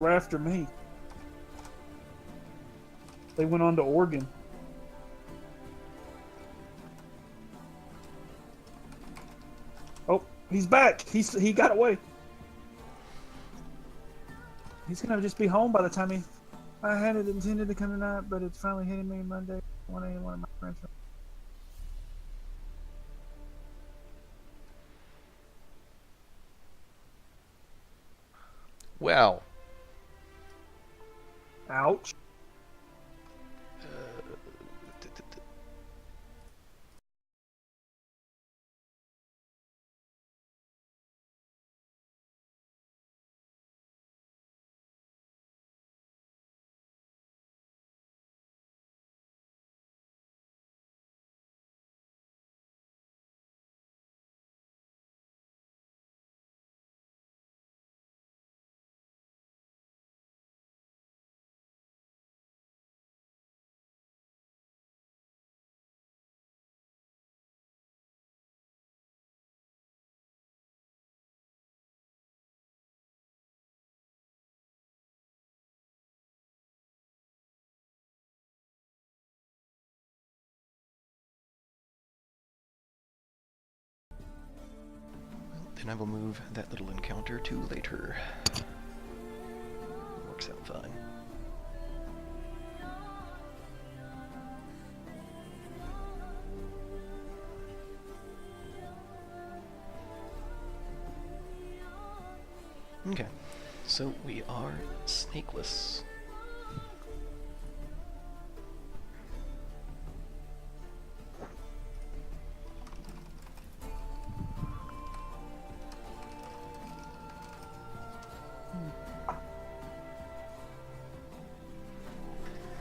Were after me. They went on to Oregon. Oh, he's back. He got away. He's gonna just be home by the time he. I had it intended to come tonight, but it's finally hitting me Monday, 1 a.m. One of my friends. Wow. Ouch. Then I will move that little encounter to later. Works out fine. Okay, so we are snakeless.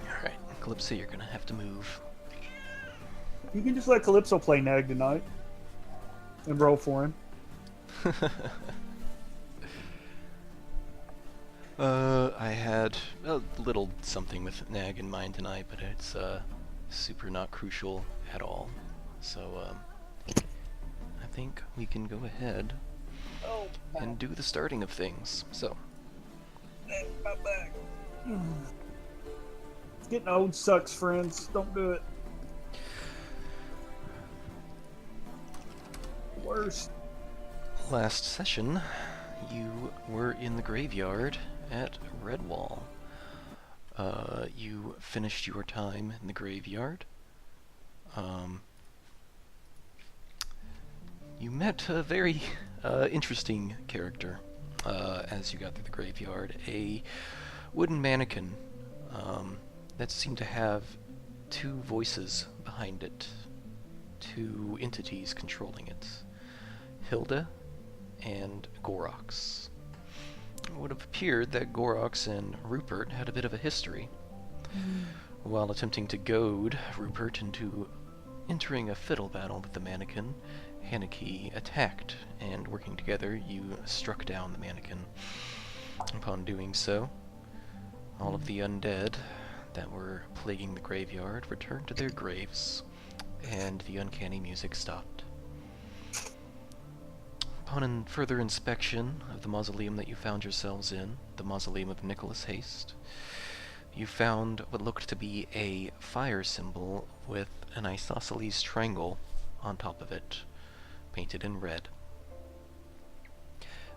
Alright, Calypso, you're gonna have to move. You can just let Calypso play Nag tonight and roll for him. I had a little something with Nag in mind tonight, but it's super not crucial at all. So I think we can go ahead and do the starting of things. So My back. Getting old sucks, friends. Don't do it. Worst. last session, you were in the graveyard at Redwall. You finished your time in the graveyard. You met a very interesting character as you got through the graveyard. A wooden mannequin that seemed to have two voices behind it, two entities controlling it. Hilda and Gorox. It would have appeared that Gorox and Rupert had a bit of a history. While attempting to goad Rupert into entering a fiddle battle with the mannequin, Haneke attacked, and working together, you struck down the mannequin. Upon doing so, all of the undead that were plaguing the graveyard returned to their graves, and the uncanny music stopped. Upon further inspection of the mausoleum that you found yourselves in, the mausoleum of Nicholas Haste, you found what looked to be a fire symbol with an isosceles triangle on top of it, painted in red.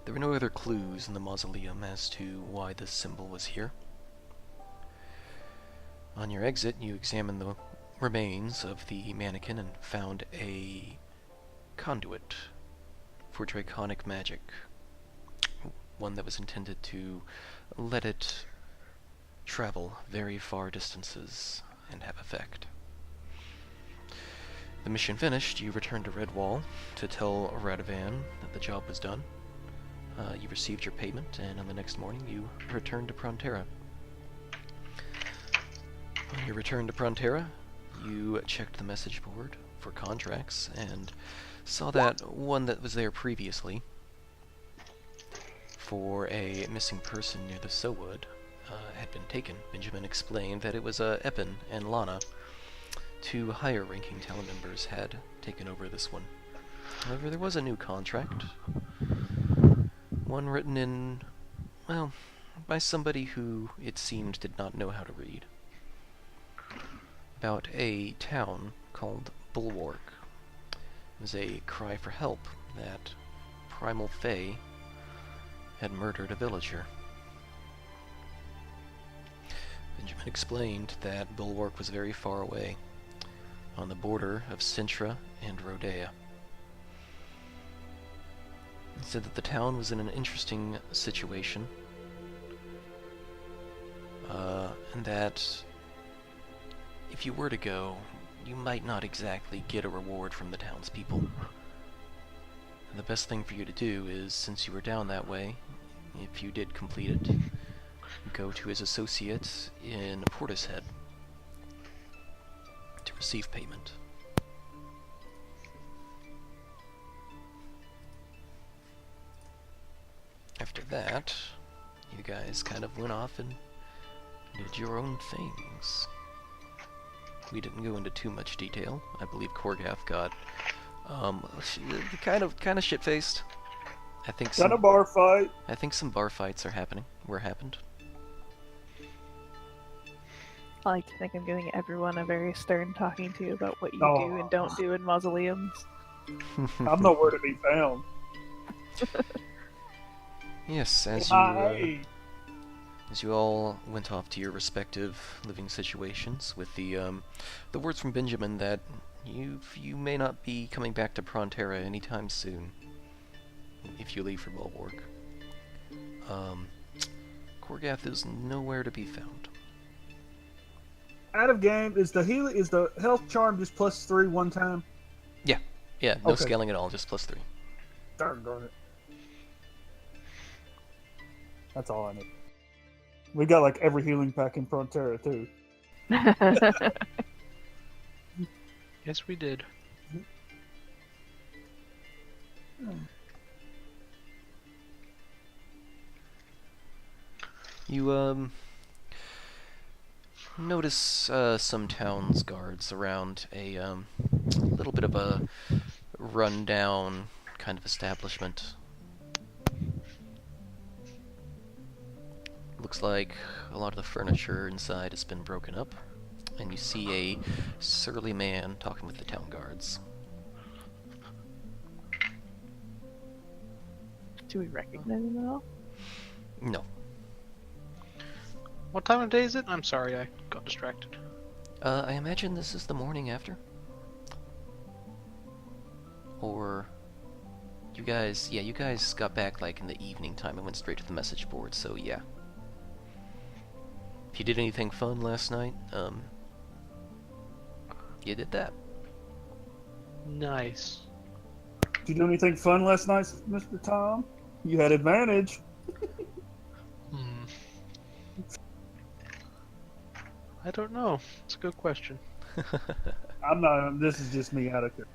There were no other clues in the mausoleum as to why this symbol was here. On your exit, you examined the remains of the mannequin and found a conduit for draconic magic, one that was intended to let it travel very far distances and have effect. The mission finished, you returned to Redwall to tell Radovan that the job was done. You received your payment, and on the next morning you returned to Prontera. On your return to Prontera, you checked the message board for contracts and saw that one that was there previously for a missing person near the Sowood had been taken. Benjamin explained that it was Eppin and Lana, two higher-ranking town members, had taken over this one. However, there was a new contract, one written in, well, by somebody who, it seemed, did not know how to read. About a town called Bulwark. It was a cry for help that Primal Fae had murdered a villager. Benjamin explained that Bulwark was very far away, on the border of Sintra and Rodea. He said that the town was in an interesting situation, and that if you were to go, you might not exactly get a reward from the townspeople. And the best thing for you to do is, since you were down that way, if you did complete it, go to his associates in Portishead to receive payment. After that, you guys kind of went off and did your own things. We didn't go into too much detail. I believe Korgath got kind of shit-faced. I think Got a bar fight. I think some bar fights happened. I like to think I'm giving everyone a very stern talking to about what you No. do and don't do in mausoleums. I'm nowhere to be found. Yes, as you all went off to your respective living situations, with the words from Benjamin that you may not be coming back to Terria anytime soon, if you leave for Bulwark. Korgath is nowhere to be found. Out of game, is the health charm just +3 one time? Yeah, no Okay. scaling at all, just +3. Darn it. That's all I need. We got like every healing pack in Frontera too. Yes, we did. You notice some town's guards around a little bit of a run-down kind of establishment. Looks like a lot of the furniture inside has been broken up, and you see a surly man talking with the town guards. Do we recognize him at all? No. What time of day is it? I'm sorry, I got distracted. I imagine this is the morning after? Or... you guys got back like in the evening time and went straight to the message board, so yeah. If you did anything fun last night, you did that. Nice. Did you do anything fun last night, Mr. Tom? You had advantage. I don't know. It's a good question. I'm not. This is just me out of here.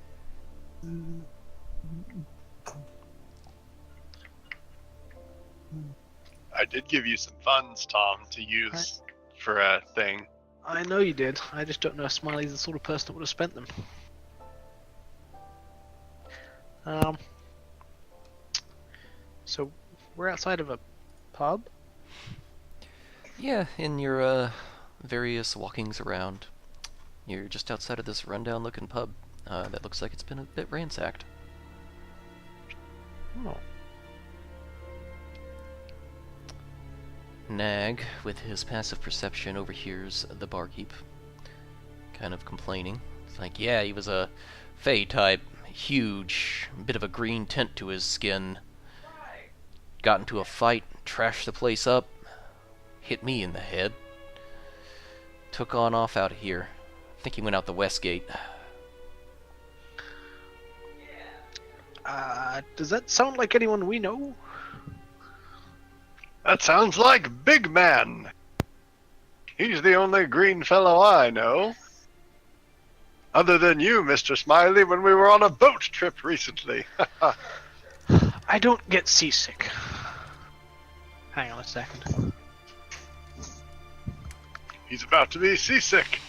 I did give you some funds, Tom, to use for a thing. I know you did. I just don't know if Smiley's the sort of person that would have spent them. So we're outside of a pub? Yeah, in your various walkings around, you're just outside of this rundown looking pub that looks like it's been a bit ransacked. Oh. Nag, with his passive perception, overhears the barkeep kind of complaining. It's like, yeah, he was a Fey type, huge, bit of a green tint to his skin. Got into a fight, trashed the place up, hit me in the head. Took on off out of here. I think he went out the west gate. Does that sound like anyone we know? That sounds like Big Man. He's the only green fellow I know. Other than you, Mr. Smiley, when we were on a boat trip recently. I don't get seasick. Hang on a second. He's about to be seasick.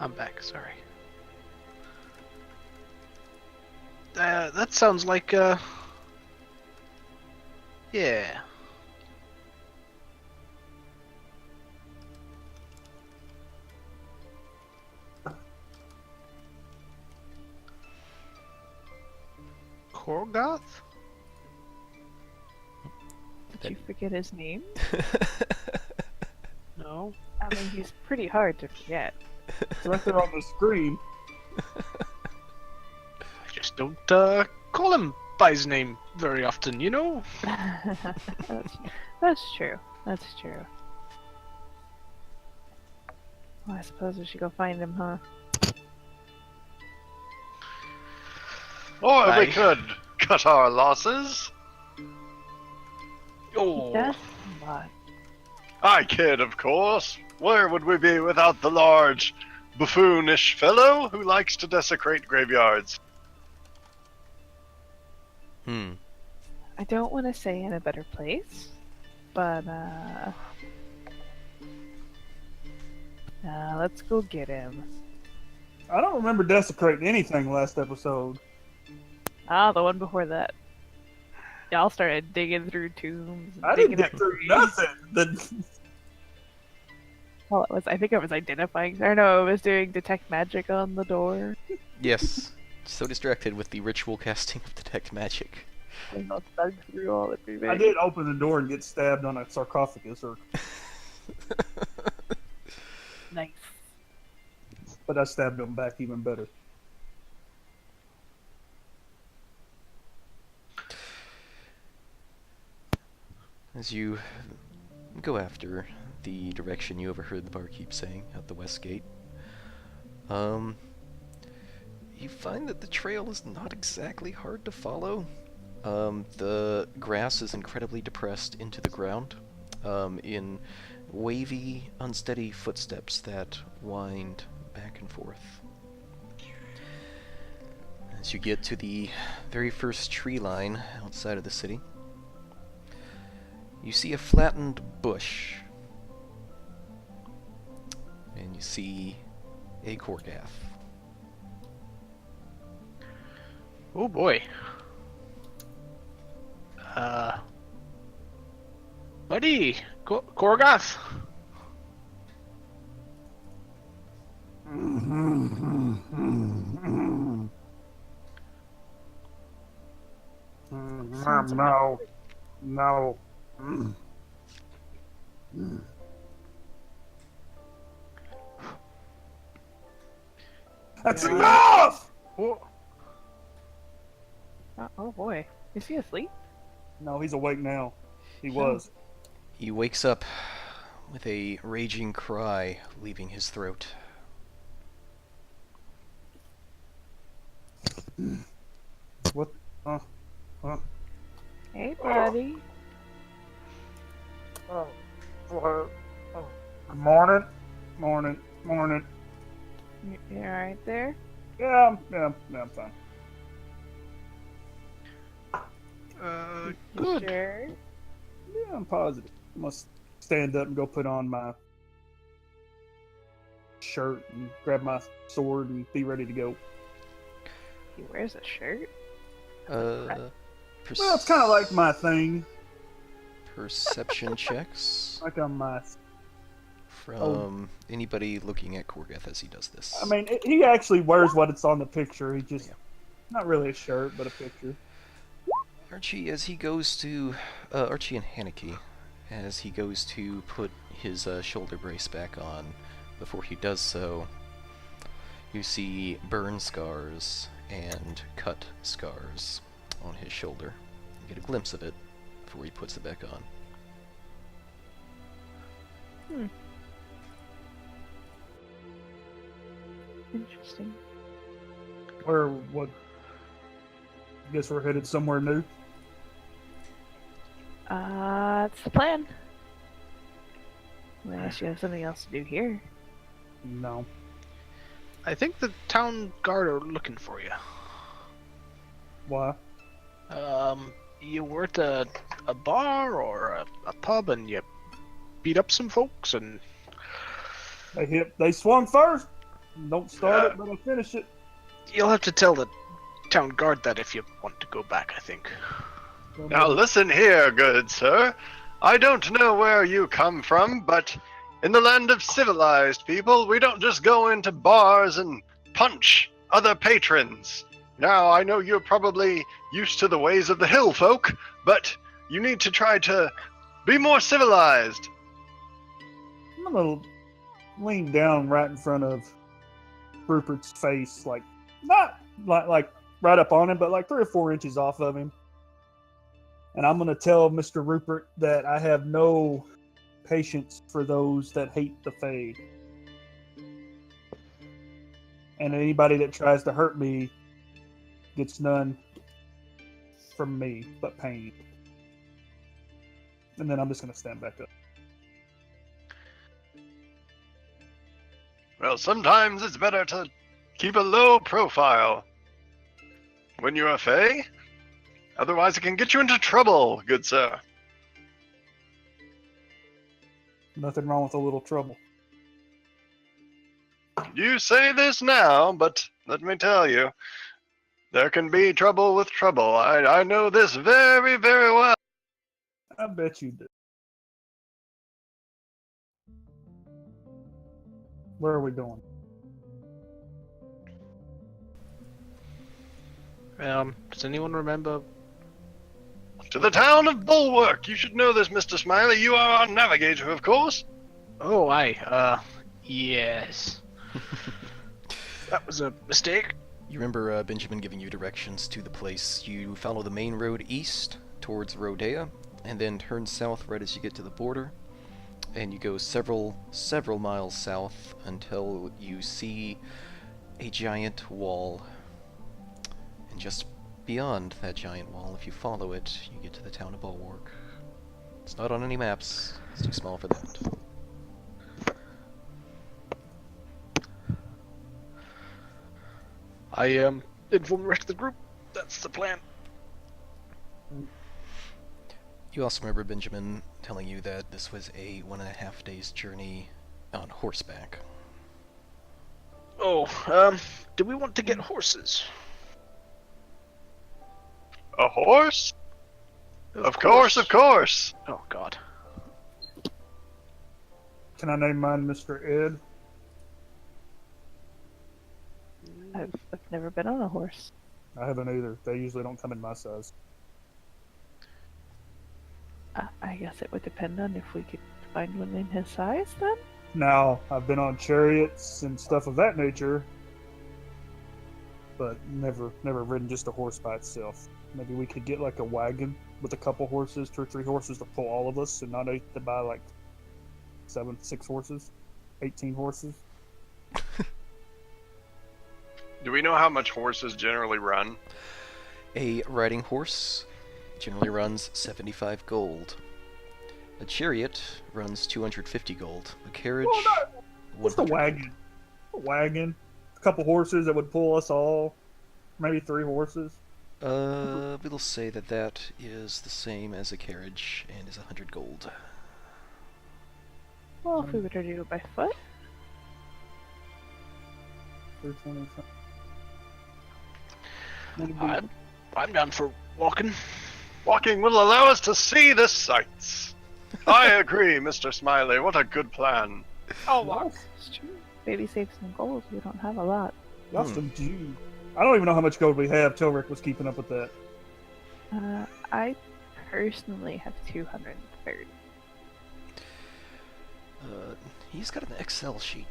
I'm back, sorry. That sounds like, yeah. Korgoth? Did you forget his name? No. I mean, he's pretty hard to forget. It's right there on the screen. I just don't, call him by his name very often, you know? That's true. That's true. Well, I suppose we should go find him, huh? Or we Aye. could cut our losses. Oh. That's a lot. I kid, of course. Where would we be without the large, buffoonish fellow who likes to desecrate graveyards? I don't want to say in a better place, but let's go get him. I don't remember desecrating anything last episode. Ah, the one before that. Y'all started digging through tombs. And I didn't digging get up through trees. nothing. Well, I think it was identifying. Or no, it was doing detect magic on the door. Yes. So distracted with the ritual casting of detect magic. And I dug through all the trees. I did open the door and get stabbed on a sarcophagus, Nice. but I stabbed him back even better. As you go after the direction you overheard the barkeep saying out the west gate, you find that the trail is not exactly hard to follow. The grass is incredibly depressed into the ground, in wavy, unsteady footsteps that wind back and forth. As you get to the very first tree line outside of the city, you see a flattened bush, and you see a Korgath. Oh boy. Buddy, Korgoth. No. No. That's enough! Oh, Oh boy. Is he asleep? No, he's awake now. He was. He wakes up with a raging cry leaving his throat. What? Hey, buddy. Oh, morning. Morning. Morning. You alright there? Yeah, I'm fine. You good. sure? Yeah, I'm positive. I must stand up and go put on my shirt and grab my sword and be ready to go. He wears a shirt? Well, it's kind of like my thing. Perception checks Like on my. from anybody looking at Korgath as he does this. I mean, he actually wears what it's on the picture. He just not really a shirt, but a picture. Archie, as he goes to Archie and Haneke, as he goes to put his shoulder brace back on, before he does so, you see burn scars and cut scars on his shoulder. You get a glimpse of it before he puts it back on. Interesting. Or what? Guess we're headed somewhere new. That's the plan. Unless you have something else to do here. No. I think the town guard are looking for you. Why? You were at a bar or a pub and you beat up some folks and... They swung first. Don't start Yeah. it, but I'll finish it. You'll have to tell the town guard that if you want to go back, I think. Now listen here, good sir. I don't know where you come from, but in the land of civilized people, we don't just go into bars and punch other patrons. Now, I know you're probably used to the ways of the hill folk, but you need to try to be more civilized. I'm gonna lean down right in front of Rupert's face, like not like right up on him, but like 3 or 4 inches off of him. And I'm gonna tell Mr. Rupert that I have no patience for those that hate the Fae. And anybody that tries to hurt me gets none from me but pain. And then I'm just gonna stand back up. Well, sometimes it's better to keep a low profile when you're a Fae. Otherwise, it can get you into trouble, good sir. Nothing wrong with a little trouble. You say this now, but let me tell you, there can be trouble with trouble. I know this very, very well. I bet you do. Where are we going? Does anyone remember? To the town of Bulwark. You should know this, Mr. Smiley. You are our navigator, of course. Oh, yes. That was a mistake. You remember Benjamin giving you directions to the place. You follow the main road east towards Rodea, and then turn south right as you get to the border. And you go several miles south until you see a giant wall. And just beyond that giant wall, if you follow it, you get to the town of Bulwark. It's not on any maps. It's too small for that. I inform the rest of the group. That's the plan. You also remember Benjamin telling you that this was a 1.5 days journey on horseback. Oh, do we want to get horses? A horse? Of course, of course. Oh, God. Can I name mine Mr. Ed? I've never been on a horse. I haven't either. They usually don't come in my size. I guess it would depend on if we could find one in his size then. Now, I've been on chariots and stuff of that nature, but never ridden just a horse by itself. Maybe we could get like a wagon with a couple horses, 2 or 3 horses to pull all of us, and not to buy like 6 horses, 18 horses. Do we know how much horses generally run? A riding horse generally runs 75 gold. A chariot runs 250 gold. A carriage, Well, no, just a 100 wagon. A wagon. A couple horses that would pull us all. Maybe 3 horses. We'll say that is the same as a carriage and is 100 gold. Well, if we were to do it by foot. 325. I'm down for walking. Walking will allow us to see the sights. I agree, Mr. Smiley. What a good plan. I'll walk. It's true. Maybe save some gold. We don't have a lot. Justin, gee. I don't even know how much gold we have. Tilric was keeping up with that. I personally have 230. He's got an Excel sheet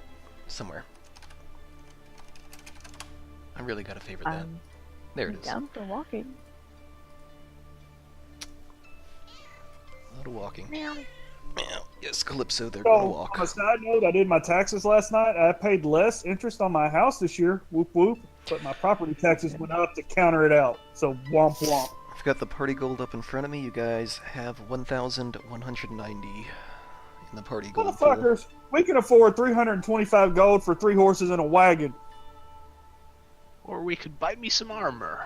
somewhere. I really gotta favor that. There it is. Down for walking. A lot of walking. Meow. Yes, Calypso, they're So, gonna walk. on a side note, I did my taxes last night. I paid less interest on my house this year. Whoop whoop. But my property taxes went up to counter it out. So womp womp. I've got the party gold up in front of me. You guys have 1,190 in the party gold pool. Motherfuckers, we can afford 325 gold for 3 horses and a wagon. Or we could buy me some armor.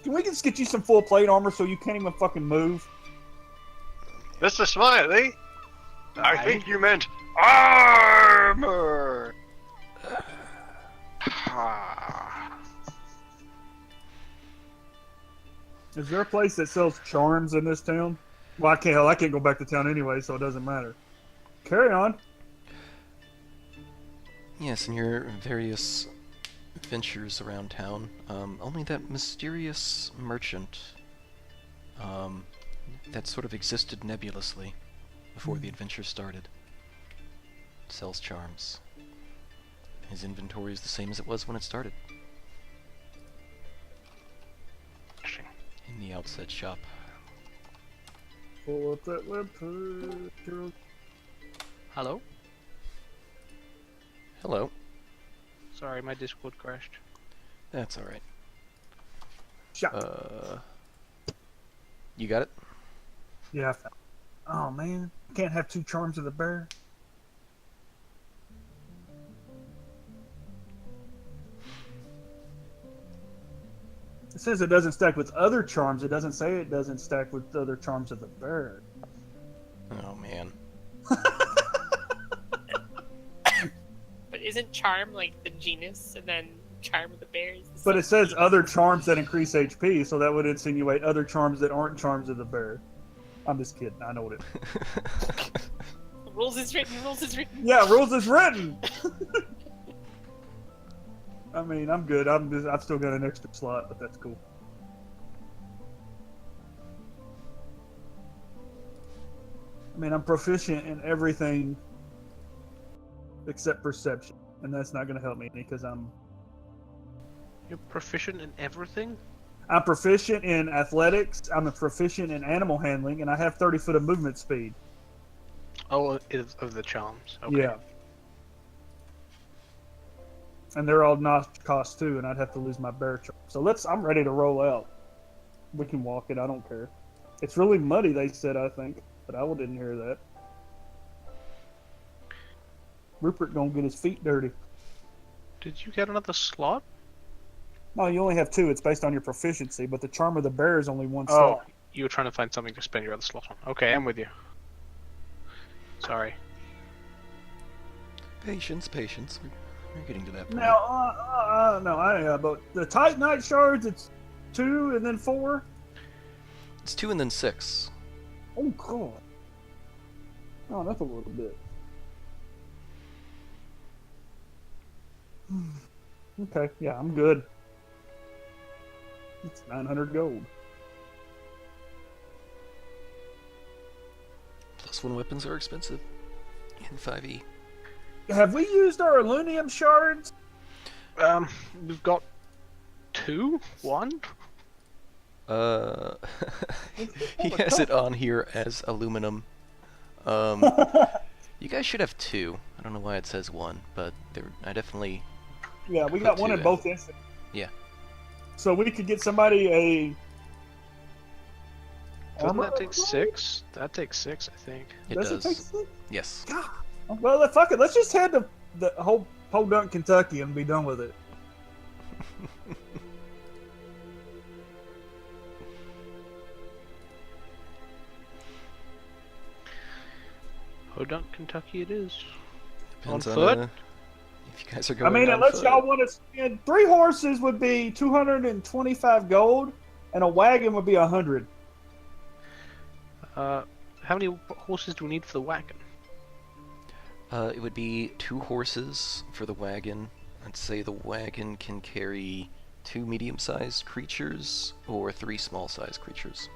Can we just get you some full plate armor so you can't even fucking move? Mr. Smiley, I think you meant armor. Ah. Is there a place that sells charms in this town? Well, I can't go back to town anyway, so it doesn't matter. Carry on. Yes, in your various ventures around town, only that mysterious merchant that sort of existed nebulously before the adventure started sells charms. His inventory is the same as it was when it started. In the outset shop. Pull up that webpage. Hello? Hello. Sorry, my Discord crashed. That's alright. Shop. You got it? Yeah. I found it. Oh man, can't have two charms of the bear. It says it doesn't stack with other charms. It doesn't say it doesn't stack with other charms of the bear. Oh man. But isn't charm like the genus, and then charm of the bear is the But it same says other charms that increase HP, so that would insinuate other charms that aren't charms of the bear. I'm just kidding. I know what it is. Rules is written. Rules is written. Yeah, rules is written. I mean, I'm good. I've still got an extra slot, but that's cool. I mean, I'm proficient in everything except perception, and that's not going to help me because You're proficient in everything? I'm proficient in athletics. I'm a proficient in animal handling, and I have 30 foot of movement speed. Oh, of the charms. Okay. Yeah. And they're all notch cost too, and I'd have to lose my bear charm. So I'm ready to roll out. We can walk it. I don't care. It's really muddy, they said, I think, but I didn't hear that. Rupert gonna get his feet dirty. Did you get another slot? No, you only have two. It's based on your proficiency, but the charm of the bear is only one Oh, slot. you were trying to find something to spend your other slot on. Okay, I'm with you. Sorry. Patience, patience. We're getting to that point. Now, but the Titanite shards, it's 2 and then 4. It's 2 and then 6. Oh god. Oh, that's a little bit. Okay, yeah, I'm good. It's 900 gold. +1 weapons are expensive in 5e. Have we used our alunium shards? We've got 2? 1? He has it on here as aluminum. You guys should have 2. I don't know why it says 1, but I definitely... Yeah, we got one 2 in both instances. Yeah. So we could get somebody a... Doesn't armor that take upgrade? 6? That takes 6, I think. It Does does. it take 6? Yes. God. Well, fuck it. Let's just head to the whole Podunk, Kentucky, and be done with it. Podunk, Kentucky it is. Depends On on foot? if you guys are I going mean, on unless foot. y'all want to spend 3 horses would be 225 gold, and a wagon would be 100. How many horses do we need for the wagon? It would be 2 horses for the wagon. I'd say the wagon can carry 2 medium-sized creatures or 3 small-sized creatures.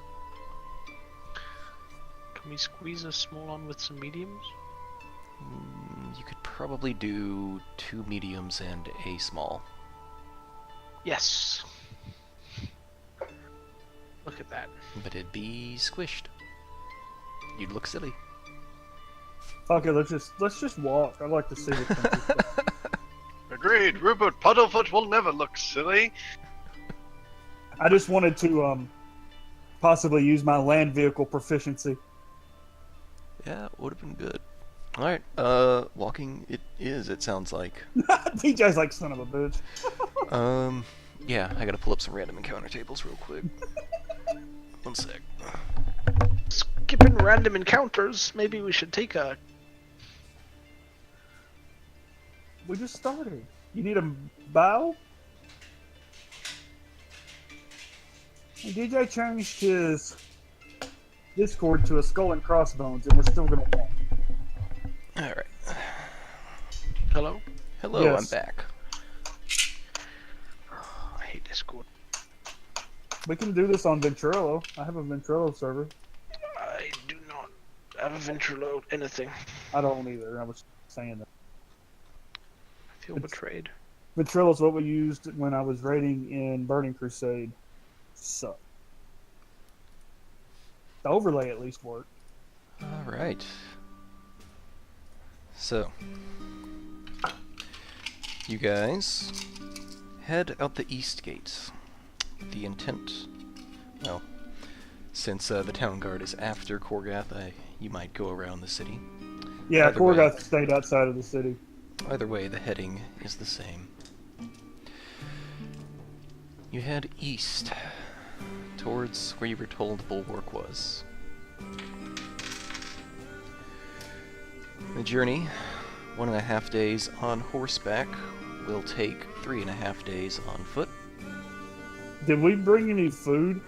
Can we squeeze a small one with some mediums? You could probably do 2 mediums and a small. Yes. Look at that. But it'd be squished. You'd look silly. Okay, let's just walk. I'd like to see the country stuff. Agreed. Rupert Puddlefoot will never look silly. I just wanted to possibly use my land vehicle proficiency. Yeah, would have been good. Alright, walking it is, it sounds like. DJ's like, son of a bitch. Yeah, I gotta pull up some random encounter tables real quick. 1 sec. Skipping random encounters. Maybe we should take a... We just started. You need a bow? And DJ changed his Discord to a skull and crossbones, and we're still gonna win. Alright. Hello? Hello, Yes. I'm back. I hate Discord. We can do this on Ventrilo. I have a Ventrilo server. I do not have a Ventrilo anything. I don't either. I was saying that. I feel betrayed. Ventrilo is what we used when I was raiding in Burning Crusade. So the overlay at least worked. Alright. So, you guys head out the east gate. The intent, well, since the town guard is after Korgath, you might go around the city. Yeah, Either way. Korgoth stayed outside of the city. Either way, the heading is the same. You head east, towards where you were told the bulwark was. The journey, 1.5 days on horseback, will take 3.5 days on foot. Did we bring any food?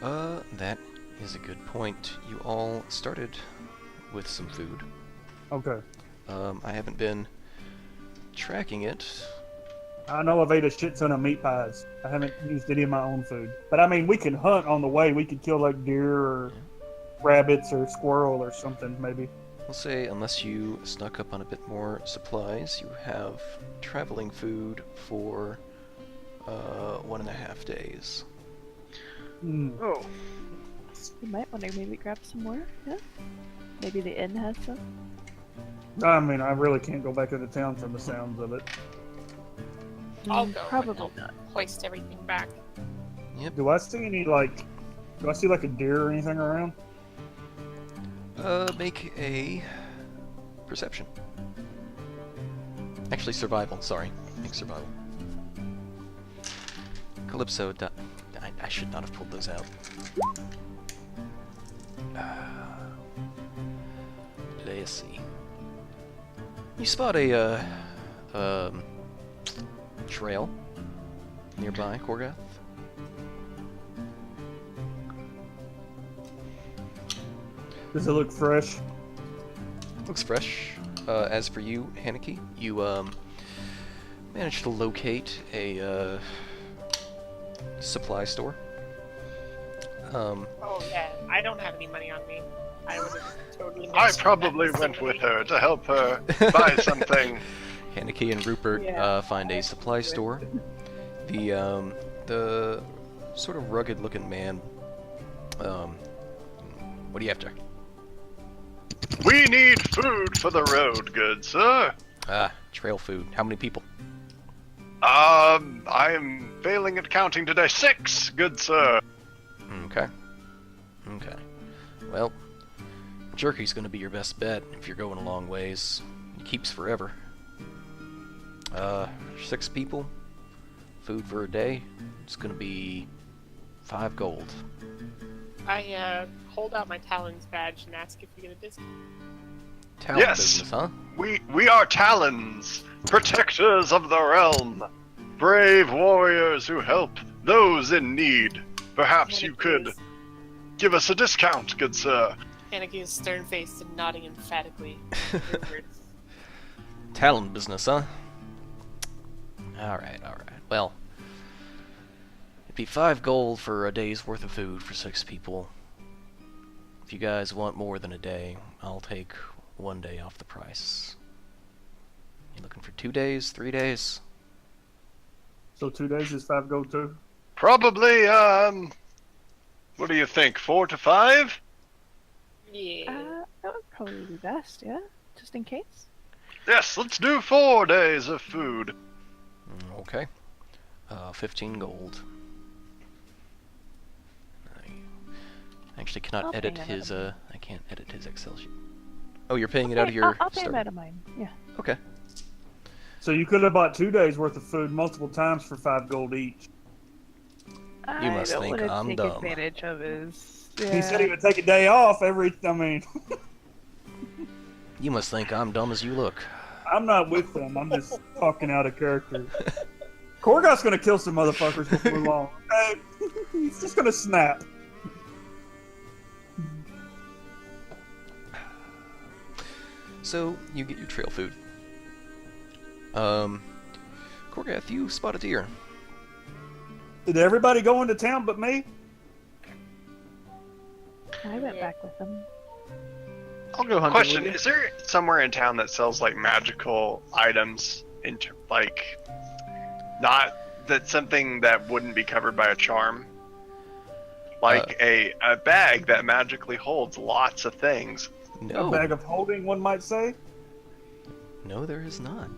That is a good point. You all started with some food. Okay. I haven't been tracking it. I know I've ate a shit ton of meat pies. I haven't used any of my own food. But I mean, we can hunt on the way. We could kill like deer or rabbits or squirrel or something, maybe. I'll say, unless you snuck up on a bit more supplies, you have traveling food for 1.5 days. Oh, You might want to maybe grab some more. Yeah. Maybe the inn has some. I mean, I really can't go back into town from the sounds of it. I'll go. Probably I'll not. hoist everything back. Yep. Do I see any like? Do I see like a deer or anything around? Make a perception. Actually, survival. Sorry, make survival. Calypso. I should not have pulled those out. Let's see. You spot a trail nearby Korgath. Does it look fresh? Looks fresh. As for you, Haneke, you managed to locate a supply store. Oh yeah, I don't have any money on me. I would have totally. I missed probably that went with facility. her to help her buy something. Haneke and Rupert Yeah. find a supply store. The sort of rugged-looking man. What are you after? We need food for the road, good sir. Trail food. How many people? I am failing at counting today. 6, good sir. Okay. Okay. Well, jerky's gonna be your best bet if you're going a long ways. It keeps forever. 6 people. Food for a day. It's gonna be 5 gold. I hold out my Talons badge and ask if you get a discount. Talent Yes. business, huh? We are Talons, protectors of the realm, brave warriors who help those in need. Perhaps you could give us a discount, good sir. Haneke is stern-faced and nodding emphatically. Rupert's Talent business, huh? Alright, alright. Well, it'd be 5 gold for a day's worth of food for 6 people. If you guys want more than a day, I'll take 1 day off the price. You looking for 2 days, 3 days? So 2 days is 5 gold too. Probably, what do you think, 4 to 5? Yeah. That would probably be best, yeah? Just in case. Yes, let's do 4 days of food. Okay. 15 gold. I actually cannot I'll edit pay him his, out of I can't edit his Excel sheet. Oh, you're paying it out of your I'll pay him start- out of mine. Yeah. Okay. So you could have bought 2 days worth of food multiple times for 5 gold each. You must I don't think wanna I'm take dumb. advantage of his. He said he would take a day off every. I mean, You must think I'm dumb as you look. I'm not with them. I'm just talking out of character. Korgoth's gonna kill some motherfuckers before long. Okay? He's just gonna snap. So you get your trail food. Korgoth, you spot a deer. Did everybody go into town but me? I went back with them. I'll go hunting Question: with you. is there somewhere in town that sells like magical items? Like, not that something that wouldn't be covered by a charm, like a bag that magically holds lots of things. No. A bag of holding, one might say. No, there is not.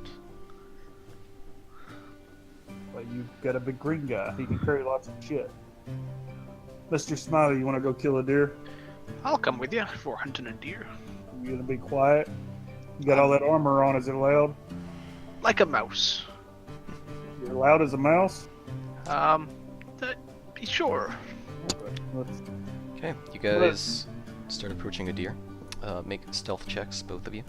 But you've got a big green guy. He can carry lots of shit. Mr. Smiley, you want to go kill a deer? I'll come with you if we're hunting a deer. You gonna be quiet? You got all that armor on. Is it loud? Like a mouse. You're loud as a mouse? Sure. Let's- Okay, you guys start approaching a deer. Make stealth checks, both of you.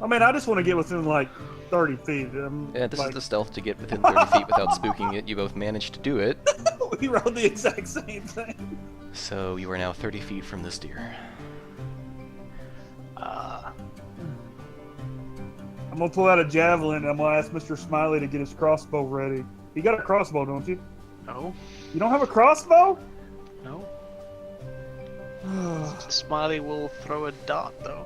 I mean, I just want to get within like 30 feet. Yeah, this like, is the stealth to get within 30 feet without spooking it. You both managed to do it. we rolled the exact same thing. So you are now 30 feet from this deer. I'm gonna pull out a javelin and I'm gonna ask Mr. Smiley to get his crossbow ready. You got a crossbow, don't you? No. You don't have a crossbow? No. Smiley will throw a dart, though.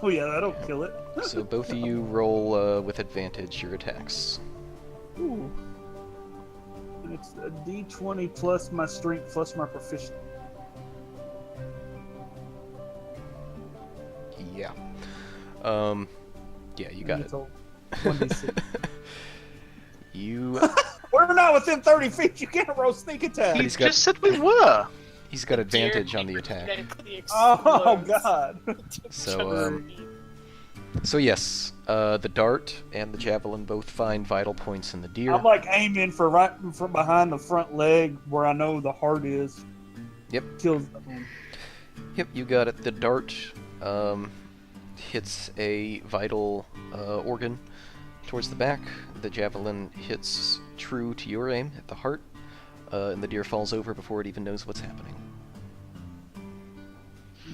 Oh yeah, that'll kill it. So both of you roll with advantage your attacks. Ooh. And it's a D20 plus my strength plus my proficiency. Yeah. Yeah, you got it. 1d6. You. We're not within 30 feet. You can't roll sneak attack. You he's got- just said we were. He's got advantage Deer on the attack. magnetically Oh explodes. god. So So yes, the dart and the javelin both find vital points in the deer. I'm like aiming for right from behind the front leg where I know the heart is. Yep. Kills them. Yep, you got it. The dart hits a vital organ towards the back. The javelin hits true to your aim at the heart, and the deer falls over before it even knows what's happening.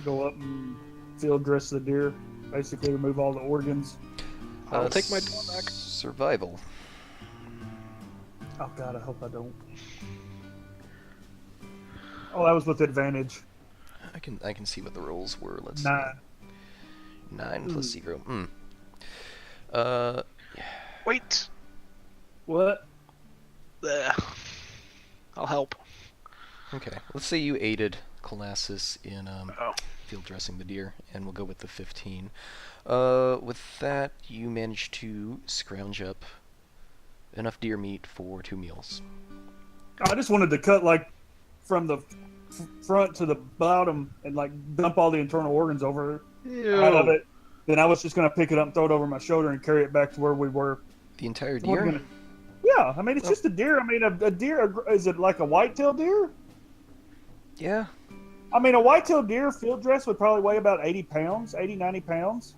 Go up and field dress the deer. Basically remove all the organs. I'll take my door back. Survival. Oh god, I hope I don't. Oh, that was with advantage. I can see what the rolls were. Let's 9. see. 9 plus 0. Wait. What? There. I'll help. Okay. Let's say you aided Colossus in Oh. field dressing the deer, and we'll go with the 15. With that, you managed to scrounge up enough deer meat for 2 meals. I just wanted to cut like from the front to the bottom and like dump all the internal organs over out of it. Then I was just gonna pick it up, and throw it over my shoulder, and carry it back to where we were. The entire We're deer? gonna- Yeah, I mean it's just a deer. I mean a deer. Is it like a white-tailed deer? Yeah. I mean a white-tailed deer field dress would probably weigh about 80 pounds, 80, 90 pounds.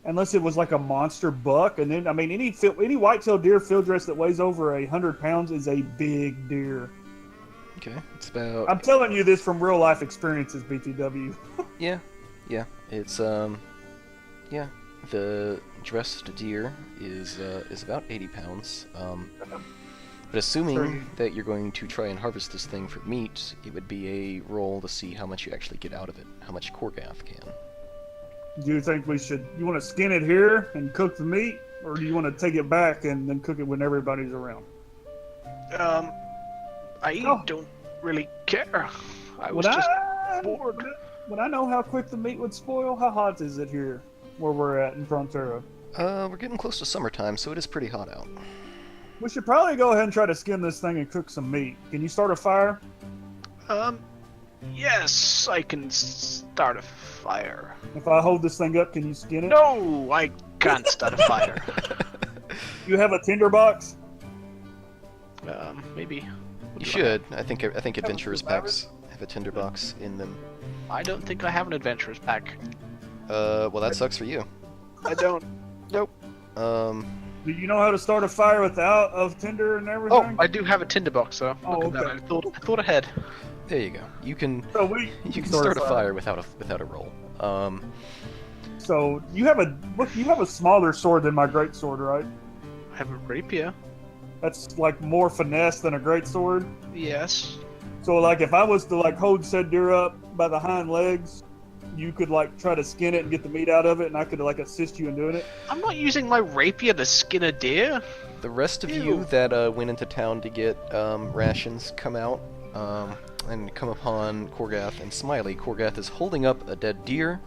Unless it was like a monster buck, and then I mean any white-tailed deer field dress that weighs over 100 pounds is a big deer. Okay. It's about... I'm telling you this from real life experiences, BTW. Yeah. It's, yeah. The dressed deer is about 80 pounds. But assuming Sure. that you're going to try and harvest this thing for meat, it would be a roll to see how much you actually get out of it, how much Korgoth can. Do you think you want to skin it here and cook the meat, or do you want to take it back and then cook it when everybody's around? I Oh. don't really care. I was Would just I, bored. would I know how quick the meat would spoil? How hot is it here where we're at in Frontera? We're getting close to summertime, so it is pretty hot out. We should probably go ahead and try to skin this thing and cook some meat. Can you start a fire? Yes, I can start a fire. If I hold this thing up, can you skin it? No, I can't start a fire. You have a tinderbox? Maybe. You should. I think adventurers packs have a tinderbox in them. I don't think I have an adventurer's pack. Well, that sucks for you. I don't. Nope. Do you know how to start a fire without of tinder and everything? Oh, I do have a tinderbox, so Oh, look at that. okay. I thought ahead. There you go. You can So you can start a fire without a roll. So you have a smaller sword than my great sword, right? I have a rapier. That's like more finesse than a great sword. Yes. So like if I was to like hold said deer up by the hind legs, you could like try to skin it and get the meat out of it, and I could like assist you in doing it. I'm not using my rapier to skin a deer. The rest of Ew. you that went into town to get rations come out and come upon Korgath and Smiley. Korgath is holding up a dead deer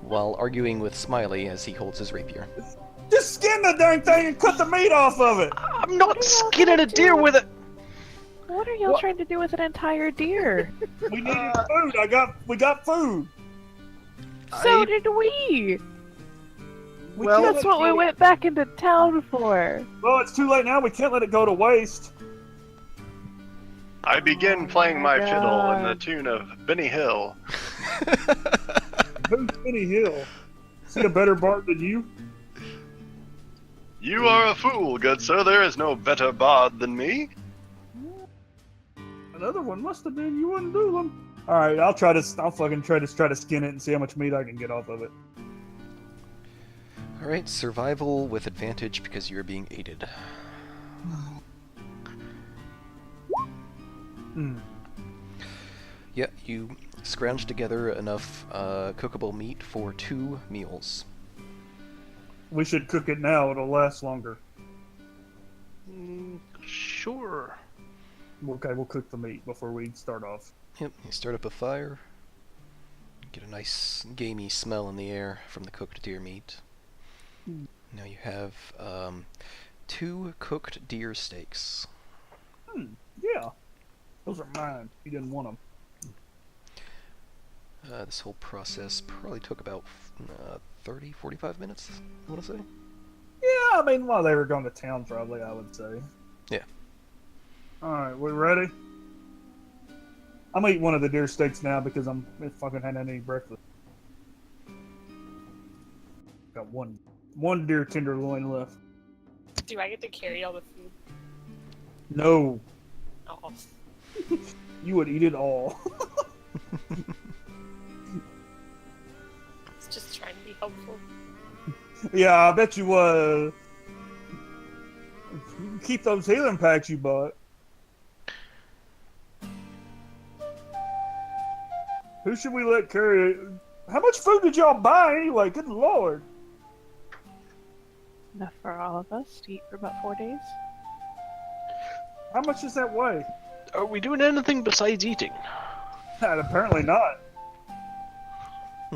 while arguing with Smiley as he holds his rapier. Just skin the dang thing and cut the meat off of it. I'm not What are y'all skinning gonna a deer do? with it. What are y'all What? trying to do with an entire deer? We needed food. We got food. So did we. Well, That's what we went back into town for. Well, it's too late now. We can't let it go to waste. I begin Oh playing my my fiddle in the God. tune of Benny Hill. Who's Benny Hill? Is he a better bard than you? You are a fool, good sir. There is no better bard than me. Another one must have been. You wouldn't do them. All right, I'll fucking try to skin it and see how much meat I can get off of it. Alright, survival with advantage because you're being aided. Hmm. Yeah, you scrounge together enough cookable meat for 2 meals. We should cook it now. It'll last longer. Sure. Okay, we'll cook the meat before we start off. Yep, you start up a fire, get a nice gamey smell in the air from the cooked deer meat. Now you have 2 cooked deer steaks. Yeah. Those are mine. He didn't want them. This whole process probably took about 30, 45 minutes, I want to say. Yeah, I mean, while they were going to town, probably, I would say. Yeah. Alright, we ready? I'm gonna eat one of the deer steaks now because I'm fucking hadn't had any breakfast. Got one deer tenderloin left. Do I get to carry all the food? No, Oh, you would eat it all. it's just trying to be helpful. Yeah, I bet you would. You can keep those healing packs you bought. Who should we let carry it? How much food did y'all buy anyway? Good lord. Enough for all of us to eat for about 4 days. How much does that weigh? Are we doing anything besides eating? Apparently not.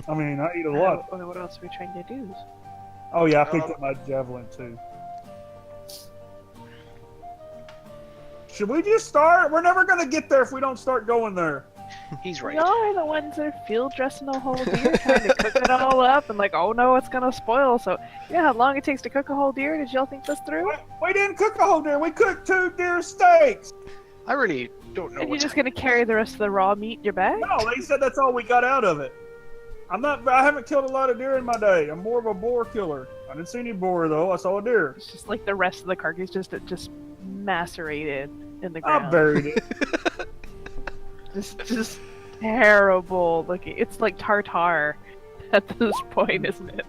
I mean, I eat a lot. What else are we trying to do? Oh yeah, I picked up my javelin too. Should we just start? We're never gonna get there if we don't start going there. He's right. Y'all are the ones that are field dressing the whole deer, trying to cook it all up, and like, oh no, it's gonna spoil. So, you know how long it takes to cook a whole deer? Did y'all think this through? We didn't cook a whole deer. We cooked 2 deer steaks. I really don't know And you're what's just gonna carry the rest of the raw meat in your bag? No, they said that's all we got out of it. I haven't killed a lot of deer in my day. I'm more of a boar killer. I didn't see any boar though. I saw a deer. It's just like the rest of the carcass just macerated in the I ground. buried it. Just terrible looking. It's like tartar at this point, isn't it?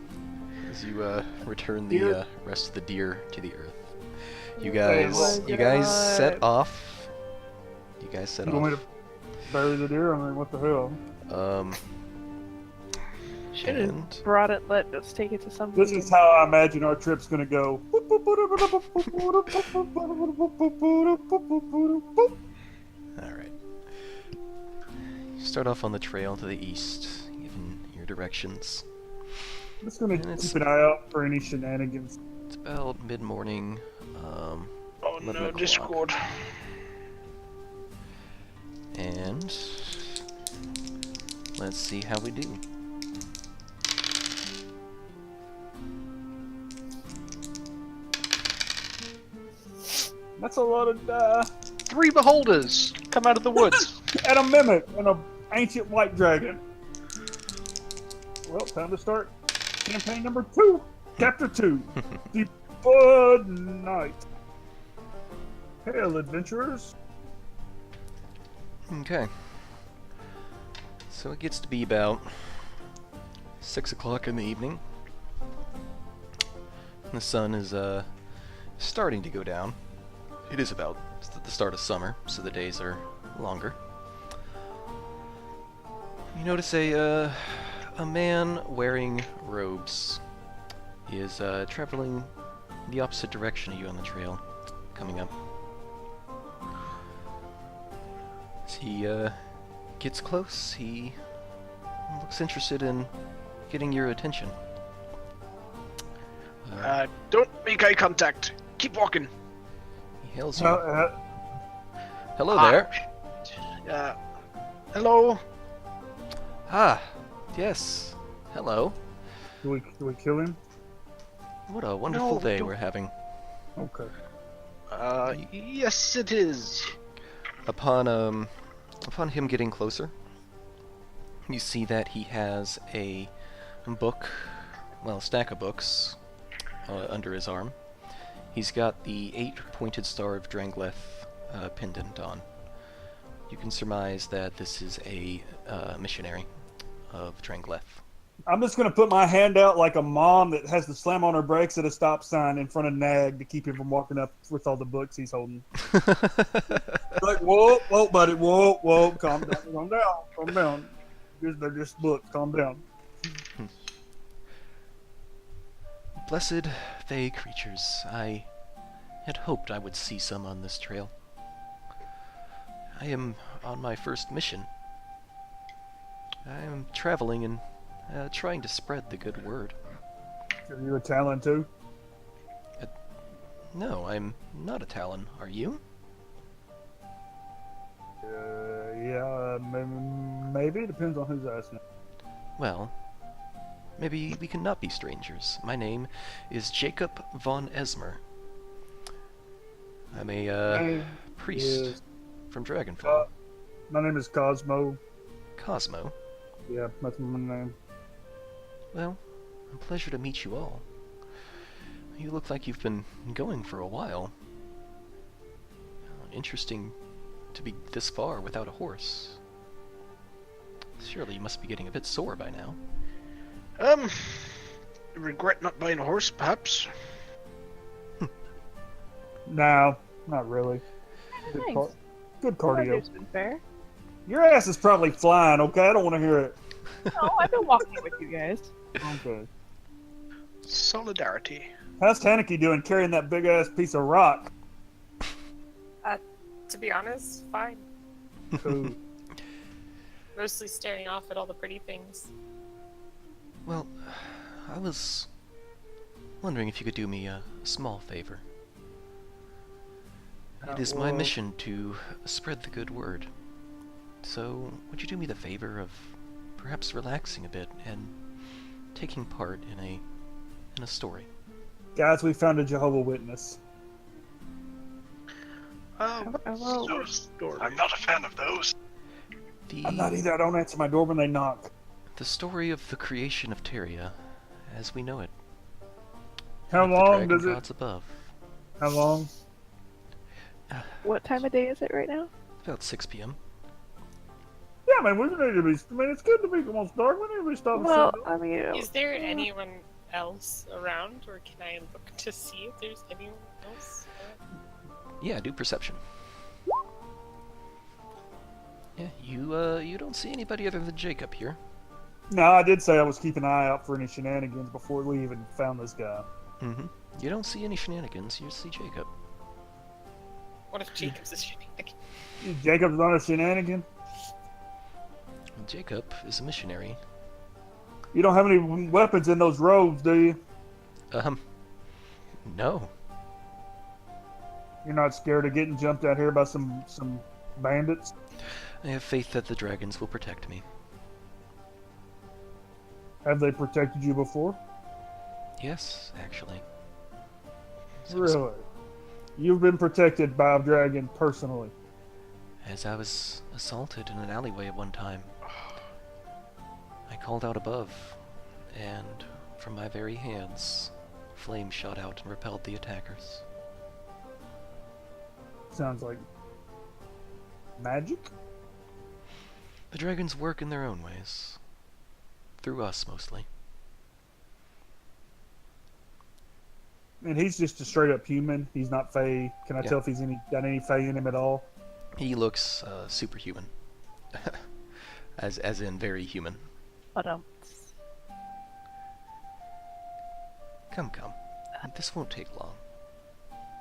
As you return the rest of the deer to the earth. You Oh guys, my you guys set God. off. You guys set You want me off. to bury the deer? I mean, what the hell? Should have And brought it. Let us take it to some. This is how I imagine our trip's gonna go. alright. You start off on the trail to the east, given your directions. I'm just gonna And it's- keep an eye out for any shenanigans. It's about mid-morning. Oh 11 no, o'clock. Discord. And let's see how we do. That's a lot of 3 beholders come out of the woods. And a mimic and an ancient white dragon. Well, time to start campaign number 2, chapter 2, the Bud Night. Hail, adventurers. Okay. So it gets to be about 6 o'clock in the evening. The sun is starting to go down. It is about the start of summer, so the days are longer. You notice a man wearing robes is traveling the opposite direction of you on the trail, coming up. As he gets close, he looks interested in getting your attention. Don't make eye contact. Keep walking. He hails you. Uh, Hello there. Hello. Ah, yes. Hello. do we kill him? What a wonderful No, day don't- we're having. Okay. Yes, it is. Upon him getting closer, you see that he has a book, well, a stack of books under his arm. He's got the 8-pointed star of Drangleth pendant on. You can surmise that this is a missionary of Drangleth. I'm just gonna put my hand out like a mom that has to slam on her brakes at a stop sign in front of Nag to keep him from walking up with all the books he's holding. Like, whoa, buddy, whoa, calm down. They're just books, calm down. Blessed fey creatures, I had hoped I would see some on this trail. I am on my first mission. I am traveling and trying to spread the good word. Are you a Talon too? No, I'm not a Talon. Are you? Yeah, maybe. Depends on who's asking. Well, maybe we can not be strangers. My name is Jacob von Esmer. I'm a priest is- from Dragonfall. My name is Cosmo. Cosmo. Yeah, that's my name. Well, a pleasure to meet you all. You look like you've been going for a while. Interesting to be this far without a horse. Surely you must be getting a bit sore by now. Regret not buying a horse, perhaps. No, not really. Good, Thanks. good Well, cardio. it's been fair. Your ass is probably flying, okay? I don't want to hear it. No, I've been walking with you guys. Okay. Solidarity. How's Tanaki doing carrying that big ass piece of rock? To be honest, fine. Ooh. Mostly staring off at all the pretty things. Well, I was wondering if you could do me a small favor. It is my well- mission to spread the good word. So, would you do me the favor of perhaps relaxing a bit and taking part in a story? Guys, we found a Jehovah Witness. Well, I'm not a fan of those. I'm not either. I don't answer my door when they knock. The story of the creation of Terria, as we know it. How with the long dragon does it? gods above. How long? what time of day is it right now? About 6 p.m. Yeah, man, we need to be. I mean, it's good to be almost dark. We need to be stopping. Well, soon. I mean, Is there anyone else around, or can I look to see if there's anyone else? Yeah, do perception. Yeah, you don't see anybody other than Jacob here. No, I did say I was keeping an eye out for any shenanigans before we even found this guy. Mm-hmm. You don't see any shenanigans, you see Jacob. What if Jacob's a shenanigan? Jacob's on a shenanigan. Jacob is a missionary. You don't have any weapons in those robes, do you? No. You're not scared of getting jumped out here by some bandits? I have faith that the dragons will protect me. Have they protected you before? Yes, actually. Really? You've been protected by a dragon personally. as I was assaulted in an alleyway at one time. I called out above, and from my very hands, flames shot out and repelled the attackers. Sounds like magic. The dragons work in their own ways. Through us, mostly. And he's just a straight up human. He's not Fey. Can I Yeah. tell if he's got any Fey in him at all? He looks superhuman. as in very human. But Come. This won't take long.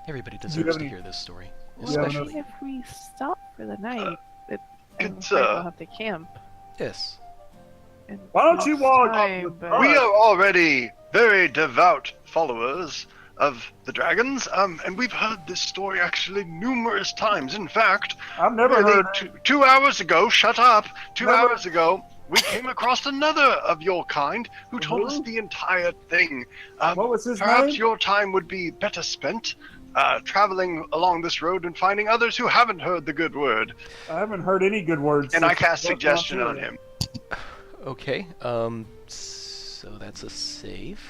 Everybody you deserves have to any- hear this story. Yeah, Especially... if we stop for the night, good I'm afraid sir. we'll have to camp. Yes. And Why don't you walk- time, but- We are already very devout followers of the dragons, and we've heard this story actually numerous times. In fact, I've never nearly heard. 2 hours ago, shut up, 2 Never- hours ago, we came across another of your kind who told us Who? the entire thing. What was his Perhaps name? your time would be better spent traveling along this road and finding others who haven't heard the good word. I haven't heard any good words. And I since cast we walked suggestion down on here. him. Okay, so that's a save.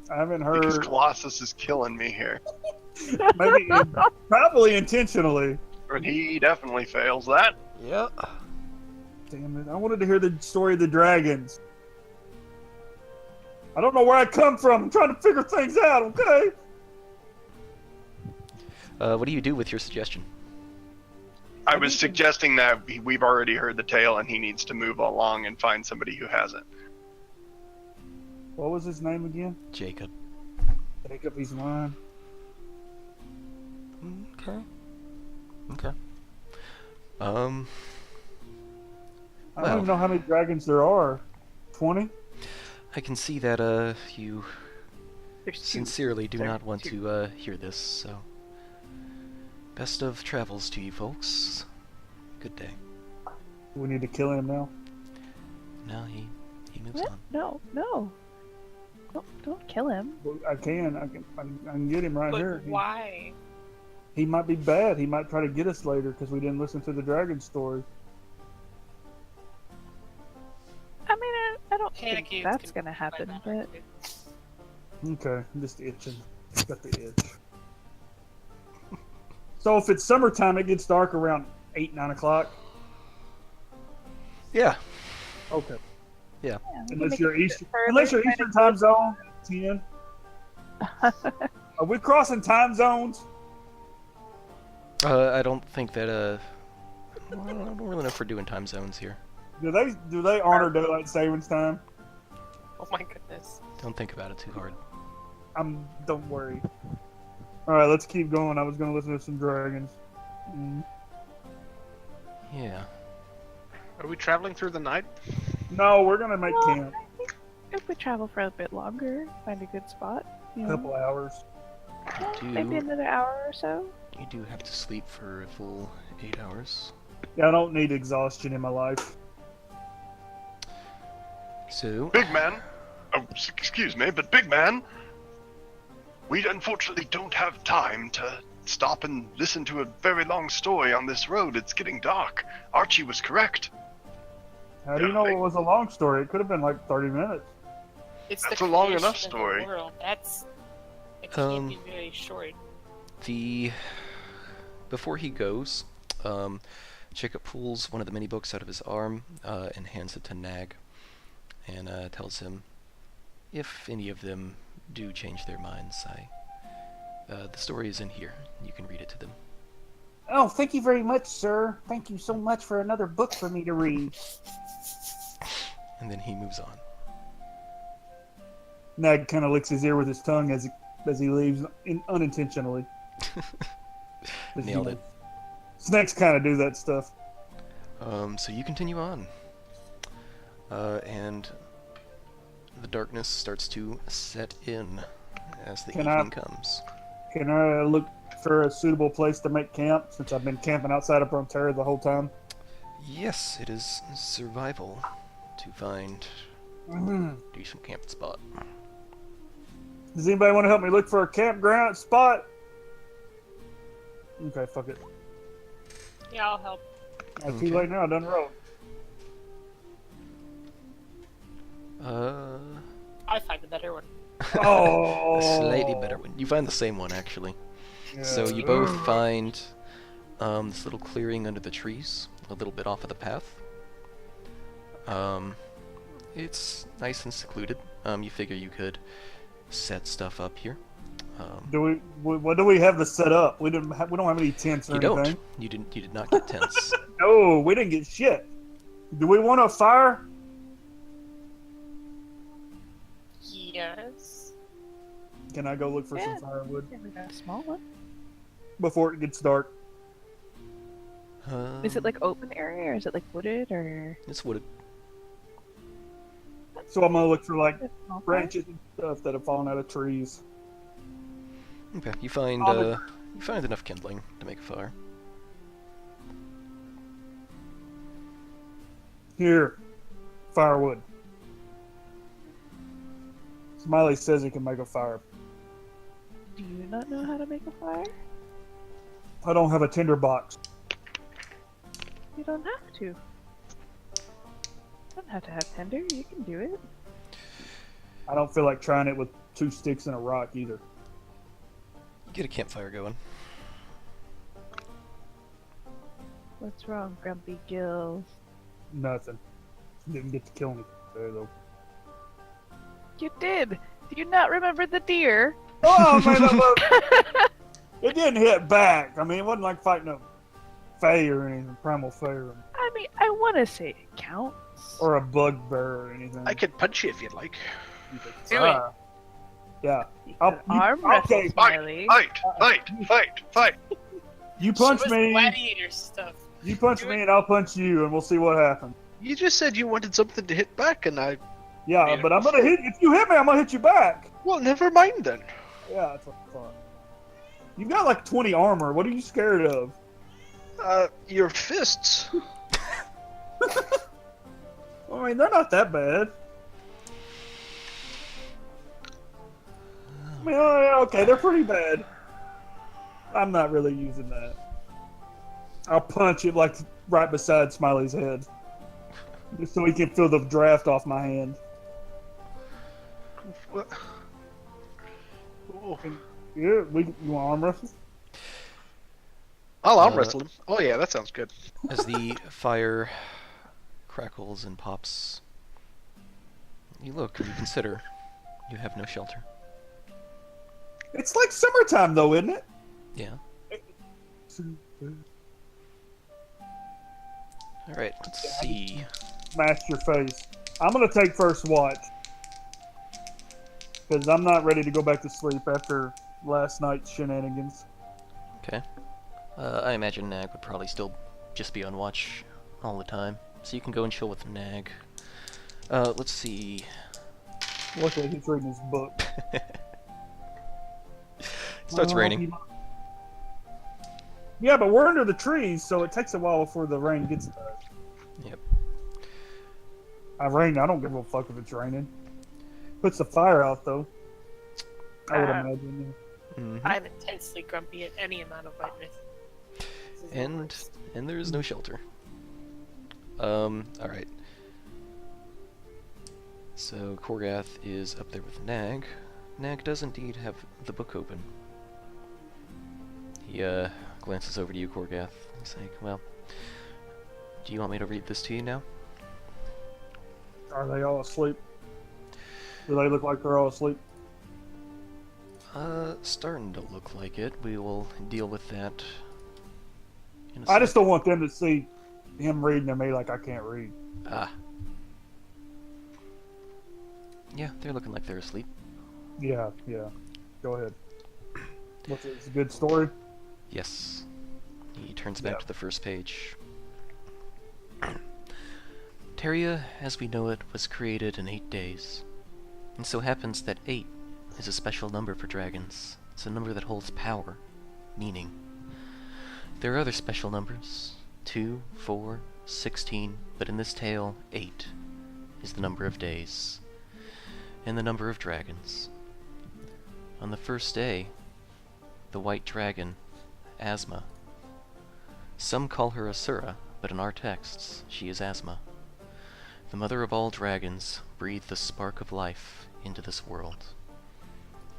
I haven't Because heard. Colossus is killing me here. Maybe probably intentionally. And he definitely fails that. Yep. Damn it! I wanted to hear the story of the dragons. I don't know where I come from. I'm trying to figure things out. Okay. What do you do with your suggestion? I was suggesting that we've already heard the tale and he needs to move along and find somebody who hasn't. What was his name again? Jacob. Jacob. He's lying. Okay. I don't Well. even know how many dragons there are. 20? I can see that you There's two. sincerely do There, not want two. to hear this, so best of travels to you folks. Good day. Do we need to kill him now? Now he moves What? on. No. Don't kill him. Well, I can. I can get him right But here. why? He might be bad. He might try to get us later because we didn't listen to the dragon story. I mean, I don't Panic think is that's gonna happen, but Okay, I'm just itching. Got the itch. So if it's summertime, it gets dark around 8, 9 o'clock. Yeah. Okay. yeah, we can Unless make you're it Eastern, further, unless you're kinda Eastern time zone, 10. Are we crossing time zones? I don't think that well, I don't really know if we're doing time zones here. Do they honor daylight savings time? Oh my goodness. Don't think about it too hard. Don't worry. All right, let's keep going. I was gonna listen to some dragons. Yeah. Are we traveling through the night? No, we're gonna make Well, camp. I think if we travel for a bit longer, find a good spot, you A know, couple hours. maybe another hour or so. You do have to sleep for a full 8 hours. Yeah, I don't need exhaustion in my life. So, Big man, excuse me, but big man, we unfortunately don't have time to stop and listen to a very long story on this road. It's getting dark. Archie was correct. How do you know it was a long story? It could have been like 30 minutes. It's That's the a long creation enough of the story. world. It can't be very short. before he goes, Jacob pulls one of the mini books out of his arm and hands it to Nag, and tells him, if any of them do change their minds, the story is in here. You can read it to them. Oh, thank you very much, sir. Thank you so much for another book for me to read. And then he moves on. Nag kind of licks his ear with his tongue as he leaves, unintentionally. Nailed it. Snakes kind of do that stuff. So you continue on. And the darkness starts to set in as the Can I- evening comes. Can I look for a suitable place to make camp, since I've been camping outside of Terria the whole time? Yes, it is survival to find Mhm. decent camp spot. Does anybody want to help me look for a campground spot? Okay, fuck it. Yeah, I'll help. Not too late now, done road. I find a better one. Oh, A slightly better one. You find the same one, actually. Yeah. So you both find this little clearing under the trees, a little bit off of the path. It's nice and secluded. You figure you could set stuff up here. What do we have to set up? We don't have any tents or You anything. don't. You did not get tents. No, we didn't get shit. Do we want a fire? Yes. Can I go look for Yeah. some firewood Yeah, we got a small one. before it gets dark? Is it like open area, or is it like wooded, or It's wooded. So I'm gonna look for like a small fire? branches and stuff that have fallen out of trees. Okay, you find enough kindling to make a fire. Here, firewood. Smiley says he can make a fire. Do you not know how to make a fire? I don't have a tinder box. You don't have to. You don't have to have tender. You can do it. I don't feel like trying it with 2 sticks and a rock either. Get a campfire going. What's wrong, Grumpy Gills? Nothing. Didn't get to kill me there though. You did. Do you not remember the deer? Oh man, it didn't hit back. I mean, it wasn't like fighting a fae or anything, primal fae I mean, I want to say it counts. or a bugbear or anything. I could punch you if you'd like. Do it. Yeah. You I'll- could you- arm wrestle okay, Smiley. Fight! You punch Show us me. gladiator stuff. You punch Do me, it. and I'll punch you, and we'll see what happens. You just said you wanted something to hit back, and I... Yeah, Yeah. but I'm gonna hit. If you hit me, I'm gonna hit you back. Well, never mind then. Yeah, that's what I thought. You've got like 20 armor. What are you scared of? Your fists. I mean, they're not that bad. I mean, oh, yeah, okay, they're pretty bad. I'm not really using that. I'll punch it like right beside Smiley's head, just so he can feel the draft off my hand. What? Oh, Yeah, you want arm wrestle? I'll arm wrestle him. Oh yeah, that sounds good. As the fire crackles and pops, you look and you consider you have no shelter. It's like summertime, though, isn't it? Yeah. Alright, let's see. Smash your face. I'm gonna take first watch because I'm not ready to go back to sleep after last night's shenanigans. Okay. I imagine Nag would probably still just be on watch all the time. So you can go and chill with Nag. Let's see. Luckily, he's reading his book. It starts raining. Yeah, but we're under the trees, so it takes a while before the rain gets there. Yep. I don't give a fuck if it's raining. Puts the fire out, though. I would imagine. Mhm. I'm intensely grumpy at any amount of wetness. This is the And worst. there is no shelter. Alright. So Korgath is up there with Nag. Nag does indeed have the book open. He glances over to you, Korgath. He's like, well, do you want me to read this to you now? Are they all asleep? Do they look like they're all asleep? Starting to look like it. We will deal with that in a I sec. just don't want them to see him reading to me like I can't read. Ah. Yeah, they're looking like they're asleep. Yeah. Go ahead. What's it? It's a good story? Yes. He turns back Yeah. to the first page. Terria, as we know it, was created in 8 days. And so happens that 8 is a special number for dragons. It's a number that holds power, meaning. There are other special numbers, 2, 4, 16, but in this tale, 8 is the number of days, and the number of dragons. On the first day, the white dragon, Asma, Some call her Asura, but in our texts, she is Asma. The mother of all dragons breathed the spark of life into this world,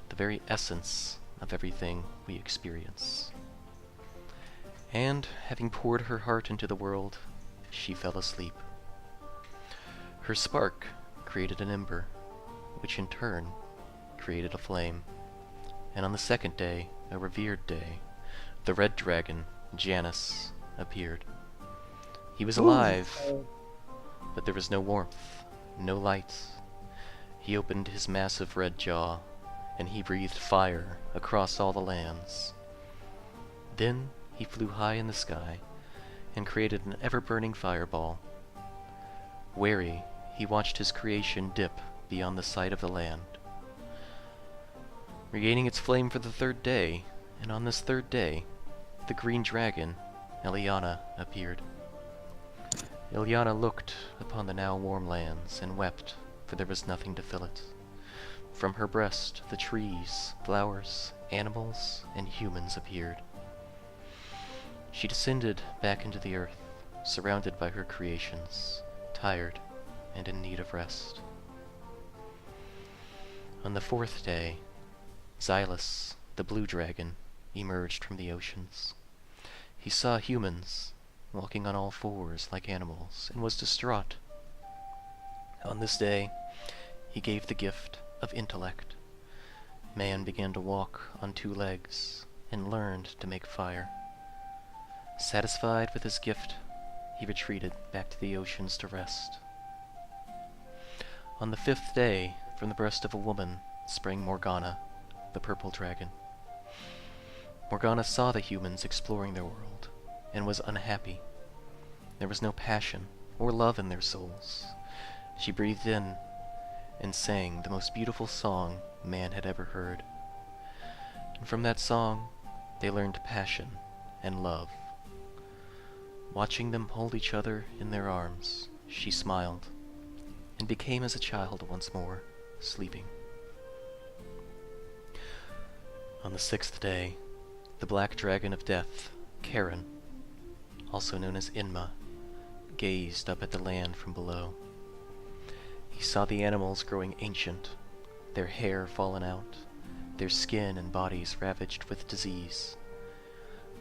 the very essence of everything we experience. And, having poured her heart into the world, she fell asleep. Her spark created an ember, which in turn created a flame. And on the second day, a revered day, the red dragon, Janus, appeared. He was alive, but there was no warmth, no light. He opened his massive red jaw, and he breathed fire across all the lands. Then he flew high in the sky, and created an ever-burning fireball. Wary, he watched his creation dip beyond the sight of the land, regaining its flame for the third day, and on this third day, the green dragon, Eliana, appeared. Eliana looked upon the now warm lands and wept, for there was nothing to fill it. From her breast, the trees, flowers, animals, and humans appeared. She descended back into the earth, surrounded by her creations, tired and in need of rest. On the fourth day, Xylus, the blue dragon, emerged from the oceans. He saw humans walking on all fours like animals and was distraught. On this day, he gave the gift of intellect. Man began to walk on two legs and learned to make fire. Satisfied with his gift, he retreated back to the oceans to rest. On the fifth day, from the breast of a woman, sprang Morgana, the purple dragon. Morgana saw the humans exploring their world, and was unhappy. There was no passion or love in their souls. She breathed in and sang the most beautiful song man had ever heard. And from that song, they learned passion and love. Watching them hold each other in their arms, she smiled, and became as a child once more, sleeping. On the sixth day, the black dragon of death, Charon, also known as Inma, gazed up at the land from below. He saw the animals growing ancient, their hair fallen out, their skin and bodies ravaged with disease.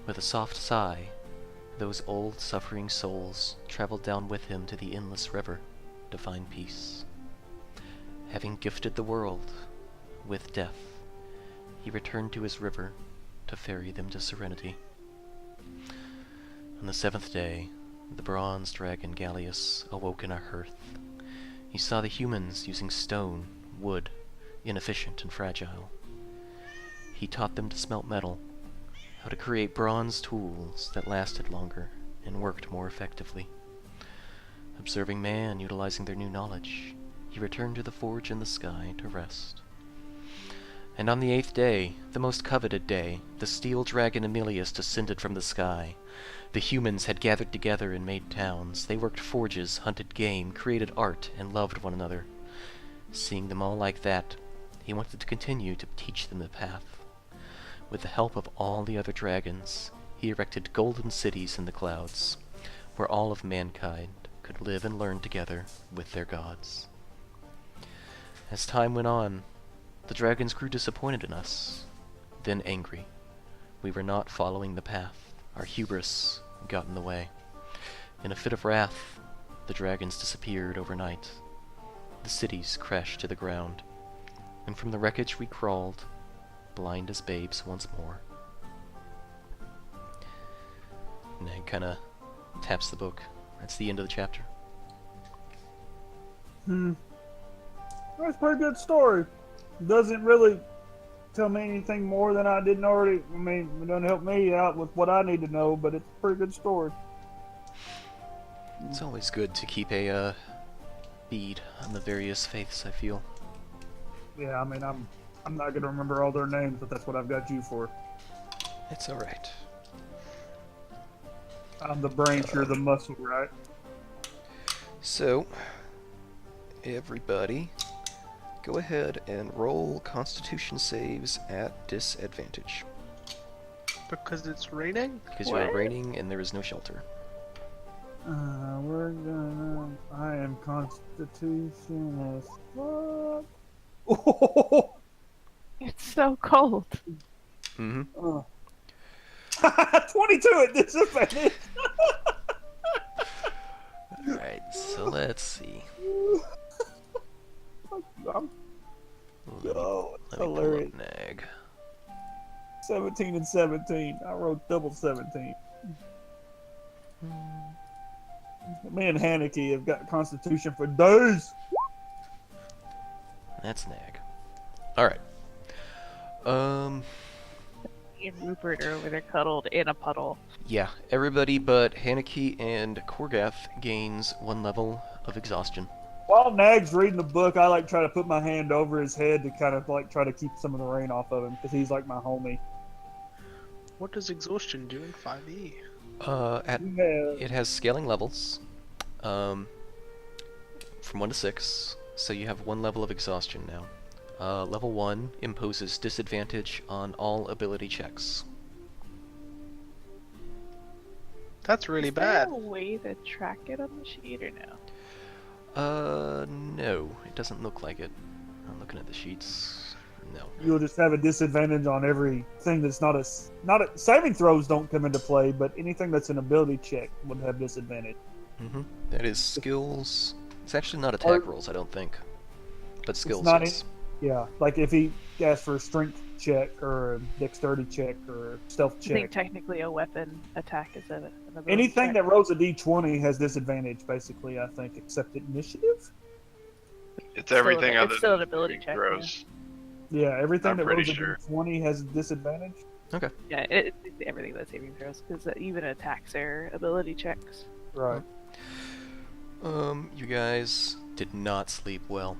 With a soft sigh, those old suffering souls traveled down with him to the endless river to find peace. Having gifted the world with death, he returned to his river to ferry them to serenity. On the seventh day, the bronze dragon Gallius awoke in a hearth. He saw the humans using stone, wood, inefficient and fragile. He taught them to smelt metal, how to create bronze tools that lasted longer and worked more effectively. Observing man utilizing their new knowledge, he returned to the forge in the sky to rest. And on the eighth day, the most coveted day, the steel dragon Emilius descended from the sky. The humans had gathered together and made towns. They worked forges, hunted game, created art, and loved one another. Seeing them all like that, he wanted to continue to teach them the path. With the help of all the other dragons, he erected golden cities in the clouds, where all of mankind could live and learn together with their gods. As time went on, the dragons grew disappointed in us, then angry. We were not following the path. Our hubris got in the way. In a fit of wrath, the dragons disappeared overnight. The cities crashed to the ground, and from the wreckage we crawled, blind as babes once more. And then kinda taps the book. That's the end of the chapter. That's a pretty good story. Doesn't really tell me anything more than I didn't already. I mean, it doesn't help me out with what I need to know, but it's a pretty good story. It's always good to keep a bead on the various faiths, I feel. Yeah, I mean, I'm not gonna remember all their names, but that's what I've got you for. It's alright. I'm the brains, you're the muscle, right? So, everybody, go ahead and roll Constitution saves at disadvantage. Because it's raining? Because you are What? raining and there is no shelter. We're gonna. I am Constitution as fuck. It's so cold. Mm-hmm. 22 at disadvantage. Alright, so let's see. I'm- Oh, Let me pull hilarious. up Nag. 17 and 17. I wrote double 17. Me and Haneke have got Constitution for days. That's Nag. Alright. Me and Rupert are over there cuddled in a puddle. Yeah, everybody but Haneke and Korgath gains 1 level of exhaustion. While Nag's reading the book, I like try to put my hand over his head to kind of like try to keep some of the rain off of him because he's like my homie. What does exhaustion do in 5e? It has scaling levels, from 1 to 6, so you have 1 level of exhaustion now. Level 1 imposes disadvantage on all ability checks. That's really Is there bad. a way to track it on the sheet or no? No, it doesn't look like it. I'm looking at the sheets. No. You'll just have a disadvantage on everything that's not a saving throws don't come into play, but anything that's an ability check would have disadvantage. Mm-hmm. That is skills. It's actually not attack Or- rolls, I don't think. But skills, not yes. Yeah, like if he asks for a strength check or a dexterity check or a stealth I think check, technically a weapon attack is an ability anything check. that rolls a d20 has disadvantage, basically. I think, except initiative. It's everything It's other still than an ability saving check, throws. Yeah, everything I'm that pretty rolls a sure. d20 has disadvantage. Yeah, it's everything that's saving throws because even attacks are ability checks. Right. You guys did not sleep well.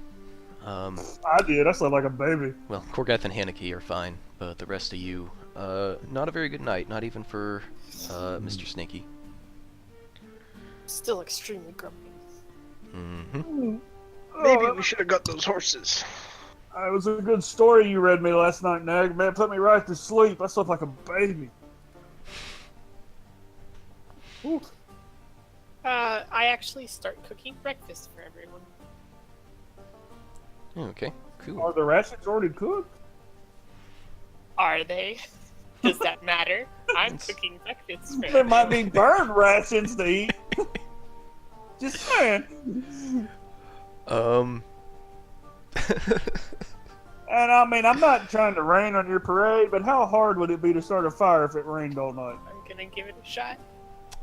I did. I slept like a baby. Well, Korgath and Haneke are fine, but the rest of you, not a very good night, not even for, Mr. Snaky. Still extremely grumpy. Mm-hmm. Maybe we should have got those horses. It was a good story you read me last night, Nag. Man, it put me right to sleep. I slept like a baby. I actually start cooking breakfast for everyone. Okay, cool. Are the rations already cooked? Are they? Does that matter? I'm It's- cooking breakfast for There might everyone. be burned rations to eat. Just saying. And I mean, I'm not trying to rain on your parade, but how hard would it be to start a fire if it rained all night? I'm gonna give it a shot.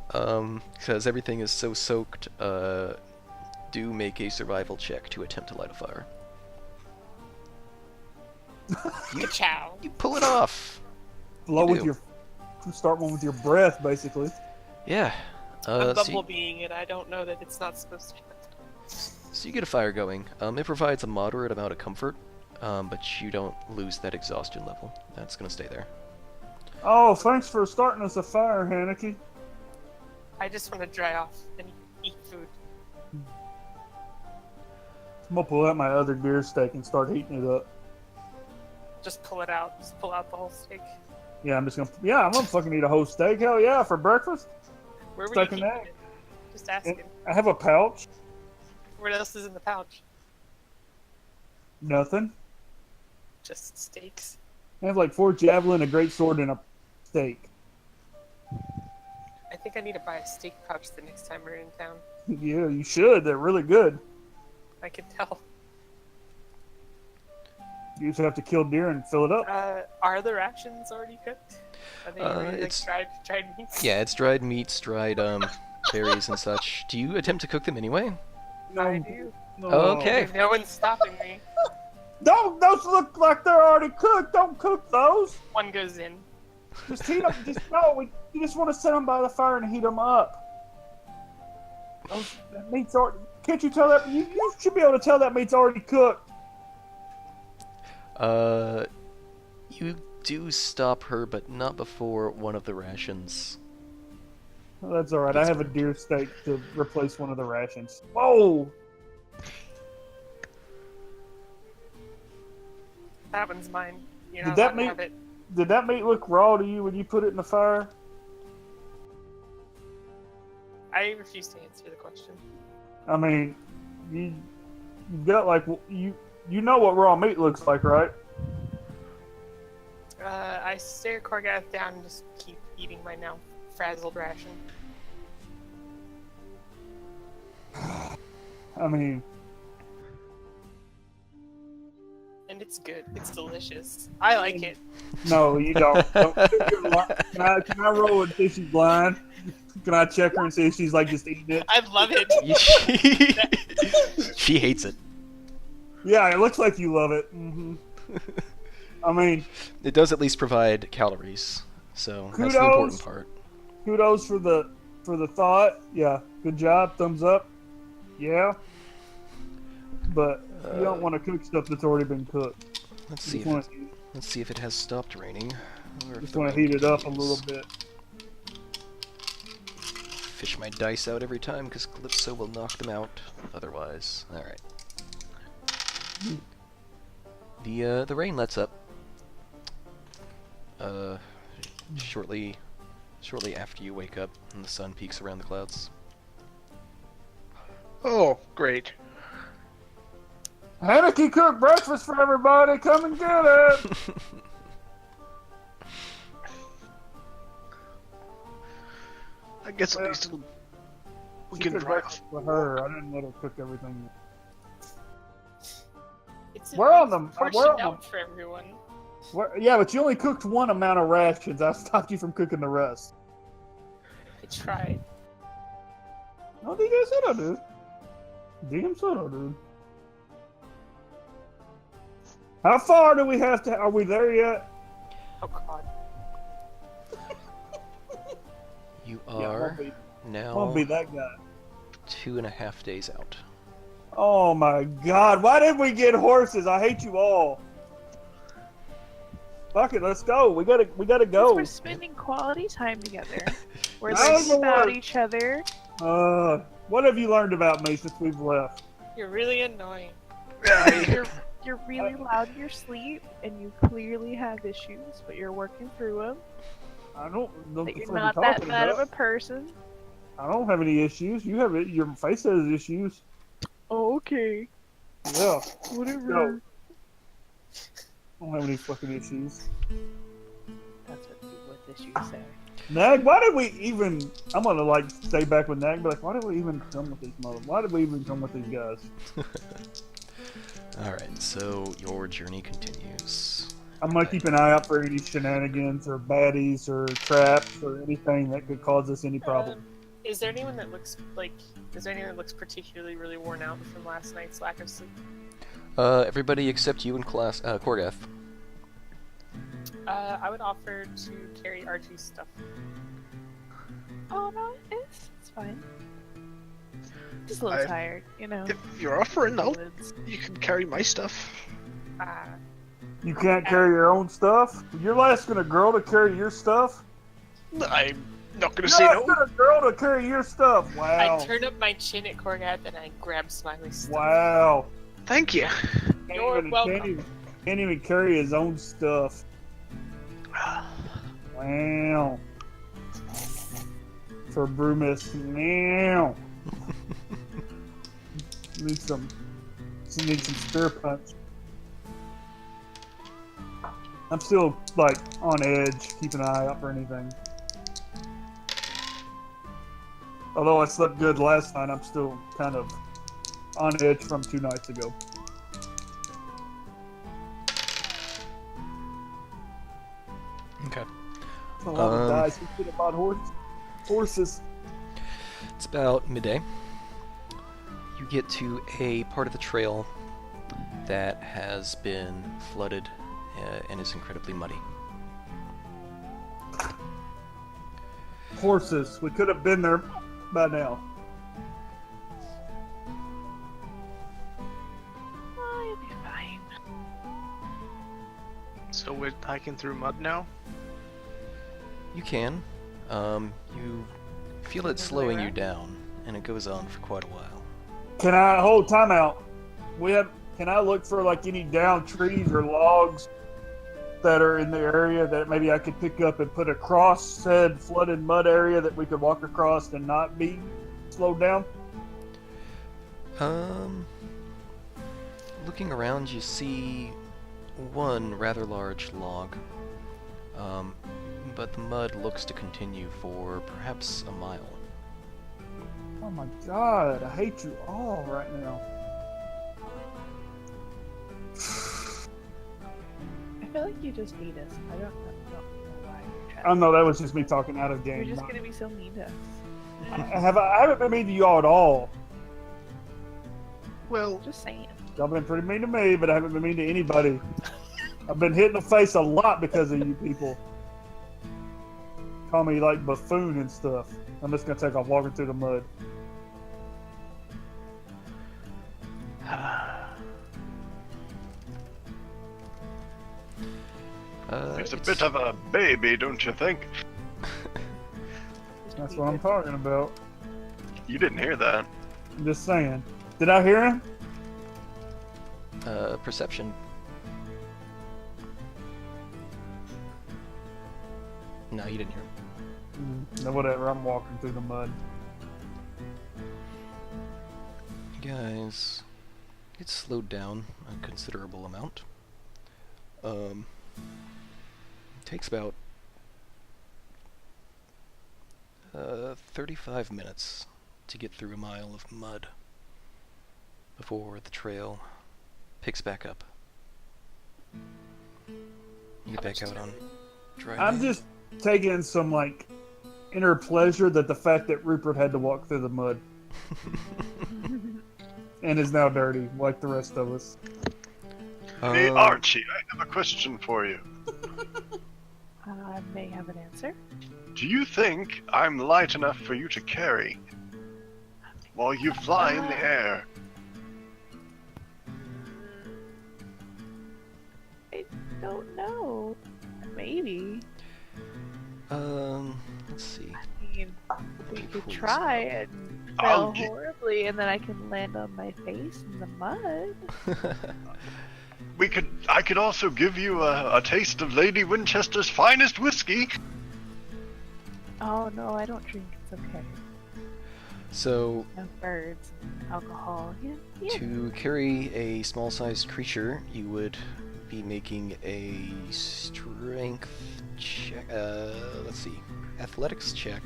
Because everything is so soaked, do make a survival check to attempt to light a fire. Ka-chow. You pull it off! Blow You with do. your, start one with your breath, basically. Yeah. I'm So you, bumblebeing it. I don't know that it's not supposed to. so you get a fire going. It provides a moderate amount of comfort, but you don't lose that exhaustion level. That's gonna stay there. Oh, thanks for starting us a fire, Haneke. I just want to dry off and eat food. I'm gonna pull out my other deer steak and start heating it up. Just pull it out. Just pull out the whole steak. Yeah, I'm gonna fucking eat a whole steak. Hell yeah, for breakfast. Where were Steak you and keeping egg. it? Just asking. I have a pouch. What else is in the pouch? Nothing. Just steaks. I have like 4 javelin, a great sword, and a steak. I think I need to buy a steak pouch the next time we're in town. Yeah, you should. They're really good. I can tell. You just have to kill deer and fill it up. Are the rations already cooked? Are they already like it's- dried meats? Yeah, it's dried meats, dried berries and such. Do you attempt to cook them anyway? I do. No. Okay. No one's stopping me. Don't those look like they're already cooked? Don't cook those. One goes in. Just heat them. You just want to set them by the fire and heat them up. That meat's already. Can't you tell that? You should be able to tell that meat's already cooked. You do stop her, but not before one of the rations. Well, that's all right. I That's have a deer steak to replace one of the rations. Whoa! That one's mine. You're Did not that allowed to mean- have it. did that meat look raw to you when you put it in the fire? I refuse to answer the question. I mean, you got like you know what raw meat looks like, right? I stare Korgath down and just keep eating my now frazzled ration. I mean, And it's good. It's delicious. I like it. no, you don't. Can I roll and see if she's blind? Can I check her and see if she's like just eating it? I love it. She hates it. Yeah, it looks like you love it. Hmm. I mean, It does at least provide calories, so that's the Kudos. important part. kudos for the thought. Yeah, good job. Thumbs up. Yeah. But you don't want to cook stuff that's already been cooked. Let's You see. just If want it, let's see if it has stopped raining. Or if just the want to rain heat it up a continues. little bit. Fish my dice out every time because Calypso will knock them out otherwise. All right. The rain lets up. Shortly after you wake up and the sun peeks around the clouds. Oh, great. Haneke cooked breakfast for everybody. Come and get it. I guess at Well, least we She can cooked drive. breakfast for her. I didn't let her cook everything. It's We're on them. portioned We're on out for everyone. Yeah, but you only cooked one amount of rations. I stopped you from cooking the rest. I tried. No, DJ said I did. DM said I did. How far do we have to? Are we there yet? Oh god. You Yeah, are won't now be that guy. 2.5 days out. Oh my God! Why did we get horses? I hate you all. Fuck it, let's go. We gotta go. We're spending quality time together. We're That was learning the about word. each other. What have you learned about me since we've left? You're really annoying. You're really loud in your sleep, and you clearly have issues, but you're working through them. I don't know That what you're you're not that talking bad of about. a person. I don't have any issues. You have it. Your face has issues. Oh, okay. Yeah. Whatever. No. I don't have any fucking issues. That's what people with issues say. Nag, why did we even? I'm gonna like stay back with Nag, but like, why did we even come with these mother? Why did we even come with these guys? Alright, so your journey continues. I'm gonna keep an eye out for any shenanigans or baddies or traps or anything that could cause us any problem. Is there anyone that looks particularly really worn out from last night's lack of sleep? Everybody except you and Korgath. I would offer to carry Archie's stuff. Oh no, it's fine. Just a little tired, you know. If you're offering, Invalids. you can carry my stuff. You can't carry your own stuff. You're asking a girl to carry your stuff. I'm not gonna You're say asking no. a girl to carry your stuff. Wow. I turn up my chin at Korgath and I grab Smiley's stuff. Wow. Thank you. You're welcome. Can't even carry his own stuff. Wow. For Brewmist. Wow. Need some spear punch. I'm still like on edge, keeping an eye out for anything. Although I slept good last night, I'm still kind of on edge from 2 nights ago. Okay. A lot of dice. We should have bought horses. It's about midday. You get to a part of the trail that has been flooded and is incredibly muddy. Horses. We could have been there by now. Oh, you'll be fine. So we're hiking through mud now? You can. You feel it slowing you down, and it goes on for quite a while. Can I hold time out? Can I look for like any downed trees or logs that are in the area that maybe I could pick up and put across said flooded mud area that we could walk across and not be slowed down? Looking around, you see one rather large log, but the mud looks to continue for perhaps a mile. Oh my god, I hate you all right now. I feel like you just hate us. I don't know why you're trying I know that was just me talking out of game. You're just gonna be so mean to us. I haven't been mean to you all at all. Well, Just saying. Y'all been pretty mean to me, but I haven't been mean to anybody. I've been hit in the face a lot because of you people. Call me like buffoon and stuff. I'm just gonna take off walking through the mud. He's a bit of a baby, don't you think? That's what I'm talking about. You didn't hear that. I'm just saying. Did I hear him? Perception. No, you didn't hear him. No, whatever. I'm walking through the mud. Guys, it's slowed down a considerable amount. Takes about 35 minutes to get through a mile of mud before the trail picks back up. You get back out on dry I'm land. just taking some like inner pleasure that the fact that Rupert had to walk through the mud and is now dirty like the rest of us. Hey, Um, Archie, I have a question for you. I may have an answer. Do you think I'm light enough for you to carry while you fly in the air? I don't know. Maybe. Let's see. I mean, we me could pull this try up. and I'll fail get- horribly, and then I can land on my face in the mud. I could also give you a taste of Lady Winchester's finest whiskey. Oh no, I don't drink. It's okay. So, No birds, alcohol. Yeah. to carry a small-sized creature, you would be making a strength check. Let's see, athletics check.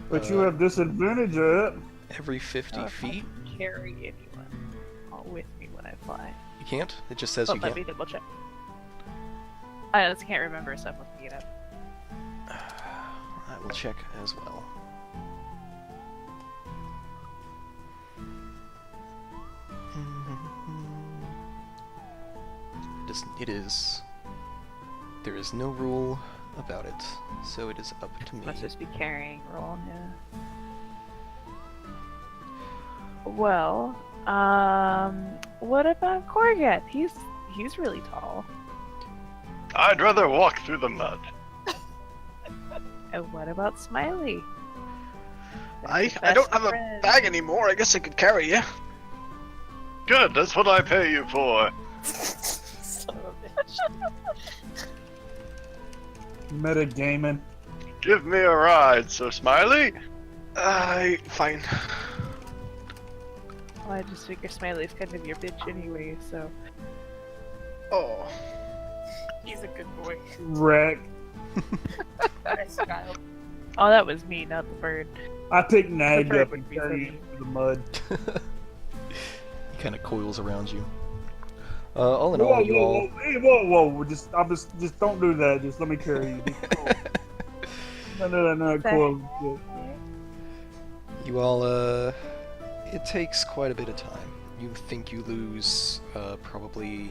But you have disadvantage at it. Every 50 Oh, feet. I don't carry anyone all with me when I fly. You can't. It just says Oh, you let can't. me double check. I just can't remember, so I'm looking it up. I will check as well. It is. There is no rule about it, so it is up to me. Must just be carrying roll, yeah. Well, what about Corget? He's really tall. I'd rather walk through the mud. And what about Smiley? I Best don't have a friend. bag anymore. I guess I could carry you. Good, that's what I pay you for. Son of a bitch. Metagaming. Give me a ride, so Smiley. Fine. Well, I just figure Smiley's kind of your bitch anyway, so. Oh. He's a good boy. Wreck. Nice child. Oh, that was me, not the bird. I picked Nag bird up would and be carried so him through the mud. He kind of coils around you. All in all, you all. Whoa! Just don't do that. Just let me carry you. Just cool. No, cool. You all, it takes quite a bit of time. You think you lose, probably,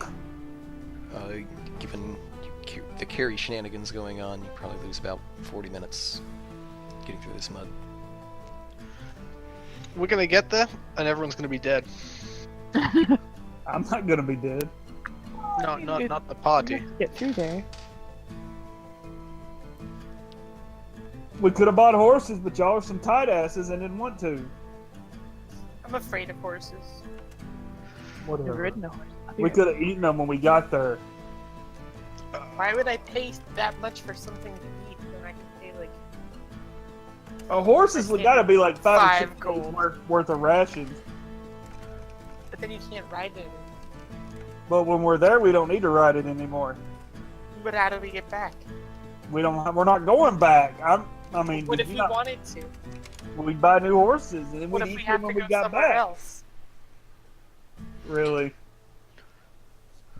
given the carry shenanigans going on, you probably lose about 40 minutes getting through this mud. We're gonna get there, and everyone's gonna be dead. I'm not gonna be dead. No, not the party. Get through there. We could have bought horses, but y'all are some tight asses and didn't want to. I'm afraid of horses. Never Whatever. ridden a horse. We could have eaten them when we got there. Why would I pay that much for something to eat when I can pay like A horse has got to be like 5 or 6 5 gold. days worth of rations. But then you can't ride it. But when we're there, we don't need to ride it anymore. But how do we get back? We're not going back. I mean, What did if you we not- wanted to? we'd buy new horses and then What we'd if we eat have them to when go we got somewhere back. else? Really?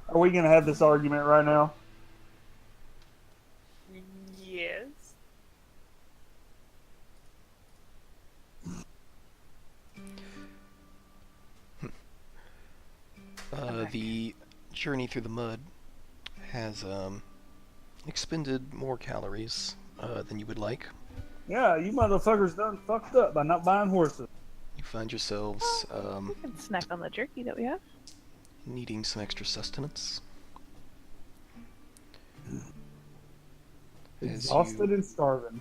Are we gonna have this argument right now? Yes. The journey through the mud has expended more calories than you would like. Yeah, you motherfuckers done fucked up by not buying horses. You find yourselves We can snack on the jerky that we have. needing some extra sustenance. As Exhausted and starving.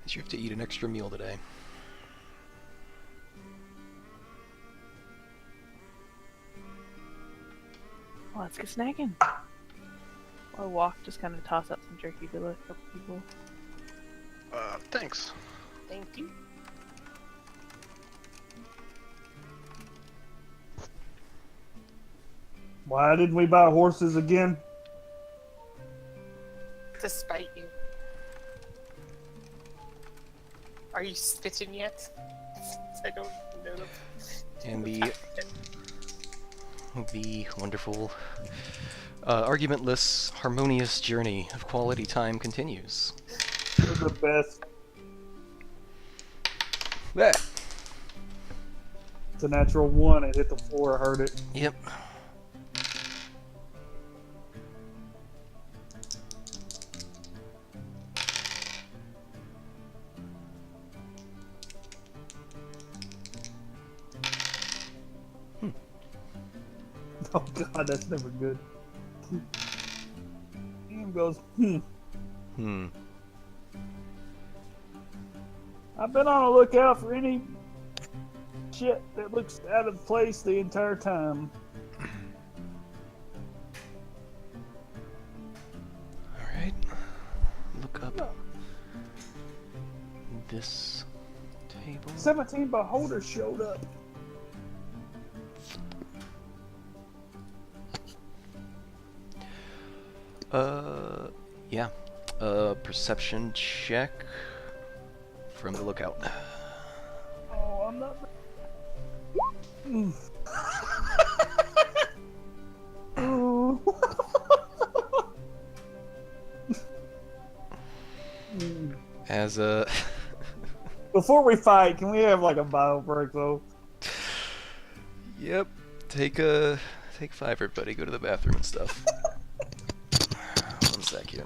you have to eat an extra meal today. Well, let's get snacking. I'll walk, just kind of toss out some jerky to a couple people. Thanks. Thank you. Why didn't we buy horses again? To spite you. Are you spitting yet? I don't know. And the wonderful, argumentless, harmonious journey of quality time continues. They're the best. Ah, It's a natural 1. It hit the floor. I heard it. yep. Oh god, that's never good. Ian goes, I've been on the lookout for any shit that looks out of place the entire time. Alright. Look up this table. 17 beholders showed up. Yeah. Perception check from the lookout. Oh, I'm not. Mm. Ooh. Mm. As Before we fight, can we have like a bio break though? Yep. Take 5, everybody. Go to the bathroom and stuff. 1 sec here.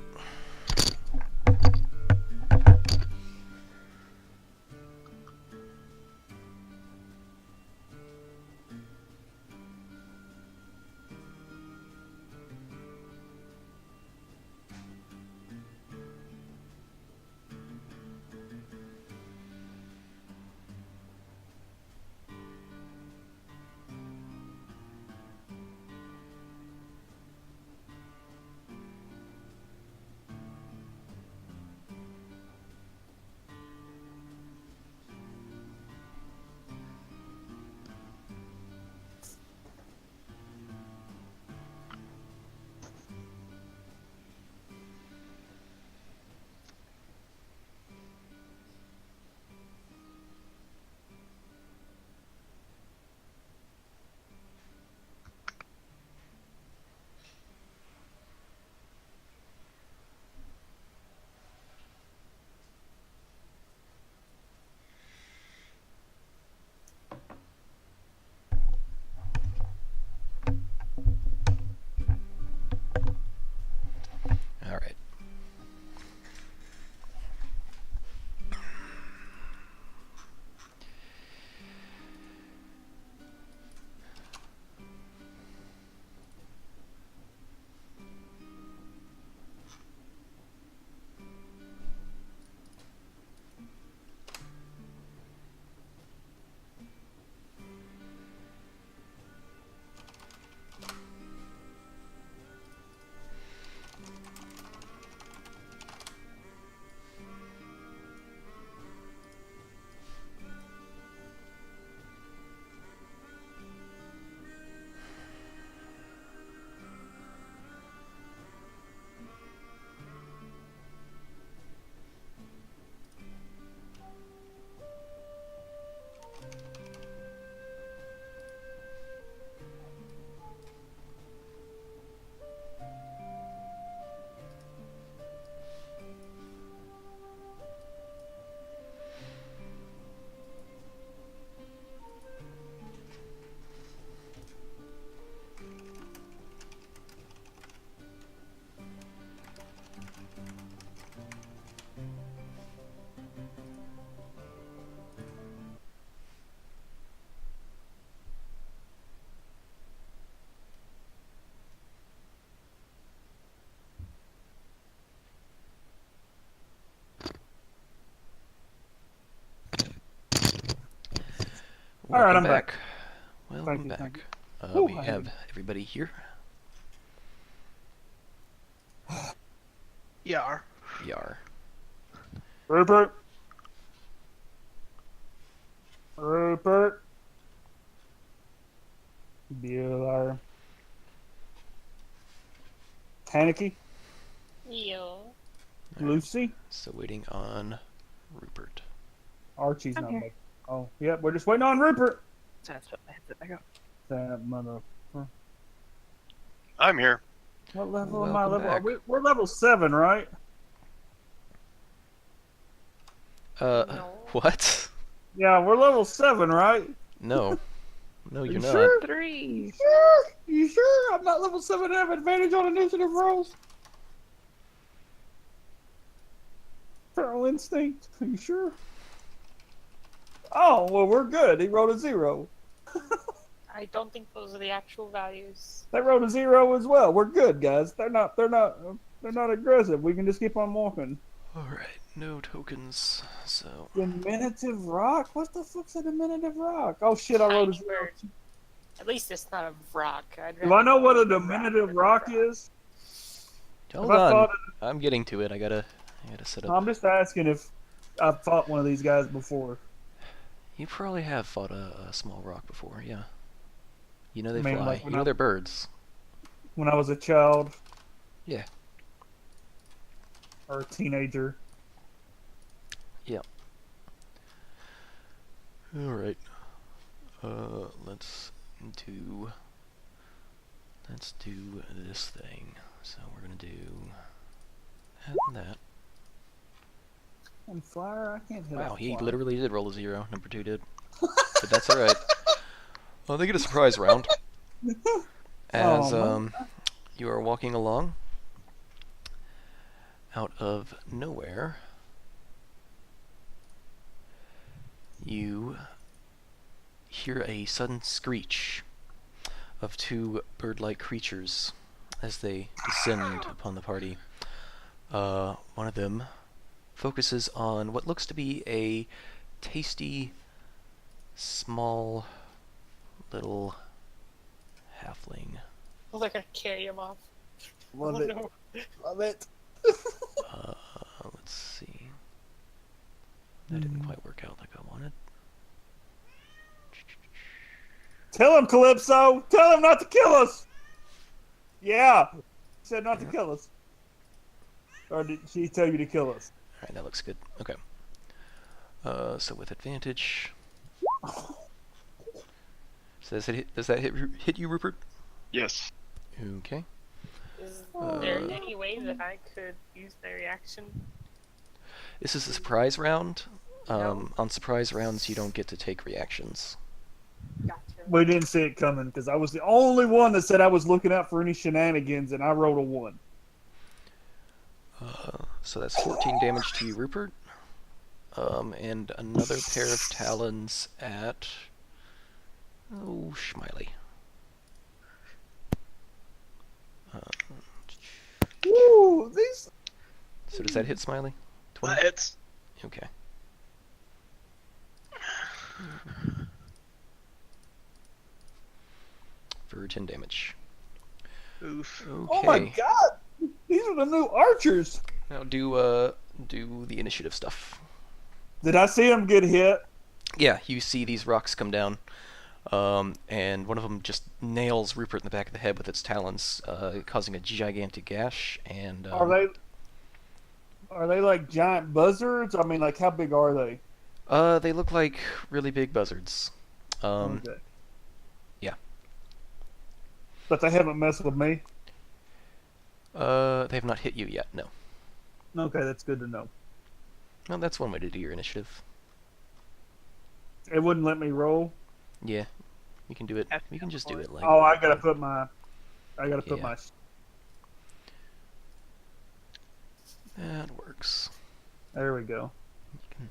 All right, Welcome I'm back. Welcome you, thank back. Ooh, We I have haven't- everybody here. Yar. Yar. Rupert. Rupert. Bueller. Taniki. Yo. Lucy. So waiting on Rupert. Archie's I'm not here. back. Oh, yep, we're just waiting on Rupert. So let's put my headset back up. That mother. I'm here. What level am I? Welcome back. We're level 7, right? No. What? Yeah, we're level 7, right? No. No, you're you not. sure? 3. Sure? You sure? I'm not level 7 and have advantage on initiative rolls? Feral instinct. Are you sure? Oh, well, we're good. He rolled a 0. I don't think those are the actual values. They rolled a 0 as well. We're good, guys. They're not aggressive. We can just keep on walking. Alright, no tokens, so... Diminutive rock? What the fuck's a diminutive rock? Oh shit, I rolled a Tiny 0. bird. At least it's not a rock. Do I know what a diminutive rock is? Hold Have I on. fought I'm getting to it. I gotta set up... I'm just asking if I've fought one of these guys before. You probably have fought a small rock before, yeah. You know they I mean, fly. like You know they're birds. When I was a child. Yeah. Or a teenager. Alright. Let's do this thing. So we're gonna do that and that. And flyer, I can't hit Wow, a he flyer. literally did roll a 0. Number 2 did. But that's alright. Well, they get a surprise round. As man. you are walking along out of nowhere, you hear a sudden screech of 2 bird-like creatures as they descend upon the party. One of them focuses on what looks to be a tasty, small, little halfling. Oh, they're gonna carry him off. Love Oh, it. no. Love it. Let's see. That didn't quite work out like I wanted. Tell him, Calypso! Tell him not to kill us! Yeah! He said not to kill us. Or did she tell you to kill us? Alright, that looks good. Okay. So with advantage. So does that hit you, Rupert? Yes. Okay. Is there any way that I could use my reaction? This is a surprise round. No. On surprise rounds, you don't get to take reactions. Gotcha. We didn't see it coming because I was the only one that said I was looking out for any shenanigans, and I rolled a 1. So that's 14 damage to you, Rupert. And another pair of talons at... Oh, Schmiley. Woo! These. So does that hit Smiley? 20? It's Okay. For 10 damage. Oof. Okay. Oh my god! These are the new archers! Now do the initiative stuff. Did I see them get hit? Yeah, you see these rocks come down, and one of them just nails Rupert in the back of the head with its talons, causing a gigantic gash. And Are they like giant buzzards? I mean, like, how big are they? They look like really big buzzards. Okay. yeah. But they haven't messed with me. They have not hit you yet, no. Okay, that's good to know. Well, that's one way to do your initiative. It wouldn't let me roll. Yeah, you can do it. That's You can just do it like. Oh, I gotta put my. Yeah. That works. There we go. You can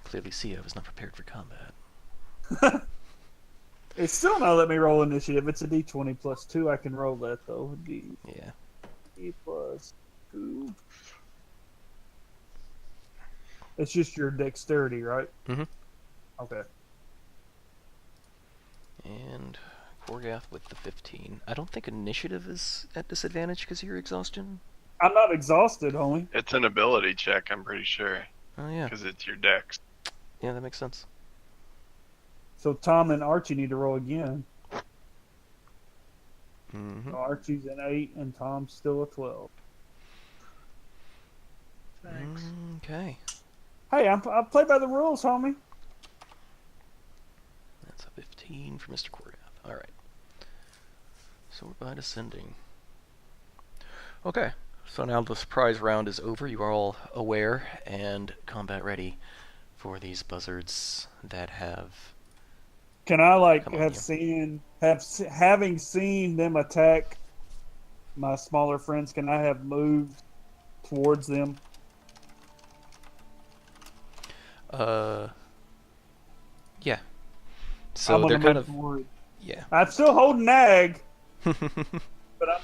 clearly see I was not prepared for combat. It's still not let me roll initiative. It's a D20 plus 2. I can roll that though. Yeah. D plus 2. It's just your dexterity, right? Mhm. Okay. And Korgath with the 15. I don't think initiative is at disadvantage because of your exhaustion. I'm not exhausted, homie. It's an ability check, I'm pretty sure, Oh yeah. because it's your dex. Yeah, that makes sense. So Tom and Archie need to roll again. Mm-hmm. So Archie's an 8 and Tom's still a 12. Thanks. Okay. Hey, I play by the rules, homie. That's a 15 for Mr. Korgath. Alright. So we're by descending. Okay. So now the surprise round is over. You are all aware and combat ready for these buzzards that have... Can I Come on, having seen them attack my smaller friends? Can I have moved towards them? Yeah. So they're kind of... Yeah. I'm still holding Nag, but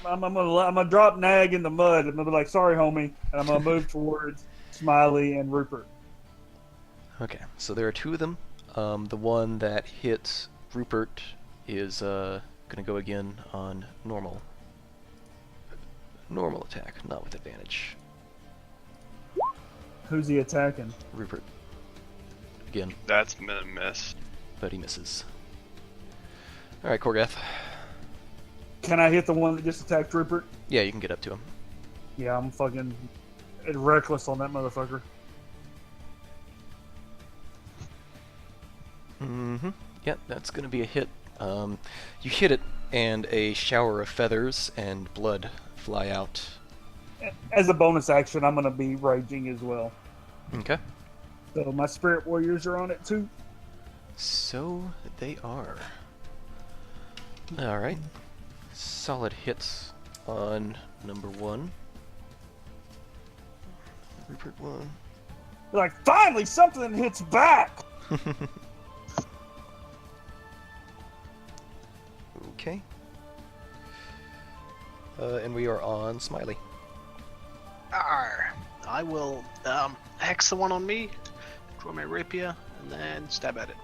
I'm gonna drop Nag in the mud. I'm gonna be like, "Sorry, homie," and I'm gonna move towards Smiley and Rupert. Okay, so there are two of them. The one that hit Rupert is going to go again on normal. Normal attack, not with advantage. Who's he attacking? Rupert. Again, That's a miss. but he misses. Alright, Korgath. Can I hit the one that just attacked Rupert? Yeah, you can get up to him. Yeah, I'm fucking reckless on that motherfucker. Mm-hmm. Yep, that's going to be a hit. You hit it, and a shower of feathers and blood fly out. As a bonus action, I'm gonna be raging as well. Okay. So my spirit warriors are on it too. So they are. Alright. Solid hits on number 1. Rupert 1. They're like, finally, something hits back. Okay. And we are on Smiley. Arr. I will hex the one on me, draw my rapier, and then stab at it.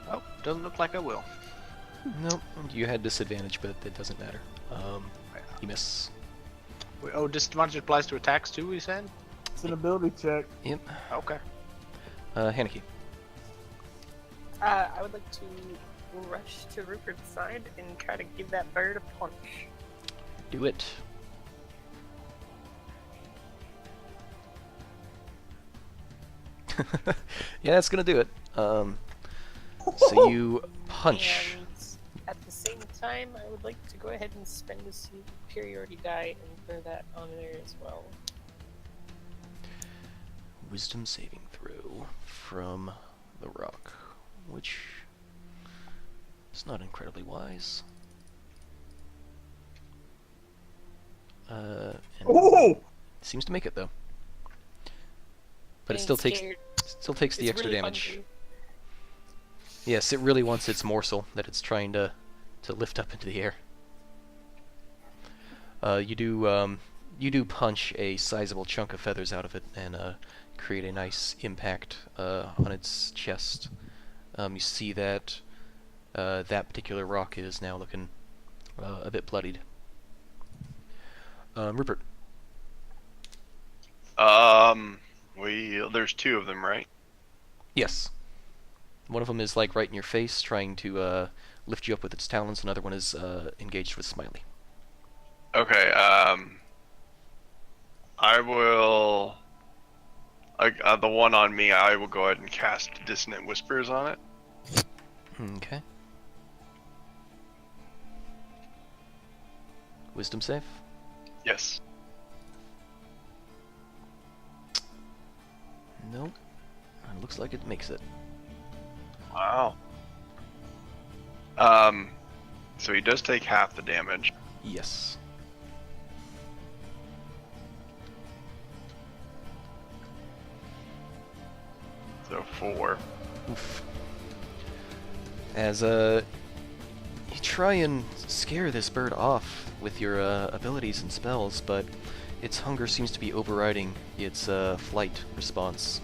Oh, doesn't look like I will. Nope, you had disadvantage, but it doesn't matter. You miss. Wait, oh, disadvantage applies to attacks too, we said? It's an ability check. Yep. Okay. Haneke. I would like to rush to Rupert's side and try to give that bird a punch. Do it. Yeah, that's gonna do it. So you punch. And at the same time, I would like to go ahead and spend a superiority die and throw that on there as well. Wisdom saving throw from the rock, which is not incredibly wise. And Oh! seems to make it though, but it Being still takes scared the is extra really damage. hungry. Yes, it really wants its morsel that it's trying to lift up into the air. You do punch a sizable chunk of feathers out of it and create a nice impact on its chest. You see that that particular rock is now looking a bit bloodied. Rupert. There's two of them, right? Yes. One of them is like right in your face, trying to lift you up with its talons. Another one is engaged with Smiley. Okay, I The one on me, I will go ahead and cast Dissonant Whispers on it. Okay. Wisdom save? Yes. Nope. It looks like it makes it. Wow. So he does take half the damage. Yes. So 4. Oof. As you try and scare this bird off with your abilities and spells, but its hunger seems to be overriding its flight response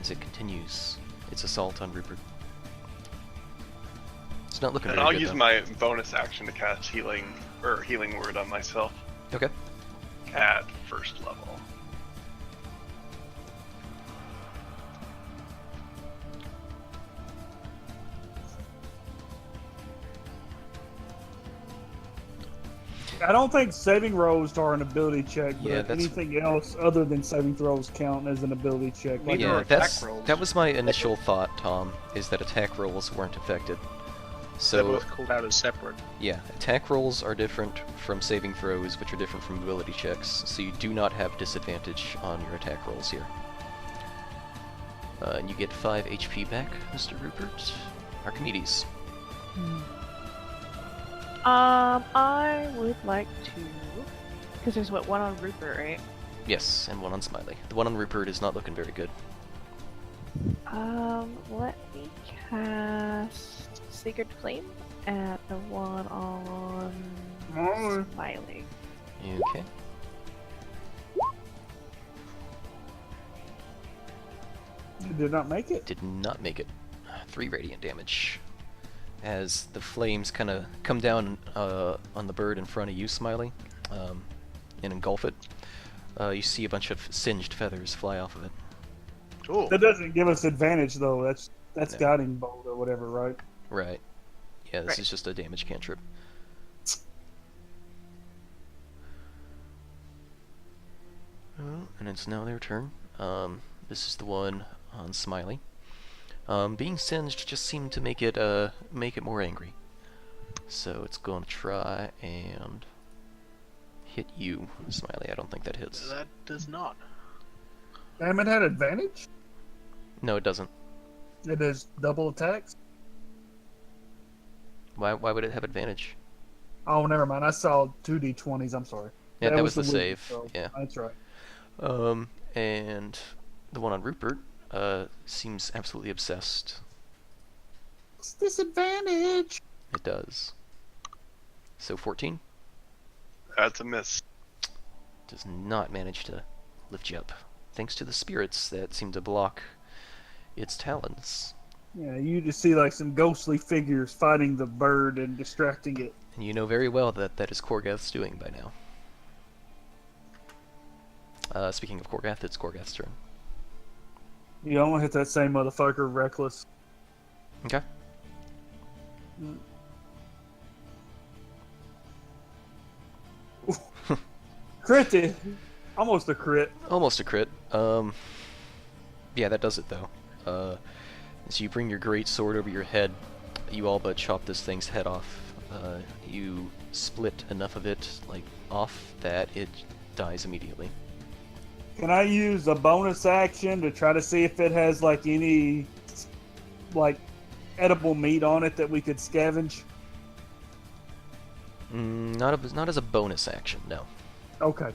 as it continues its assault on Rupert. It's not looking And very I'll good, use though. my bonus action to cast healing word on myself Okay. at first level. I don't think saving throws are an ability check, but Yeah, that's- anything else other than saving throws count as an ability check. Like, Neither Yeah, are attack that's rolls. that was my initial thought, Tom, is that attack rolls weren't affected. They're So both called out as separate. yeah, attack rolls are different from saving throws, which are different from ability checks, so you do not have disadvantage on your attack rolls here. And you get 5 HP back, Mr. Rupert. Archimedes. I would like to, because there's one on Rupert, right? Yes, and 1 on Smiley. The one on Rupert is not looking very good. Let me cast Sacred Flame at the one on Oh. Smiley. Okay. You did not make it. Did not make it. 3 radiant damage. As the flames kind of come down on the bird in front of you, Smiley, and engulf it, you see a bunch of singed feathers fly off of it. Cool. That doesn't give us advantage though. That's No. guiding bolt or whatever, right? Right. Yeah, this Right. is just a damage cantrip. Oh, and it's now their turn. This is the one on Smiley. Being singed just seemed to make it more angry. So it's going to try and hit you, Smiley. I don't think that hits. That does not. Damn, it had advantage. No, it doesn't. It is double attacks. Why would it have advantage? Oh, never mind. I saw 2d20s. I'm sorry. Yeah, that was the wisdom save. throw. Yeah. That's right. And the one on Rupert seems absolutely obsessed. It's disadvantage. It does. So 14 That's a miss. does not manage to lift you up, thanks to the spirits that seem to block its talons. Yeah, you just see like some ghostly figures fighting the bird and distracting it. And you know very well that that is Korgath's doing by now. Speaking of Korgath, it's Korgath's turn. You don't hit that same motherfucker reckless. Okay. Crit it. Almost a crit. Almost a crit. Yeah, that does it though. So you bring your great sword over your head. You all but chop this thing's head off. You split enough of it, like, off that it dies immediately. Can I use a bonus action to try to see if it has like any like edible meat on it that we could scavenge? Not as a bonus action, no. Okay.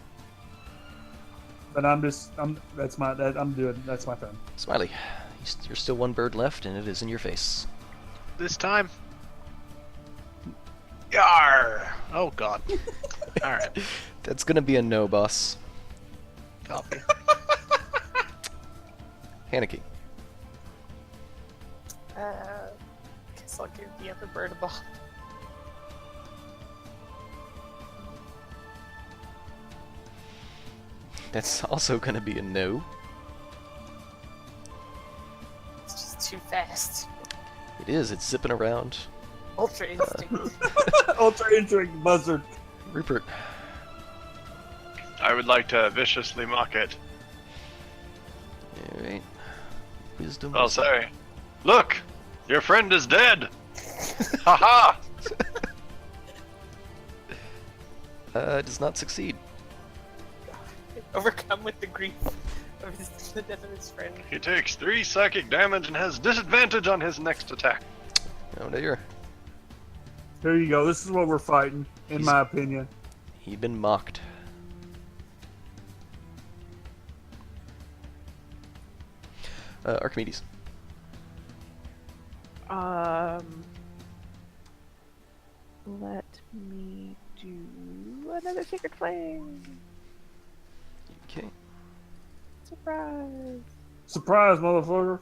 But that's my turn. Smiley, you're still one bird left, and it is in your face. This time. Yar! Oh god. Alright. That's gonna be a no, boss. Copy. Haneke. Guess I'll give the other bird a ball. That's also gonna be a no. It's just too fast. It is, it's zipping around. Ultra instinct. Ultra buzzard. Rupert. I would like to viciously mock it. Wisdom. Oh, sorry. Look! Your friend is dead! Haha! Does not succeed. Overcome with the grief of the death of his friend. He takes 3 psychic damage and has disadvantage on his next attack. Oh dear. There you go. This is what we're fighting, in He's- my opinion. He'd been mocked. Archimedes. Let me do another Sacred Flame. Okay. Surprise! Surprise, motherfucker.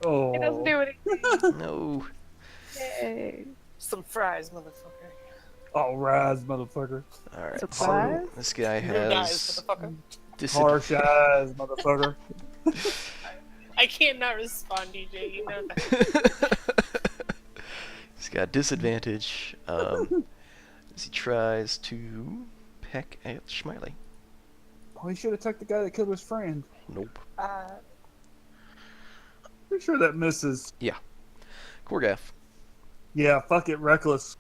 Oh. It doesn't do anything. No. Yay! Some fries, motherfucker. All rise, motherfucker. Alright. Surprise? So this guy Who dies, has motherfucker? Harsh eyes, motherfucker. I can't not respond, DJ. You know that. He's got disadvantage as he tries to peck at Schmiley. Oh, he should have attacked the guy that killed his friend. Nope. Pretty sure that misses. Korgath. Yeah, fuck it, reckless.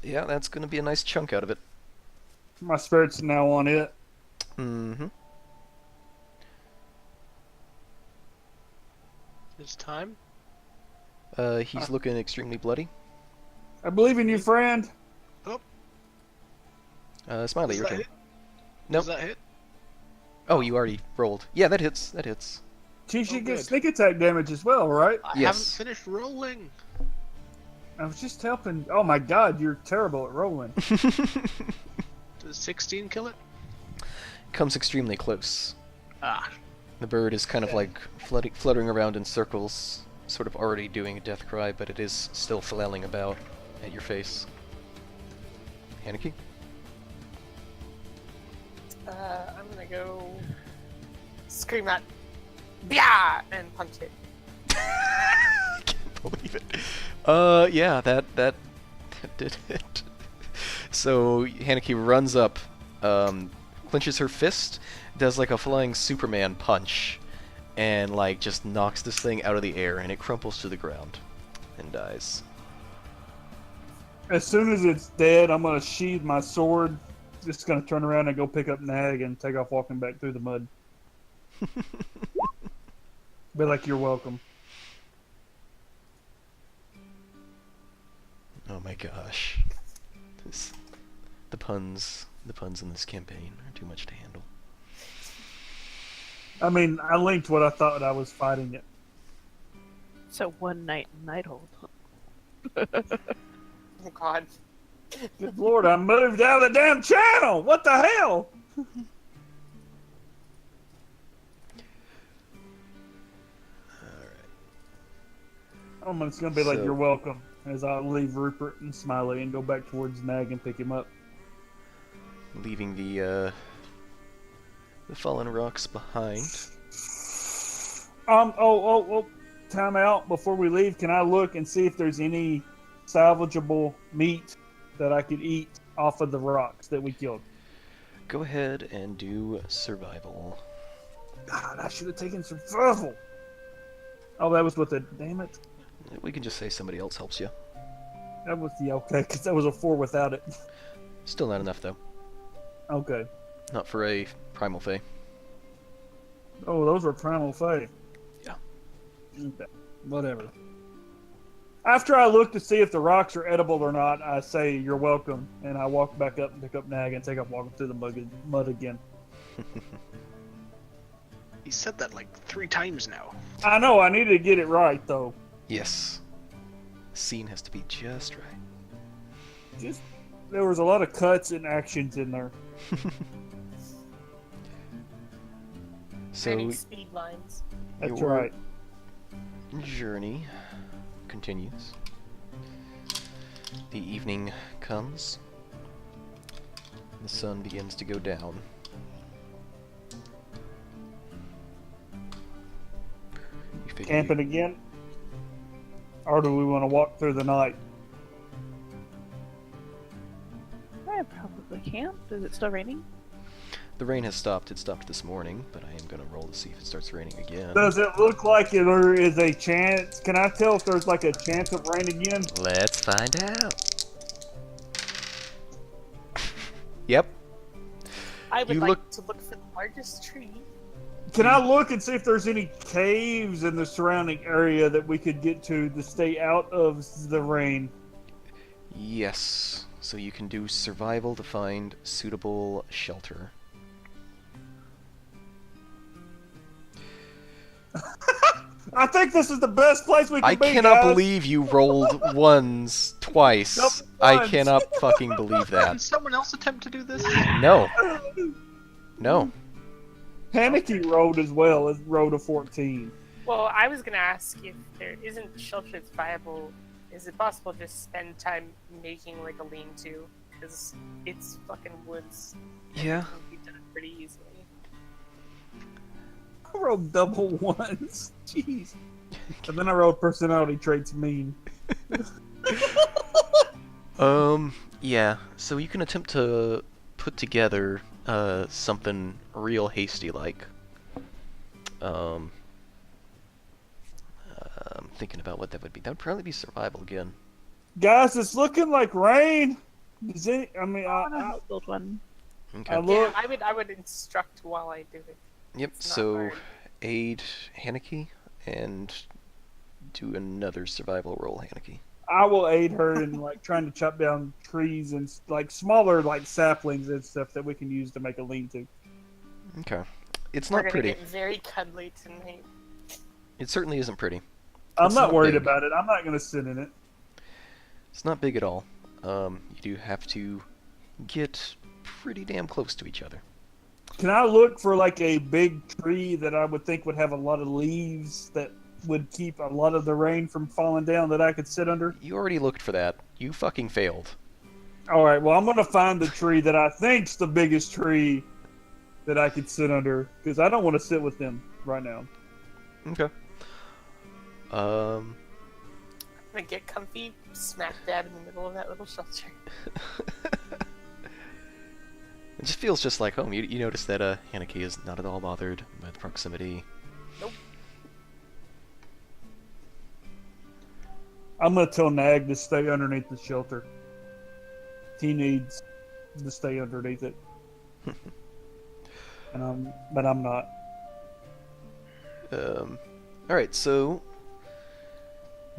Yeah, that's gonna be a nice chunk out of it. My spirit's now on it. Mm-hmm. It's time. He's looking extremely bloody. I believe in you, friend. Smiley, Does your that turn. hit? Nope. Does that hit? Oh, you already rolled. Yeah, that hits. That hits. She should get good. sneak attack damage as well, right? I Yes. haven't finished rolling. I was just helping. Oh my god, you're terrible at rolling. Does 16 kill it? Comes extremely close. Ah. The bird is kind of like fluttering around in circles, sort of already doing a death cry, but it is still flailing about at your face. Haneke? I'm gonna go scream at yeah and punch it. I can't believe it. Yeah, that did it. So Haneke runs up, clenches her fist, does like a flying Superman punch, and like just knocks this thing out of the air, and it crumples to the ground and dies. As soon as it's dead, I'm gonna sheathe my sword. Just gonna turn around and go pick up Nag and take off walking back through the mud. Be like, you're welcome. Oh my gosh. The puns in this campaign are too much to handle. I mean, I linked what I thought I was fighting it. So one night in Nighthold. Oh God. Good lord, I moved out of the damn channel! What the hell? It's gonna be like, So- you're welcome, as I leave Rupert and Smiley and go back towards Nag and pick him up. Leaving the fallen rocks behind. Time out. Before we leave, can I look and see if there's any salvageable meat that I could eat off of the rocks that we killed? Go ahead and do survival. God, I should have taken survival. Oh, that was with it. Damn it. We can just say somebody else helps you. That was the okay, because that was a 4 without it. Still not enough though. Okay. Not for a primal fae. Oh, those were primal fae. Yeah. Okay. Whatever. After I look to see if the rocks are edible or not, I say, you're welcome, and I walk back up and pick up Nag and take up walking through the mud again. He said that like 3 times now. I know, I needed to get it right, though. Yes. The scene has to be just right. There was a lot of cuts and actions in there. So Any speed lines. That's your right. journey continues. The evening comes. The sun begins to go down. You figure Camping again? Or do we want to walk through the night? I probably can't. Is it still raining? The rain has stopped. It stopped this morning, but I am going to roll to see if it starts raining again. Does it look like there is a chance? Can I tell if there's like a chance of rain again? Let's find out. Yep. I would You like to look for the largest tree. Can I look and see if there's any caves in the surrounding area that we could get to stay out of the rain? Yes. So you can do survival to find suitable shelter. I think this is the best place we can I be, cannot guys. believe you rolled ones twice. Nope, I once. cannot fucking believe Did that. someone else attempt to do this? No. No. Panicky rolled as well as rolled a 14. Well, I was gonna ask if there isn't shelter that's viable. Is it possible to just spend time making like a lean-to? Because it's fucking woods. Yeah. It can be done pretty easily. I rolled double ones. Jeez. And then I rolled personality traits mean. Yeah. So you can attempt to put together something real hasty-like. I'm thinking about what that would be. That would probably be survival again. Guys, it's looking like rain. Does it? I mean, I want to build one. Okay. I look. Yeah, I would instruct while I do it. Yep. It's not So hard. aid Haneke and do another survival roll, Haneke. I will aid her in like trying to chop down trees and like smaller like saplings and stuff that we can use to make a lean-to. Okay. It's We're not gonna pretty. get very cuddly tonight. It certainly isn't pretty. I'm It's not not worried big. about it. I'm not going to sit in it. It's not big at all. You do have to get pretty damn close to each other. Can I look for like a big tree that I would think would have a lot of leaves that would keep a lot of the rain from falling down that I could sit under? You already looked for that. You fucking failed. All right, well, I'm going to find the tree that I think's the biggest tree that I could sit under because I don't want to sit with them right now. Okay. I'm gonna get comfy, smack dab in the middle of that little shelter. It just feels just like home. You notice that Haneke is not at all bothered by the proximity. Nope. I'm going to tell Nag to stay underneath the shelter. He needs to stay underneath it. But I'm not. Alright, so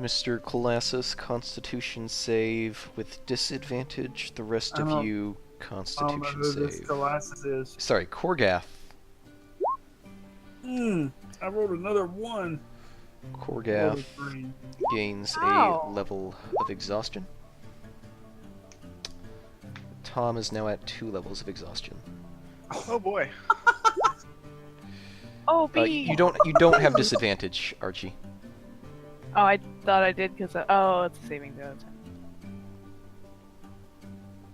Mr. Colossus, Constitution save with disadvantage. The rest I don't- of you, I don't know Constitution who this save. Colossus is. Sorry, Korgath. I rolled another one. Rolled a Korgath 3. gains Ow. a level of exhaustion. Tom is now at 2 levels of exhaustion. Oh boy. Oh, B. You don't have disadvantage, Archie. Oh, I thought I did because oh, it's a saving throw.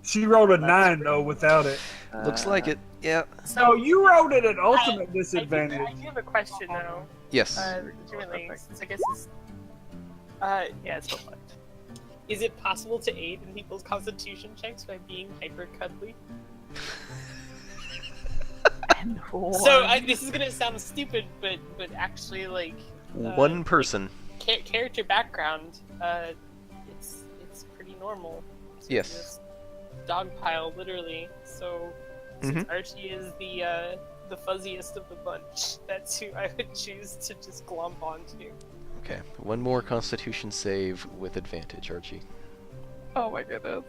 She rolled a 9 though without it. Looks like it. Yeah. So you rolled it at ultimate I do disadvantage. have a question though. Yes. Legitimately, since I guess it's, Yeah, it's still fucked. is it possible to aid in people's constitution checks by being hyper cuddly? And So this is gonna sound stupid, but actually, like One person. character background, it's pretty normal. To Yes. just dogpile, literally. So since Mhm. Archie is the fuzziest of the bunch, that's who I would choose to just glomp onto. Okay. One more Constitution save with advantage, Archie. Oh my goodness.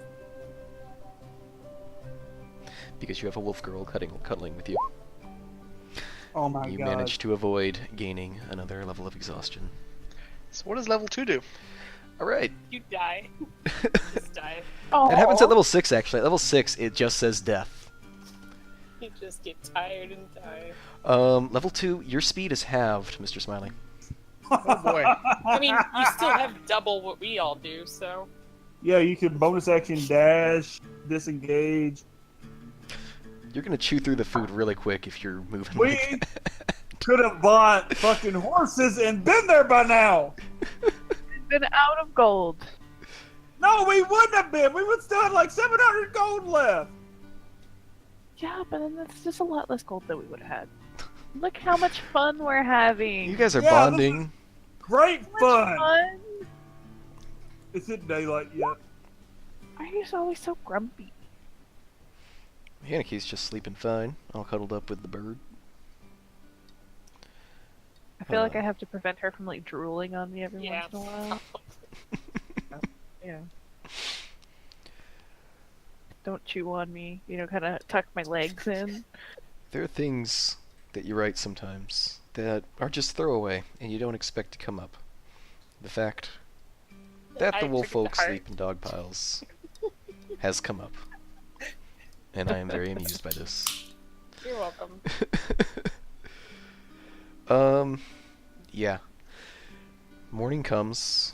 Because you have a wolf girl cuddling with you. Oh my You god. managed to avoid gaining another level of exhaustion. So what does level 2 do? Alright. You die. Just die. Oh, That happens at level 6, actually. At level 6, it just says death. You just get tired and die. Level 2, your speed is halved, Mr. Smiley. Oh boy. I mean, you still have double what we all do, so. Yeah, you can bonus action dash, disengage. You're gonna chew through the food really quick if you're moving We like that. could have bought fucking horses and been there by now. been out of gold. No, we wouldn't have been. We would still have like 700 gold left. Yeah, but then that's just a lot less gold than we would have had. Look how much fun we're having. You guys are Yeah, bonding. Great So much fun. fun. Is it daylight yet? Why are you always so grumpy? Haneke's just sleeping fine, all cuddled up with the bird. I feel like I have to prevent her from like drooling on me every Yeah. once in a while. Yeah. Don't chew on me. You know, kind of tuck my legs in. There are things that you write sometimes that are just throwaway and you don't expect to come up. The fact that I the wolf took it to folk heart. sleep in dog piles has come up. And I am very amused by this. You're welcome. Yeah. Morning comes.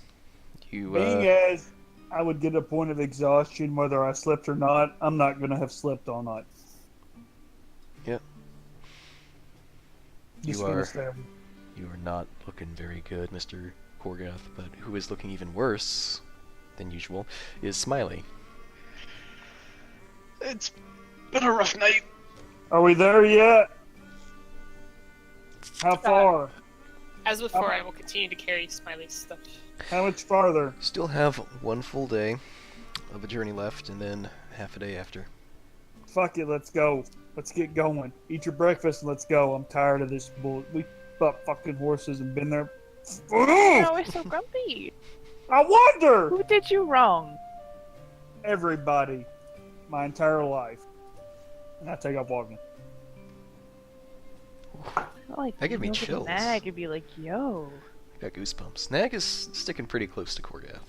You, Being as I would get a point of exhaustion whether I slept or not, I'm not going to have slept all night. Yep. Just You gonna are- stay- You are not looking very good, Mr. Korgath, but who is looking even worse than usual is Smiley. It's been a rough night. Are we there yet? How far? As before, I will continue to carry Smiley's stuff. How much farther? Still have one full day of a journey left, and then half a day after. Fuck it, let's go. Let's get going. Eat your breakfast and let's go. I'm tired of this bull. We bought fucking horses and been there. You're always so grumpy. I wonder! Who did you wrong? Everybody. My entire life. And I take off walking. Like, That gave me look at chills. Nag and be like, yo. I got goosebumps. Nag is sticking pretty close to Korgath,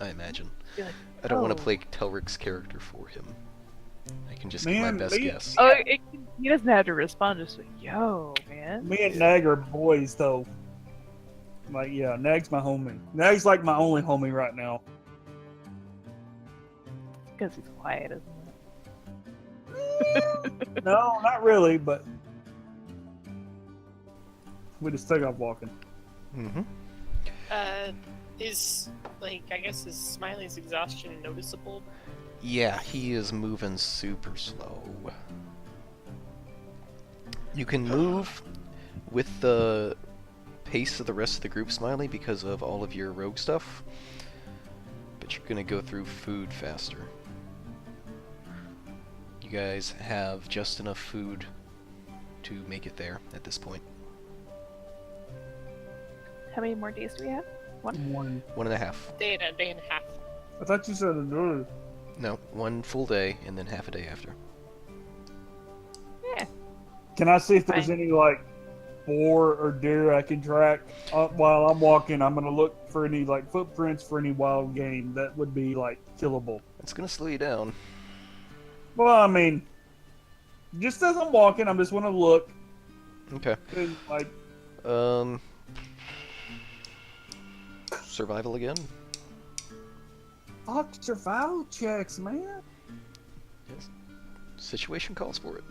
I imagine. Be like, I don't want oh. to play Telric's character for him. I can just Man, give my best me- guess. Oh, he doesn't have to respond. Just like, yo, man. Me and Nag are boys, though. Like, yeah, Nag's my homie. Nag's like my only homie right now. Because he's quiet, isn't it? No, not really, but we just take off walking. Mm-hmm. Is, like, I guess, is Smiley's exhaustion noticeable? Yeah, he is moving super slow. You can move with the pace of the rest of the group, Smiley, because of all of your rogue stuff, but you're gonna go through food faster. You guys have just enough food to make it there at this point. How many more days do we have? One? 1.5. Day and a half. I thought you said another. No, 1 full day and then half a day after. Yeah. Can I see if there's Fine. any, like, boar or deer I can track? While I'm walking, I'm going to look for any, like, footprints for any wild game that would be, like, killable. It's gonna slow you down. Well, I mean, just as I'm walking, I'm just want to look. Okay. And, like, Survival again? fuck survival checks, man. Yes. Situation calls for it.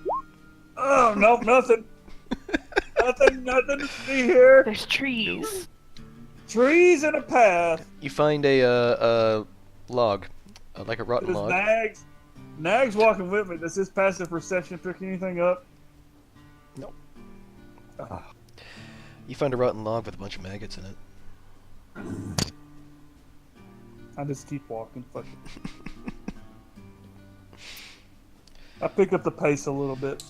Oh, nope, nothing. Nothing to see here. There's trees. Trees and a path. You find a log, like a rotten Does log. Nag's walking with me. Does his passive perception pick anything up? Nope. Ah, You find a rotten log with a bunch of maggots in it. I just keep walking. Fuck it. I pick up the pace a little bit.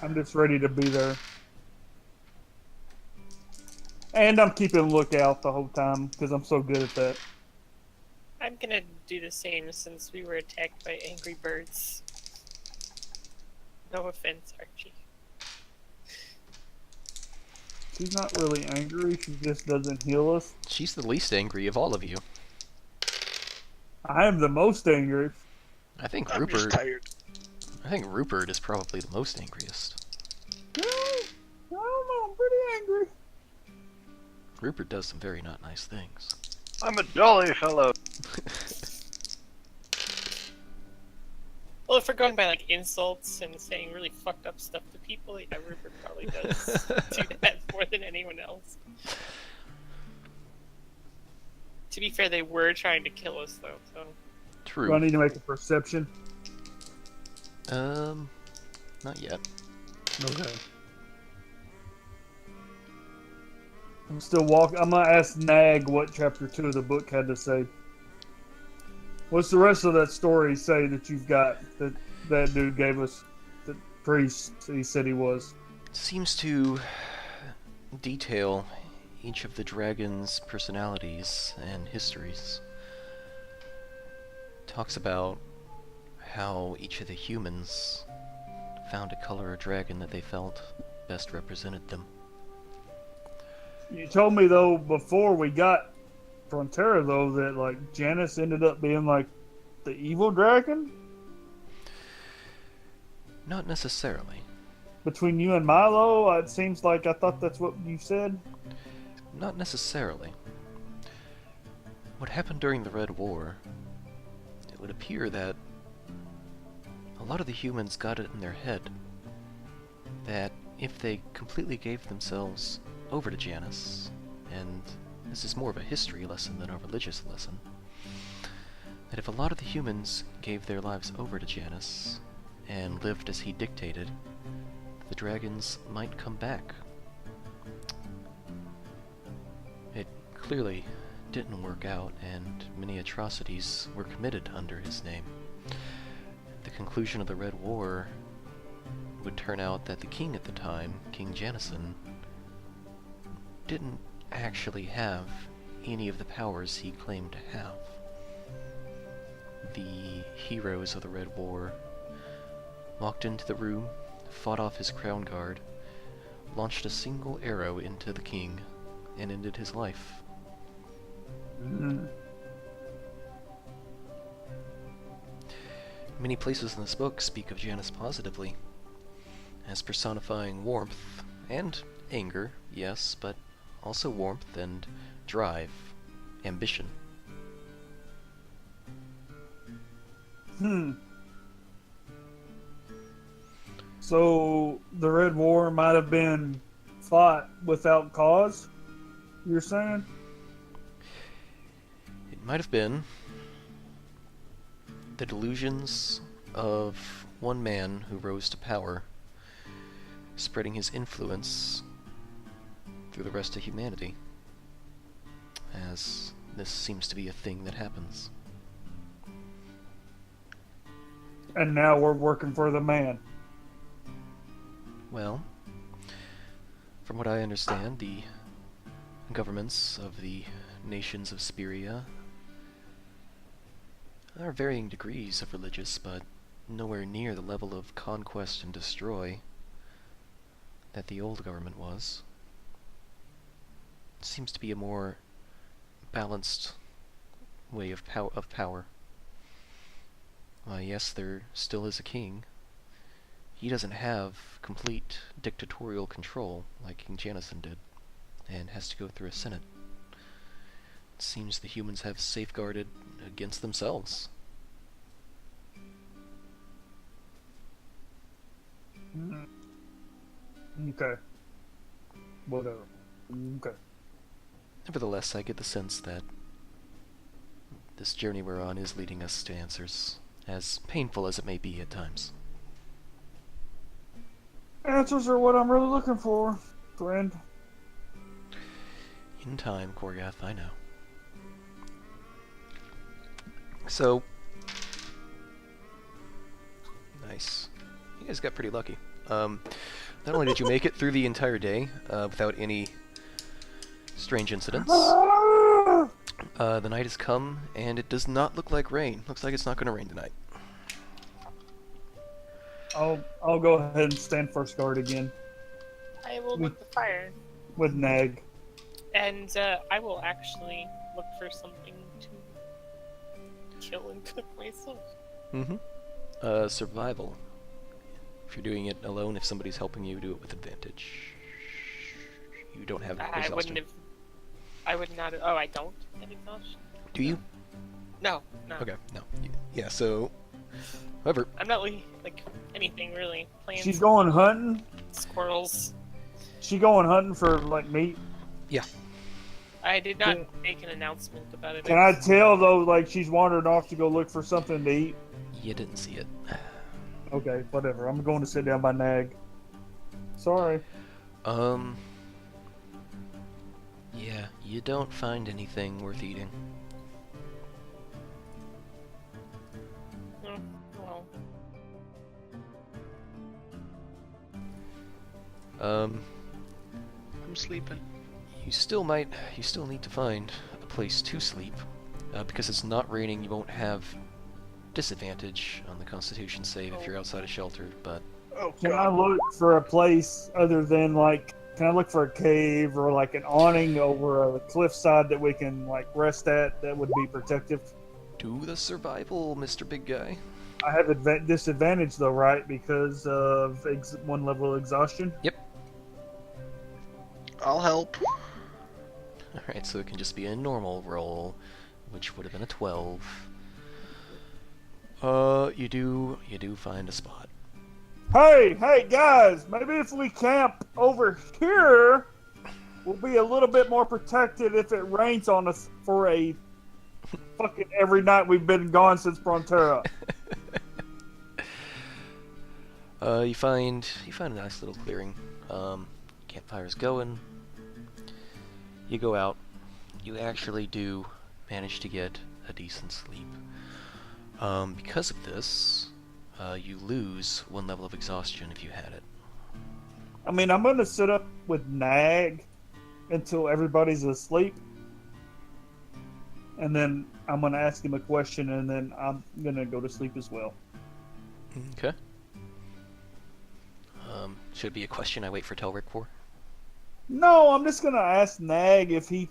I'm just ready to be there. And I'm keeping lookout the whole time because I'm so good at that. I'm gonna do the same since we were attacked by angry birds. No offense, Archie. She's not really angry. She just doesn't heal us. She's the least angry of all of you. I am the most angry. I think I'm just Rupert. tired. I think Rupert is probably the most angriest. No, I don't know. I'm pretty angry. Rupert does some very not nice things. I'm a jolly fellow. Well, if we're going by like insults and saying really fucked up stuff to people, yeah, Rupert probably does do that more than anyone else. To be fair, they were trying to kill us though, so Do I True. need to make a perception? Not yet. Okay. I'm still walking. I'm gonna ask Nag what chapter 2 of the book had to say. What's the rest of that story say that you've got that dude gave us? The priest he said he was. Seems to detail each of the dragon's personalities and histories. Talks about how each of the humans found a color or dragon that they felt best represented them. You told me though before we got from Terra though that like Janice ended up being like the evil dragon Not necessarily. between you and Milo. It seems like I thought that's what you said. Not necessarily. What happened during the Red War, it would appear that a lot of the humans got it in their head that if they completely gave themselves over to Janus, and this is more of a history lesson than a religious lesson, that if a lot of the humans gave their lives over to Janus and lived as he dictated, the dragons might come back. It clearly didn't work out, and many atrocities were committed under his name. The conclusion of the Red War would turn out that the king at the time, King Janison, didn't actually have any of the powers he claimed to have. The heroes of the Red War walked into the room, fought off his crown guard, launched a single arrow into the king, and ended his life. Mm. Many places in this book speak of Janus positively, as personifying warmth and anger, yes, but also warmth and drive, ambition. So the Red War might have been fought without cause, you're saying? It might have been the delusions of one man who rose to power, spreading his influence through the rest of humanity, as this seems to be a thing that happens. And now we're working for the man. Well, from what I understand, the governments of the nations of Speria are varying degrees of religious, but nowhere near the level of conquest and destroy that the old government was. It seems to be a more balanced way of power. Yes, there still is a king. He doesn't have complete dictatorial control like King Janison did, and has to go through a senate. It seems the humans have safeguarded against themselves. Okay. Whatever. Okay. Nevertheless, I get the sense that this journey we're on is leading us to answers, as painful as it may be at times. Answers are what I'm really looking for, friend. In time, Korgath, I know. So, nice. You guys got pretty lucky. Not only did you make it through the entire day without any strange incidents, the night has come, and it does not look like rain. Looks like it's not going to rain tonight. I'll go ahead and stand first guard again I will look the fire, with Nag. and I will actually look for something to kill and cook myself. Mm-hmm. Survival. If you're doing it alone, if somebody's helping you, do it with advantage. You don't have I exhaustion. wouldn't have. I would not have. Oh, I don't have exhaustion? Do you? No, no. Okay, no. Yeah, so... However... I'm not like anything really. Plants, She's going hunting? squirrels. She going hunting for, like, meat? Yeah. I did not Yeah. make an announcement about it. Can I tell, though, like, she's wandering off to go look for something to eat? You didn't see it. Okay, whatever. I'm going to sit down by Nag. Sorry. Yeah, you don't find anything worth eating. Well, Um, I'm sleeping. you still need to find a place to sleep. Because it's not raining, you won't have disadvantage on the Constitution save if you're outside a shelter, but... Oh Can I god. look for a place other than like? Can I look for a cave or like an awning over a cliffside that we can like rest at that would be protective? Do the survival, Mr. Big Guy. I have disadvantage though, right? Because of one level of exhaustion. Yep. I'll help. Alright, so it can just be a normal roll, which would have been a 12. You do find a spot. Hey guys! Maybe if we camp over here, we'll be a little bit more protected if it rains on us for a fucking every night we've been gone since Frontera. You find a nice little clearing. Campfire's going. You go out. You actually do manage to get a decent sleep. Because of this, you lose 1 level of exhaustion if you had it. I mean, I'm gonna sit up with Nag until everybody's asleep, and then I'm gonna ask him a question, and then I'm gonna go to sleep as well. Okay. Should it be a question I wait for Telric for? No, I'm just gonna ask Nag if he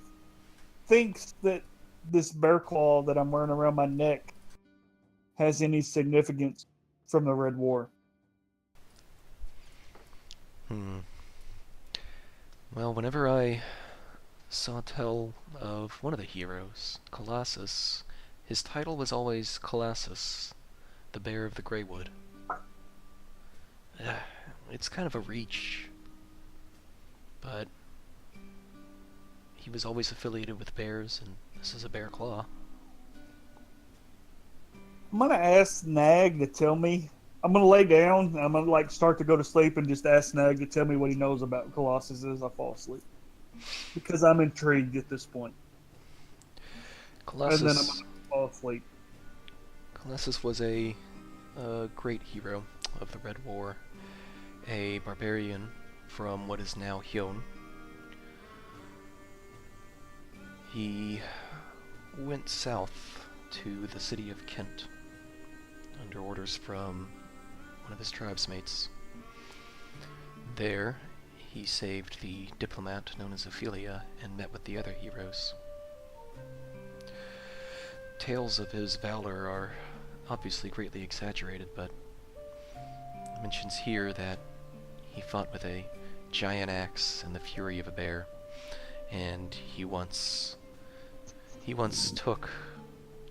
thinks that this bear claw that I'm wearing around my neck has any significance from the Red War. Well, whenever I saw tell of one of the heroes, Colossus, his title was always Colossus, the Bear of the Greywood. It's kind of a reach, but he was always affiliated with bears, and this is a bear claw. I'm gonna ask Nag to tell me. I'm gonna lay down. I'm gonna like start to go to sleep and just ask Nag to tell me what he knows about Colossus as I fall asleep, because I'm intrigued at this point. Colossus, And then I'm gonna fall asleep. Colossus was a great hero of the Red War, a barbarian from what is now Hyun. He went south to the city of Kent under orders from one of his tribesmates. There, he saved the diplomat known as Ophelia and met with the other heroes. Tales of his valor are obviously greatly exaggerated, but it mentions here that he fought with a giant axe and the fury of a bear, and he once took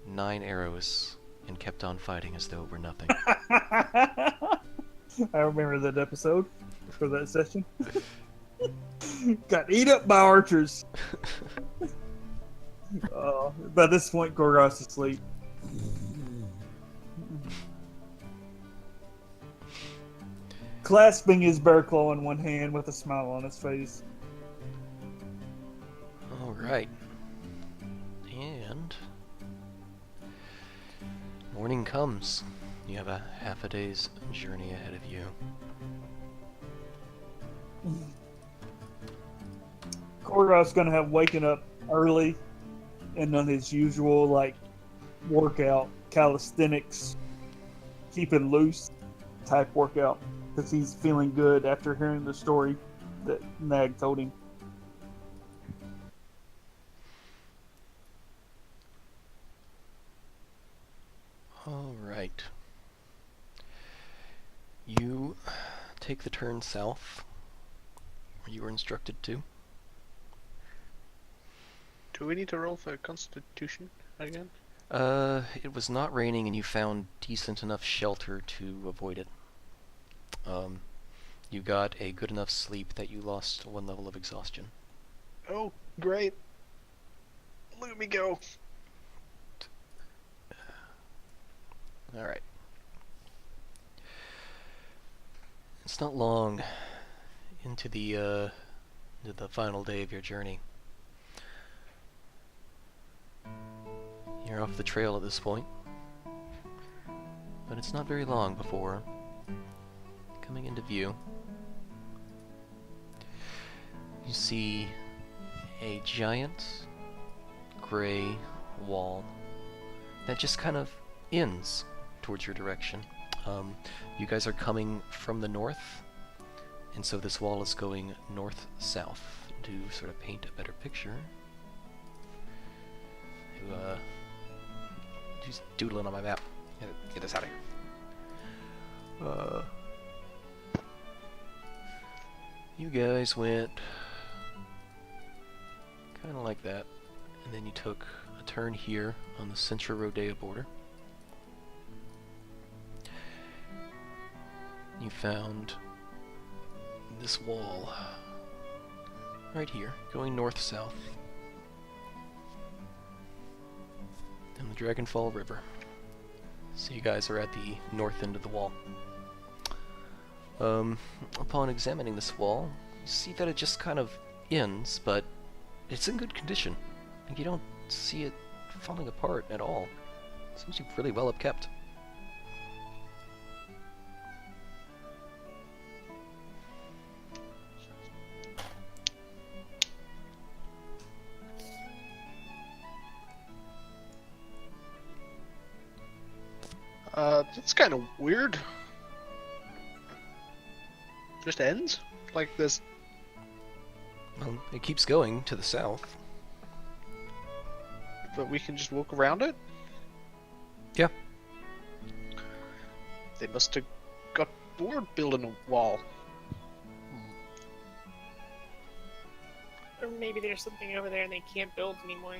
9 arrows and kept on fighting as though it were nothing. I remember that episode for that session. Got eat up by archers. By this point, Gorgos is asleep. Clasping his bear claw in one hand with a smile on his face. Alright. And morning comes. You have a half a day's journey ahead of you. Gorgos gonna have waken up early and done his usual like workout, calisthenics, keeping loose type workout because he's feeling good after hearing the story that Nag told him. Alright. You take the turn south, where you were instructed to. Do we need to roll for Constitution again? It was not raining and you found decent enough shelter to avoid it. You got a good enough sleep that you lost 1 level of exhaustion. Oh, great. Look at me go. Alright. It's not long into the final day of your journey. You're off the trail at this point, but it's not very long before coming into view. You see a giant gray wall that just kind of ends towards your direction. You guys are coming from the north, and so this wall is going north-south. To sort of paint a better picture, just doodling on my map. Get this out of here. You guys went kind of like that, and then you took a turn here on the Central Rodeo border. You found this wall right here, going north-south, and the Dragonfall River. So you guys are at the north end of the wall. Upon examining this wall, you see that it just kind of ends, but it's in good condition. Like, you don't see it falling apart at all. It seems to be really well upkept. That's kind of weird. Just ends? Like this? Well, it keeps going to the south. But we can just walk around it? Yeah. They must have got bored building a wall. Or maybe there's something over there and they can't build anymore.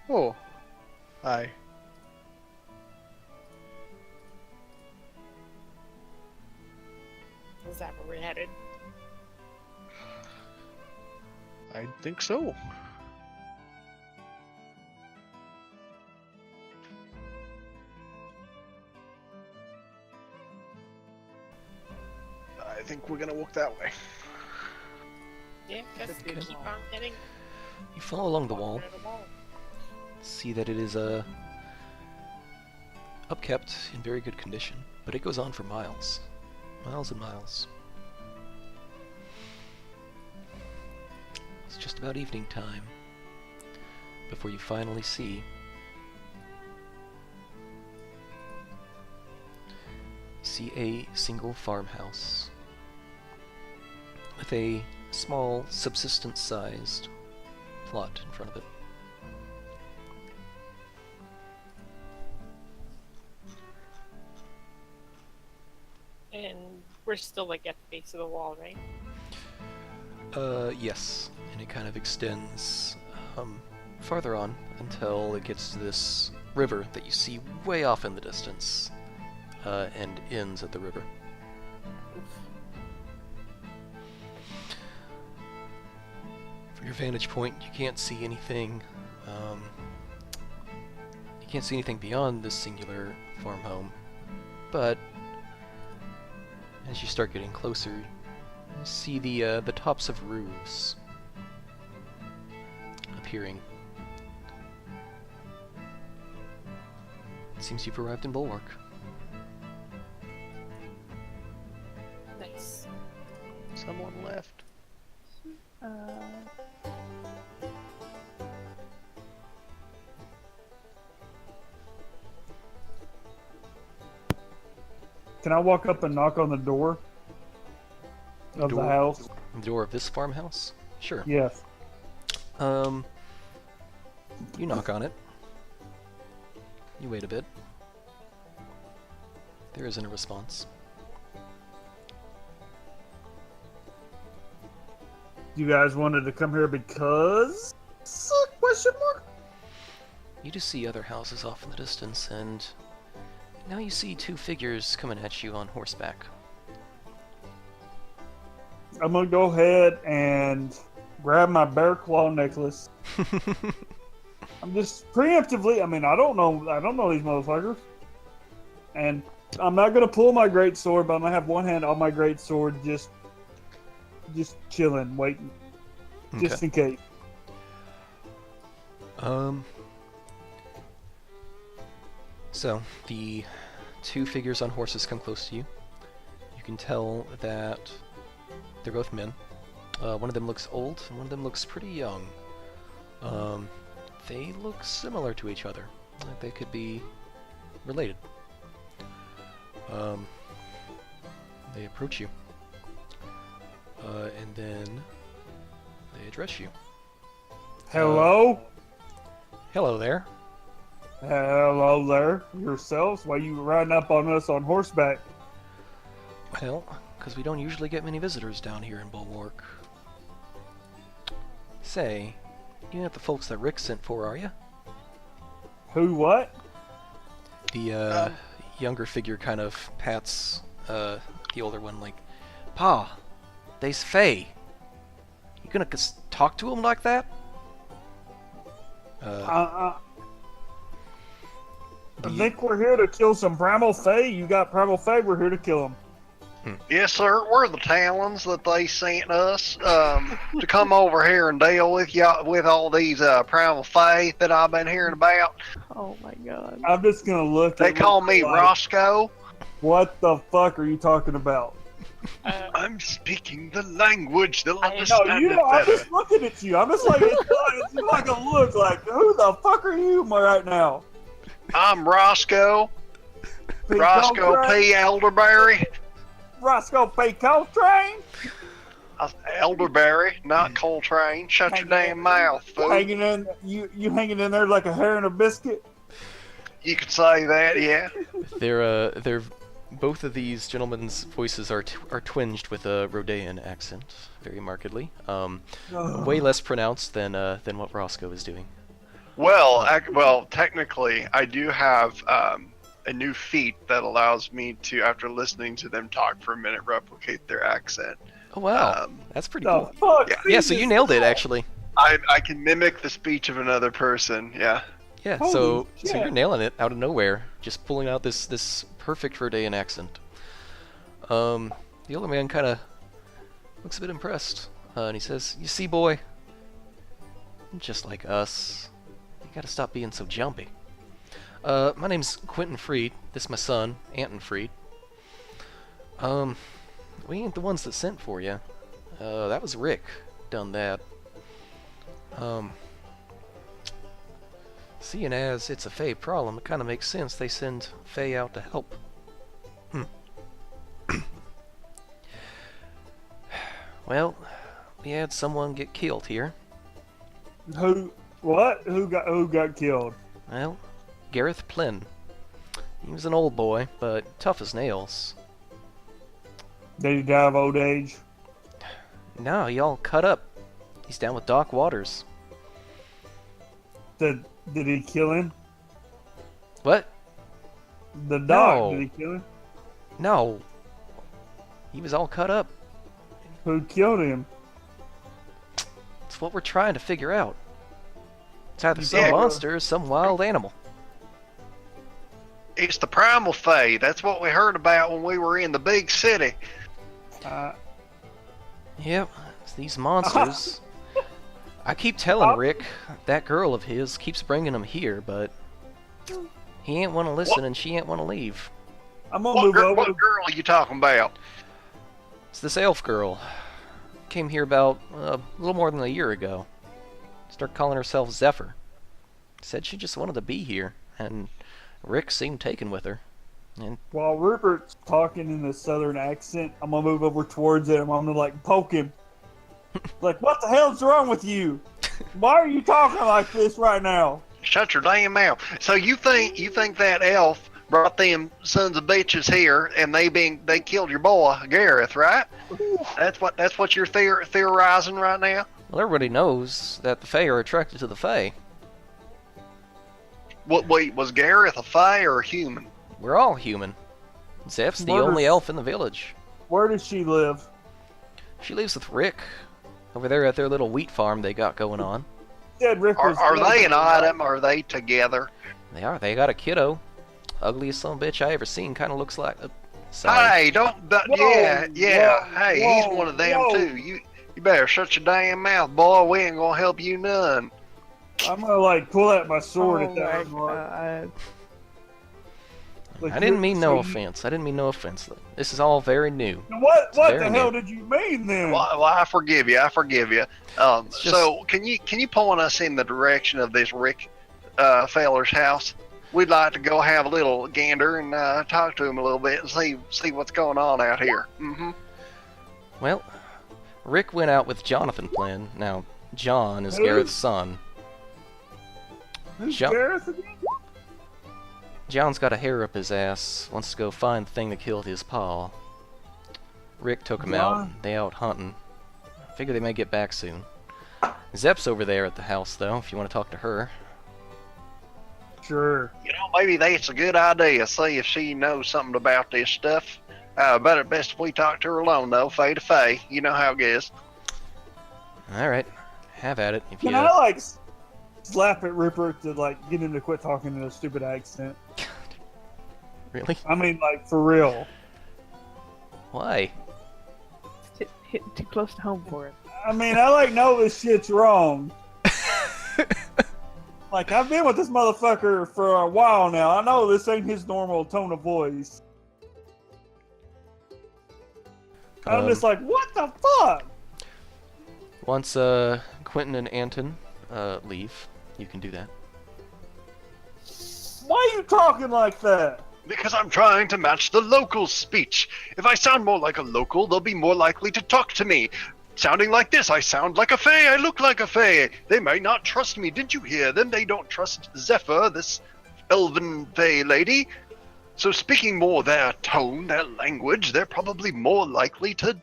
Oh. Aye. Is that where we're headed? I think so. I think we're gonna walk that way. Yeah, guess we Okay. keep on heading. You follow along the wall, Near the wall. see that it is upkept in very good condition, but it goes on for miles. Miles and miles. It's just about evening time before you finally see a single farmhouse with a small subsistence-sized plot in front of it. And we're still like at the base of the wall, right? Yes, and it kind of extends farther on until it gets to this river that you see way off in the distance, and ends at the river. From your vantage point, you can't see anything. You can't see anything beyond this singular farm home, but as you start getting closer, you see the tops of roofs appearing. It seems you've arrived in Bulwark. Nice. Someone left. Can I walk up and knock on the door of the Door? house? The door of this farmhouse? Sure. Yes. You knock on it. You wait a bit. There isn't a response. You guys wanted to come here because? Question mark? You just see other houses off in the distance, and now you see two figures coming at you on horseback. I'm gonna go ahead and grab my bear claw necklace. I'm just preemptively. I mean, I don't know these motherfuckers, and I'm not gonna pull my great sword, but I'm gonna have one hand on my great sword, just chilling, waiting, just in case. So the two figures on horses come close to you. You can tell that they're both men. One of them looks old, and one of them looks pretty young. They look similar to each other, like they could be related. They approach you, and then they address you. Hello? Hello there. Hello there. Yourselves? Why you riding up on us on horseback? Well, because we don't usually get many visitors down here in Bulwark. Say, you not the folks that Rick sent for, are you? Who, what? The younger figure kind of pats the older one like, Pa, they's Faye. You gonna talk to him like that? I think we're here to kill some primal fae. You got primal fae, we're here to kill them. Yes, sir. We're the Talons that they sent us to come over here and deal with y'all with all these primal fae that I've been hearing about. Oh my god. I'm just gonna look They at call me like, Roscoe. What the fuck are you talking about? I'm speaking the language. They'll I- understand No, you it know, I'm better. just looking at you. I'm just like, it's like a look like, who the fuck are you right now? I'm Roscoe. Roscoe Coltrane? P. Elderberry. Roscoe P. Coltrane? Elderberry, not Coltrane. Shut your damn mouth, fool. Hanging in, you hanging in there like a hair in a biscuit? You could say that, yeah. They're both of these gentlemen's voices are twinged with a Rhodean accent, very markedly. Way less pronounced than what Roscoe is doing. Well, technically, I do have a new feat that allows me to, after listening to them talk for a minute, replicate their accent. Oh wow, that's pretty The cool. fuck? Yeah, so you nailed it actually. I can mimic the speech of another person, yeah. Yeah, Holy so shit. you're nailing it out of nowhere, just pulling out this perfect Rhodean accent. The older man kind of looks a bit impressed, and he says, "You see, boy, just like us, you gotta stop being so jumpy. My name's Quentin Freed. This is my son, Anton Freed. We ain't the ones that sent for you. That was Rick done that. Seeing as it's a Fae problem, it kind of makes sense they send Fae out to help. Well, we had someone get killed here. Who? What? Who got killed? Well, Gareth Plynn. He was an old boy, but tough as nails. Did he die of old age? No, he all cut up. He's down with Doc Waters. Did he kill him? What? The dog? No. Did he kill him? No. He was all cut up. Who killed him? It's what we're trying to figure out. It's either some Yeah. monster or some wild animal. It's the primal fae. That's what we heard about when we were in the big city. Yep, it's these monsters. I keep telling Rick, that girl of his keeps bringing him here, but he ain't want to listen and she ain't want to leave. I'm gonna What, move over. what girl are you talking about? It's this elf girl. Came here about a little more than a year ago. Started calling herself Zephyr. Said she just wanted to be here, and Rick seemed taken with her. And While Rupert's talking in a southern accent, I'm gonna move over towards him. I'm gonna like poke him. Like, what the hell's wrong with you? Why are you talking like this right now? Shut your damn mouth. So you think that elf brought them sons of bitches here, and they killed your boy Gareth, right? That's what you're theorizing right now. well, everybody knows that the Fae are attracted to the Fae. Wait, was Gareth a fae or a human? We're all human. Zeph's the Where only does- elf in the village. Where does she live? She lives with Rick over there at their little wheat farm they got going on. Said Rick was Are dead. they an item? Or are they together? They are. They got a kiddo. ugliest son of a bitch I ever seen. Kind of looks like. Sorry. Hey, don't. Whoa, Yeah. whoa, Hey, whoa, he's one of them whoa. too. You better shut your damn mouth, boy. We ain't gonna help you none. I'm gonna like pull out my sword Oh at that my remark. god. Like, I didn't mean no so offense. I didn't mean no offense. This is all very new. What very the new. hell did you mean then? Well, I forgive you. I forgive you. It's just- So can you point us in the direction of this Rick feller's house? We'd like to go have a little gander and talk to him a little bit and see what's going on out here. Mm-hmm. Well, Rick went out with Jonathan Flynn. Now, John is Who? Gareth's son. Who's John- Gareth again? John's got a hair up his ass. Wants to go find the thing that killed his pa. Rick took him out. John? They out hunting. Figure they may get back soon. Zep's over there at the house, though, if you want to talk to her. Sure. You know, maybe that's a good idea. See if she knows something about this stuff. Better best if we talk to her alone, though, face to face. You know how it goes. Alright, have at it. If you Can I like slap at Rupert to like get him to quit talking in a stupid accent? Really? I mean, like for real. Why? Hitting too close to home for it. I mean, I like know this shit's wrong. Like I've been with this motherfucker for a while now. I know this ain't his normal tone of voice. I'm just like, what the fuck? Once Quentin and Anton leave, you can do that. Why are you talking like that? Because I'm trying to match the local speech. If I sound more like a local, they'll be more likely to talk to me. Sounding like this, I sound like a fae, I look like a fae. They might not trust me, didn't you hear them? They don't trust Zephyr, this elven fae lady. So speaking more their tone, their language, they're probably more likely to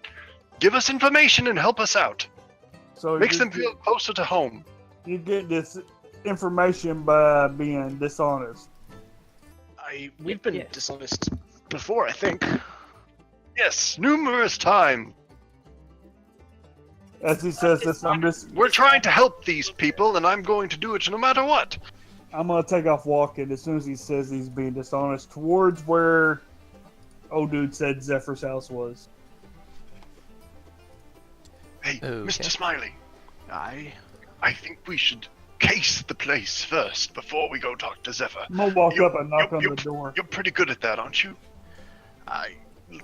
give us information and help us out. So Makes them feel closer to home. you get this information by being dishonest. We've been Yes. dishonest before, I think. Yes, numerous times. As he says this, We're trying to help these people, and I'm going to do it no matter what. I'm gonna take off walking as soon as he says he's being dishonest towards where old dude said Zephyr's house was. Hey, Okay. Mr. Smiley, I I think we should case the place first before we go talk to Zephyr. I'm gonna walk You- up and knock you- on you- the door. You're pretty good at that, aren't you?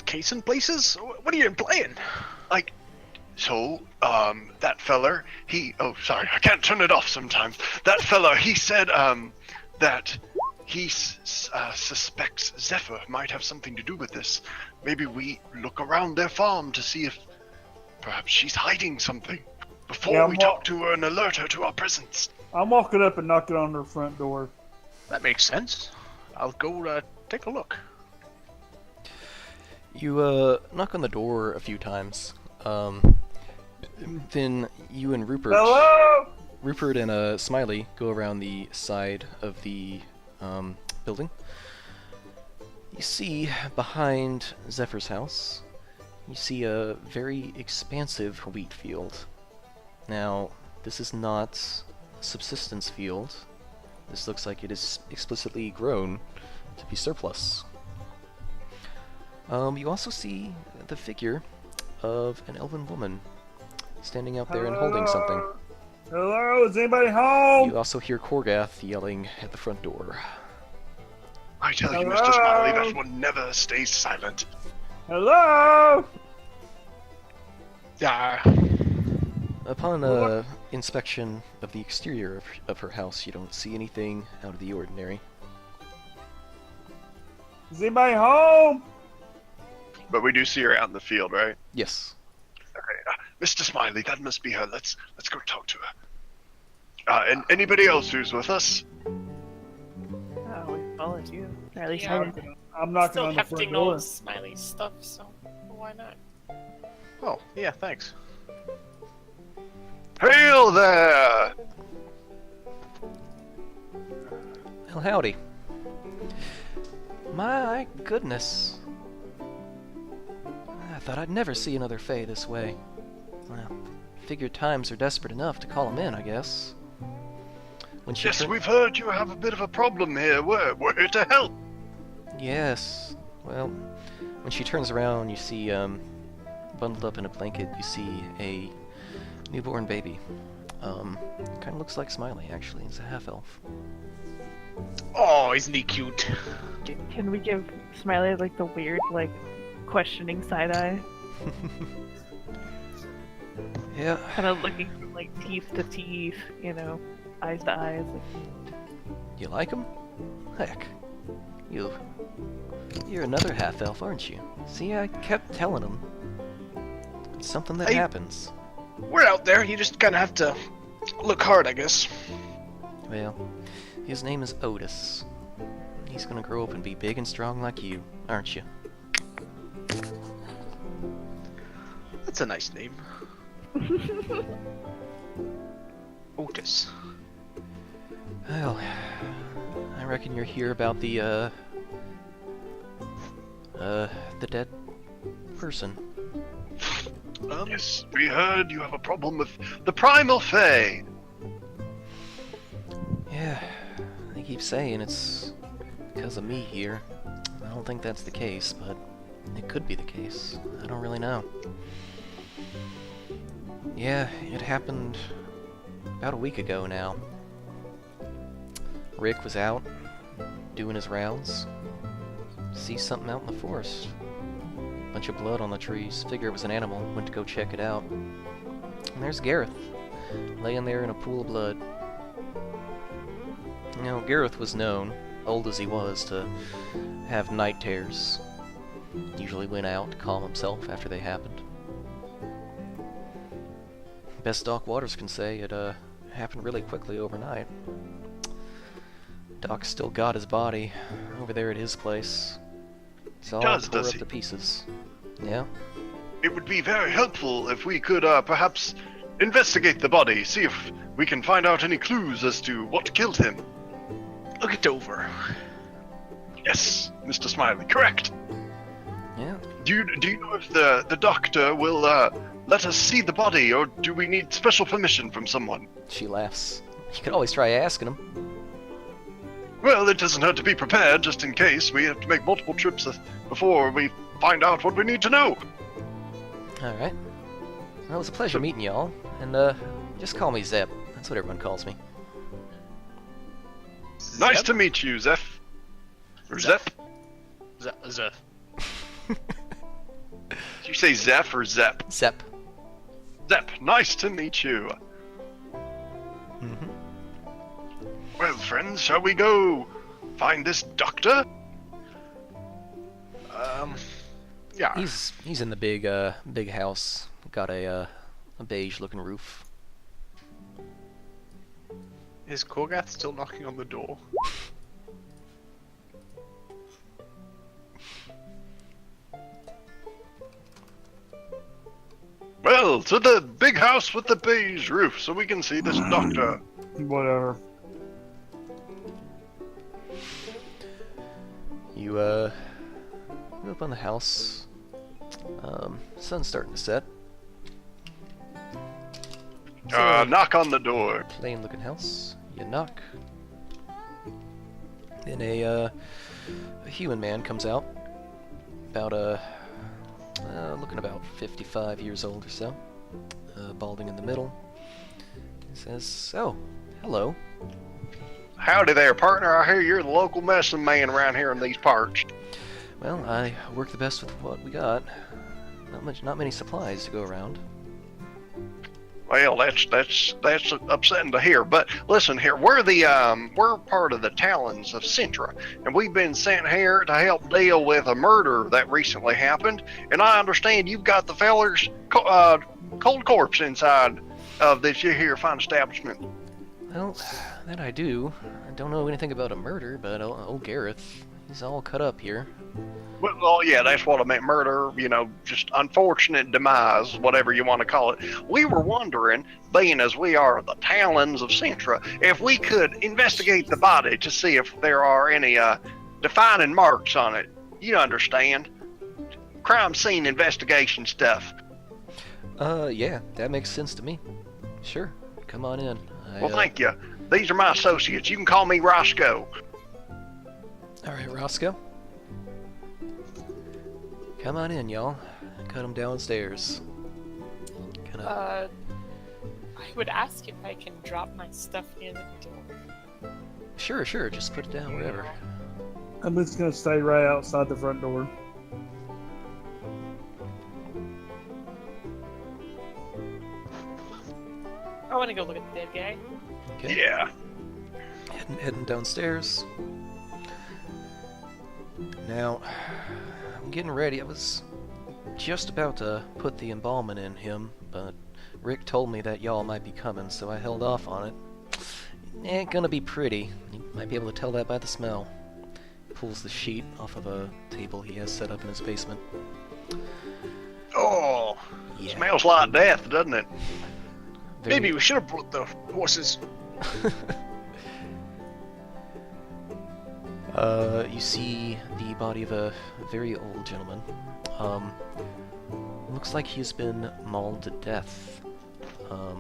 casing places? What are you implying? So, that feller, oh, sorry, I can't turn it off sometimes. That feller, he said, that he suspects Zephyr might have something to do with this. Maybe we look around their farm to see if perhaps she's hiding something before Yeah, we talk to her and alert her to our presence. I'm walking up and knocking on her front door. That makes sense. I'll go take a look. You knock on the door a few times. Then you and Rupert Hello? and Smiley go around the side of the building. You see behind Zephyr's house, you see a very expansive wheat field. Now, this is not a subsistence field. This looks like it is explicitly grown to be surplus. You also see the figure of an elven woman standing out there and holding something. Hello? Is anybody home? You also hear Korgath yelling at the front door. I tell you, Mr. Hello? Smiley, that one never stays silent. Hello? Yeah. Upon inspection of the exterior of her house, you don't see anything out of the ordinary. Is anybody home? But we do see her out in the field, right? Yes. Okay, Mr. Smiley, that must be her. Let's go talk to her. And anybody else who's with us? Oh, we followed you. Or at least Yeah. I did. I'm knocking Still on the front hefting all door. the Smiley stuff, so why not? Oh, yeah, thanks. Hail there! Well, howdy. My goodness. I thought I'd never see another Fae this way. Well, figured times are desperate enough to call 'em in, I guess. When she Yes, turned- we've heard you have a bit of a problem here. We're here to help. Yes. Well, when she turns around, you see, bundled up in a blanket, you see a newborn baby. Kind of looks like Smiley, actually. It's a half-elf. Oh, isn't he cute? Can we give Smiley like the weird, like, questioning side eye? Yeah. Kind of looking from like teeth to teeth, you know, eyes to eyes. You like him? Heck. You're another half-elf, aren't you? See, I kept telling him. It's something that Hey. happens. We're out there. You just kind of have to look hard, I guess. Well, his name is Otis. He's gonna grow up and be big and strong like you, aren't you? That's a nice name. Otis. Well, I reckon you're here about the dead person. Yes, we heard you have a problem with the Primal Fae. Yeah, they keep saying it's because of me here. I don't think that's the case, but it could be the case. I don't really know. Yeah, it happened about a week ago now. Rick was out doing his rounds. Sees something out in the forest. Bunch of blood on the trees. Figure it was an animal. Went to go check it out. And there's Gareth, laying there in a pool of blood. You know, Gareth was known, old as he was, to have night terrors. Usually went out to calm himself after they happened. Best Doc Waters can say, it happened really quickly overnight. Doc's still got his body over there at his place. It's all Does tore up he? to pieces. Yeah. It would be very helpful if we could perhaps investigate the body, see if we can find out any clues as to what killed him. Look it over. Yes, Mr. Smiley, correct. Yeah. Do you know if the doctor will let us see the body, or do we need special permission from someone? She laughs. You could always try asking him. Well, it doesn't hurt to be prepared, just in case. We have to make multiple trips before we find out what we need to know. Alright. Well, it was a pleasure meeting y'all. And, just call me Zep. That's what everyone calls me. Nice to meet you, Zeph. Or Zep? Zeph. Did you say Zeph or Zep? Zep. Zep, nice to meet you. Mm-hmm. Well, friends, shall we go find this doctor? Yeah. He's in the big house. Got a beige-looking roof. Is Korgath still knocking on the door? Well, to the big house with the beige roof, so we can see this doctor. Whatever. You up on the house. Sun's starting to set. Knock on the door. Plain-looking house. You knock. Then a human man comes out. About looking about 55 years old or so. Balding in the middle. He says, "Oh, hello." Howdy there, partner. I hear you're the local medicine man around here in these parts. Well, I work the best with what we got. Not many supplies to go around. Well, that's upsetting to hear. But listen here, we're part of the Talons of Sintra, and we've been sent here to help deal with a murder that recently happened. And I understand you've got the feller's cold corpse inside of this here fine establishment. Well, that I do. I don't know anything about a murder, but old Gareth, he's all cut up here. Well, yeah, that's what I meant. Murder, just unfortunate demise, whatever you want to call it. We were wondering, being as we are the Talons of Sintra, if we could investigate the body to see if there are any defining marks on it. You understand? Crime scene investigation stuff. Yeah, that makes sense to me. Sure, come on in. Well, thank you. These are my associates. You can call me Roscoe. Alright, Roscoe. Come on in, y'all. Cut him downstairs. I would ask if I can drop my stuff near the door. Sure, just put it down wherever. I'm just gonna stay right outside the front door. I want to go look at the dead guy. Okay. Yeah. Heading downstairs. Now, I'm getting ready. I was just about to put the embalming in him, but Rick told me that y'all might be coming, so I held off on it. Ain't gonna be pretty. You might be able to tell that by the smell. Pulls the sheet off of a table he has set up in his basement. Oh, Yeah. smells like death, doesn't it? Very- Maybe we should have brought the horses. You see the body of a very old gentleman. Looks like he's been mauled to death. A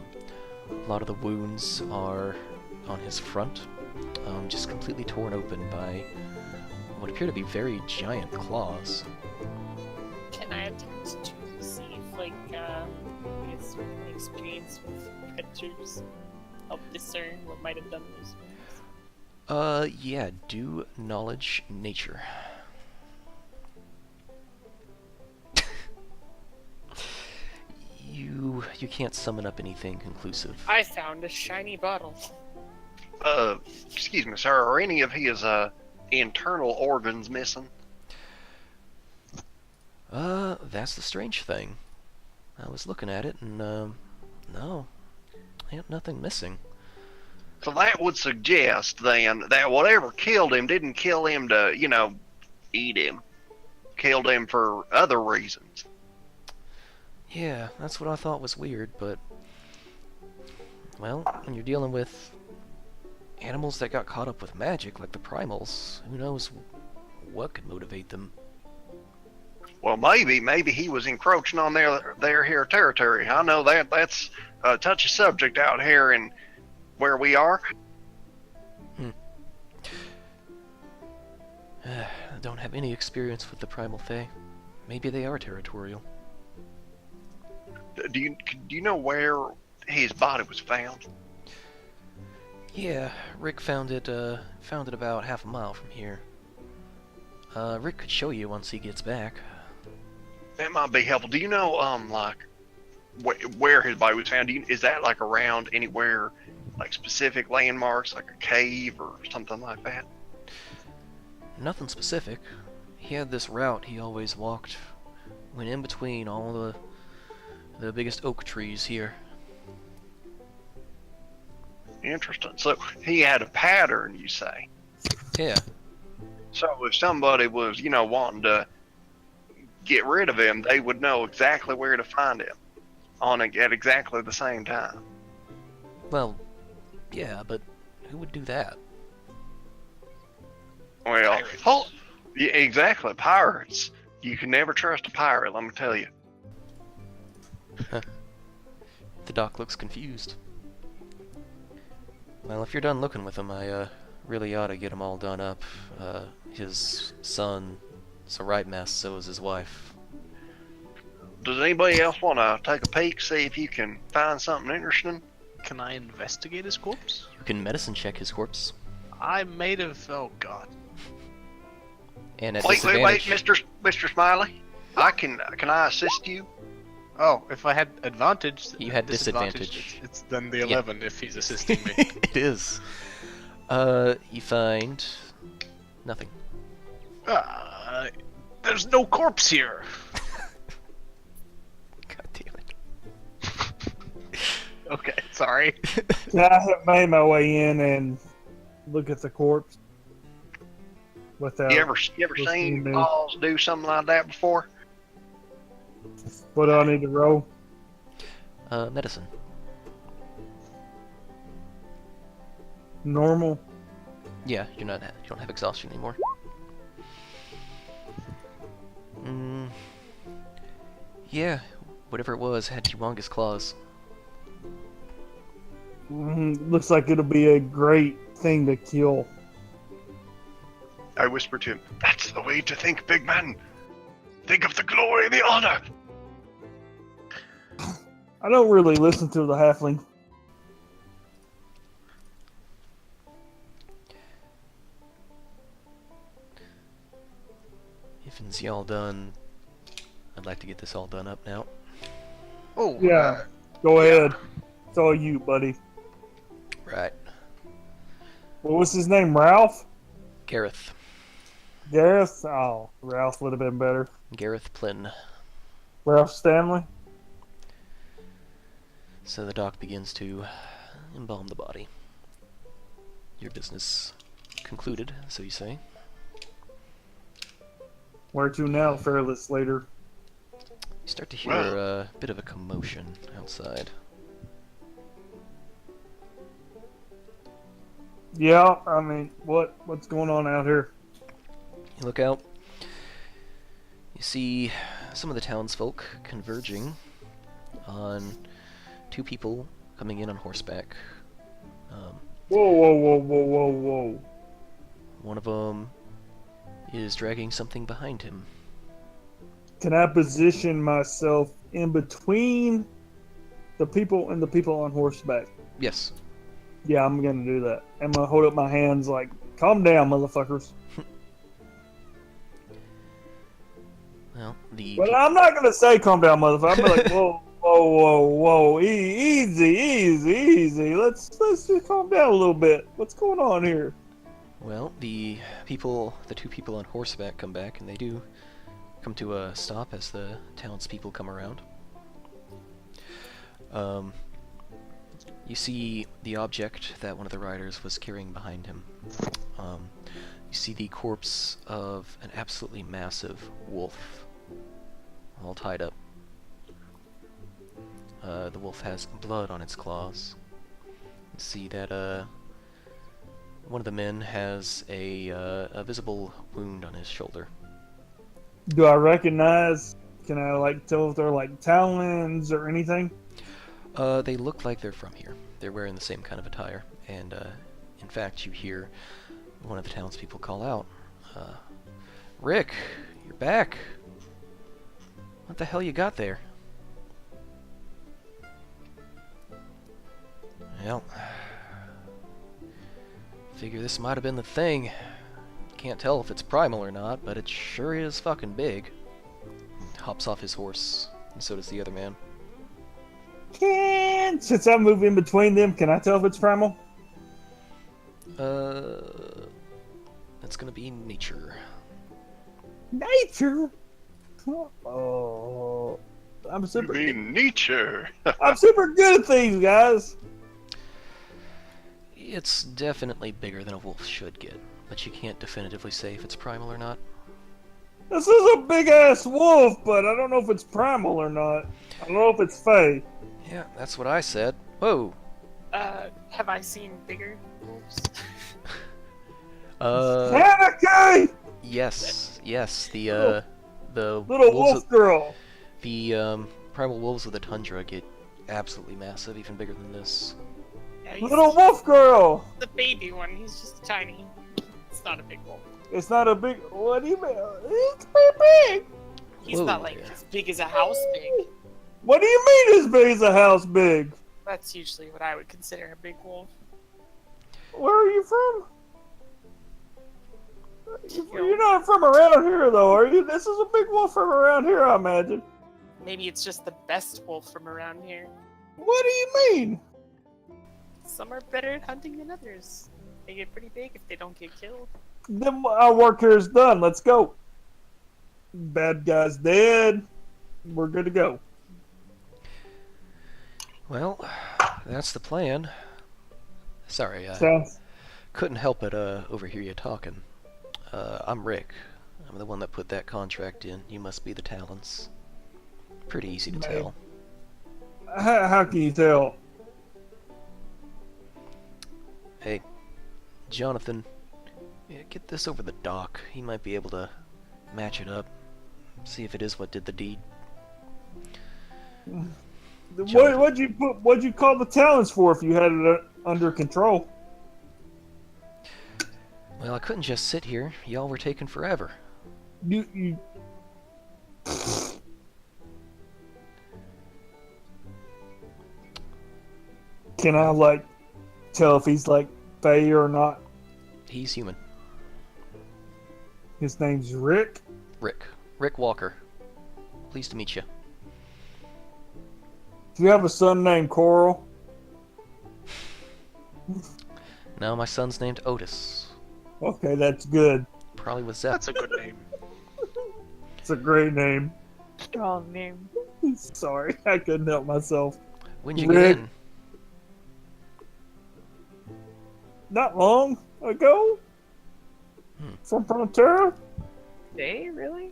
lot of the wounds are on his front, just completely torn open by what appear to be very giant claws. Can I attempt to see if, like, his experience with predators help discern what might have done those wounds? Yeah, do knowledge nature. You can't summon up anything conclusive. I found a shiny bottle. Excuse me, sir. Are any of his internal organs missing? That's the strange thing. I was looking at it and, no. Ain't nothing missing. So that would suggest then that whatever killed him didn't kill him to, eat him. Killed him for other reasons. Yeah, that's what I thought was weird, but... Well, when you're dealing with animals that got caught up with magic, like the primals, who knows what could motivate them. Well, maybe he was encroaching on their here territory. I know that's a touchy subject out here in where we are. I don't have any experience with the primal fae. Maybe they are territorial. Do you know where his body was found? Yeah, Rick found it about half a mile from here. Rick could show you once he gets back. That might be helpful. Do you know, like, where his body was found? Is that, like, around anywhere, like, specific landmarks, like a cave or something like that? Nothing specific. He had this route he always walked, went in between all the biggest oak trees here. Interesting. So he had a pattern, you say? Yeah. So if somebody was, wanting to get rid of him, they would know exactly where to find him at exactly the same time. Well, yeah, but who would do that? Well, yeah, exactly. Pirates. You can never trust a pirate, let me tell you. The doc looks confused. Well, if you're done looking with him, I really ought to get him all done up. His son is a right mess, so is his wife. Does anybody else want to take a peek, see if you can find something interesting? Can I investigate his corpse? You can medicine check his corpse. I'm made of... oh god. And at Wait, disadvantage... Mr. Smiley. Can I assist you? Oh, if I had advantage... You had disadvantage. It's then the Yeah. 11 if he's assisting me. It is. You find... nothing. There's no corpse here! God damn it. Okay, sorry. Yeah, I have made my way in and look at the corpse. Without You ever listening seen to me. Paul's do something like that before? What do I need to roll? Medicine. Normal. Yeah, you don't have exhaustion anymore. Yeah, whatever it was had humongous claws. Looks like it'll be a great thing to kill. I whispered to him, "That's the way to think, big man. Think of the glory, the honor. I don't really listen to the halfling. If y'all done, I'd like to get this all done up now. Oh, Yeah. Go ahead. It's all you, buddy. Right. What was his name? Ralph? Gareth. Gareth? Oh, Ralph would have been better. Gareth Plynn. Ralph Stanley? So the doc begins to embalm the body. Your business concluded, so you say. Where to now, Fairless Slater? You start to hear Well. a bit of a commotion outside. Yeah, I mean, what's going on out here? You look out. You see some of the townsfolk converging on two people coming in on horseback. Whoa. One of them is dragging something behind him. Can I position myself in between the people and the people on horseback? Yes. Yeah, I'm gonna do that. I'm gonna hold up my hands like, calm down, motherfuckers. Well, the But I'm not gonna say calm down, motherfucker. I'm gonna be like, whoa, easy. Let's just calm down a little bit. What's going on here? the two people on horseback come back, and they do come to a stop as the townspeople come around. You see the object that one of the riders was carrying behind him. You see the corpse of an absolutely massive wolf, all tied up. The wolf has blood on its claws. You see that one of the men has a visible wound on his shoulder. Do I recognize? Can I like tell if they're like talons or anything? They look like they're from here. They're wearing the same kind of attire, and in fact, you hear one of the townspeople call out, "Rick, you're back! What the hell you got there?" Well, figure this might have been the thing. Can't tell if it's primal or not, but it sure is fucking big. Hops off his horse, and so does the other man. Since I move in between them, can I tell if it's primal? That's gonna be nature. Nature. Oh, I'm You super. mean nature? I'm super good at things, guys. It's definitely bigger than a wolf should get, but you can't definitively say if it's primal or not. This is a big ass wolf, but I don't know if it's primal or not. I don't know if it's fey. Yeah, that's what I said. Whoa! Have I seen bigger wolves? Panicky! Yes, the Little wolves wolf girl. the primal wolves of the tundra get absolutely massive, even bigger than this. Yeah, he's Little wolf girl. the baby one. He's just tiny. It's not a big wolf. It's not a big. What do you mean? It's pretty big. He's Whoa not like there. as big as a house big. What do you mean as big as a house big? That's usually what I would consider a big wolf. Where are you from? You're not from around here, though, are you? This is a big wolf from around here, I imagine. Maybe it's just the best wolf from around here. What do you mean? Some are better at hunting than others. They get pretty big if they don't get killed. Then our work here is done. Let's go. Bad guy's dead. We're good to go. Well, that's the plan. Sorry, I Sounds. couldn't help but overhear you talking. I'm Rick. I'm the one that put that contract in. You must be the Talons. Pretty easy to Mate. tell. How can you tell? Hey, Jonathan, yeah, get this over the dock. He might be able to match it up. See if it is what did the deed. What'd you call the talents for if you had it under control? Well, I couldn't just sit here. Y'all were taking forever. You Can I like tell if he's like Fey or not? He's human. His name's Rick. Rick Walker. Pleased to meet you. Do you have a son named Coral? No, my son's named Otis. Okay, that's good. Probably with Zep. That's a good name. It's a great name. Strong name. Sorry, I couldn't help myself. When'd you Rick. get in? Not long ago. From Terria. Today, really?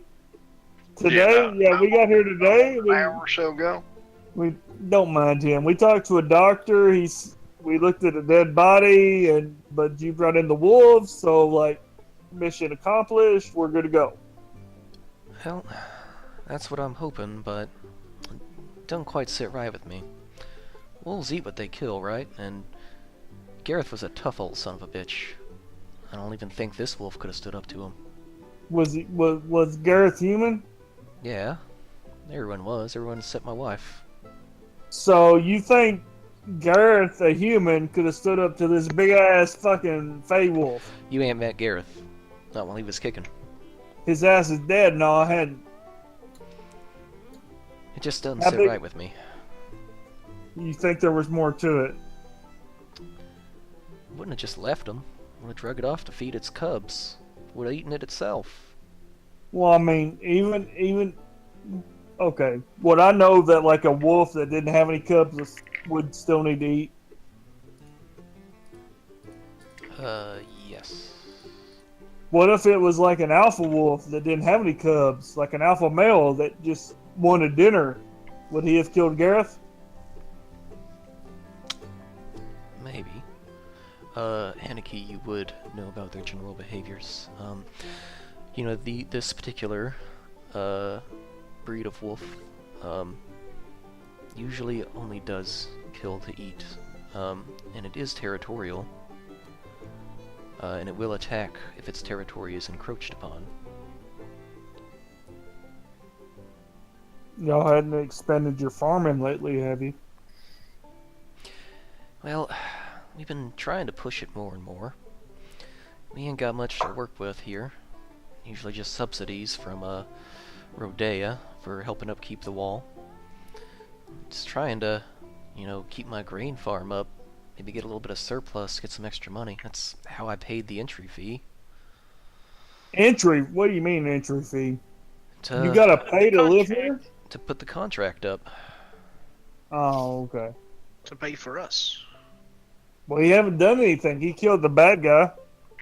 Today? Yeah, we got here today. An hour or so ago. We don't mind him. We talked to a doctor. We looked at a dead body, but you brought in the wolves, so like mission accomplished. We're good to go. Well, that's what I'm hoping, but it don't quite sit right with me. Wolves eat what they kill, right? And Gareth was a tough old son of a bitch. I don't even think this wolf could have stood up to him. Was Gareth human? Yeah, everyone was. Everyone except my wife. So you think Gareth, a human, could have stood up to this big ass fucking Fey wolf? You ain't met Gareth. Not while he was kicking. His ass is dead. No, I hadn't. It just doesn't How sit big- right with me. You think there was more to it? Wouldn't have just left him. Would have drug it off to feed its cubs. Would have eaten it itself. Well, I mean, even okay. Would I know that like a wolf that didn't have any cubs would still need to eat? Yes. What if it was like an alpha wolf that didn't have any cubs, like an alpha male that just wanted dinner? Would he have killed Gareth? Maybe. Anarchy, you would know about their general behaviors. You know, this particular, breed of wolf, usually only does kill to eat. And it is territorial. And it will attack if its territory is encroached upon. Y'all hadn't expanded your farming lately, have you? Well, we've been trying to push it more and more. We ain't got much to work with here. Usually just subsidies from Rodea for helping upkeep the wall. Just trying to, you know, keep my grain farm up. Maybe get a little bit of surplus, get some extra money. That's how I paid the entry fee. Entry? What do you mean entry fee? To, You gotta pay to live here? to put the contract up. Oh, okay. To pay for us. Well, he haven't done anything. He killed the bad guy.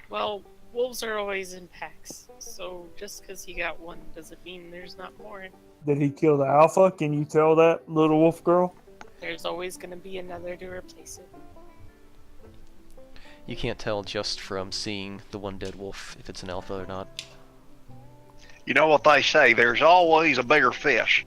Well, wolves are always in packs, so just because he got one doesn't mean there's not more. Did he kill the alpha? Can you tell that, little wolf girl? There's always going to be another to replace it. You can't tell just from seeing the one dead wolf if it's an alpha or not. You know what they say, there's always a bigger fish.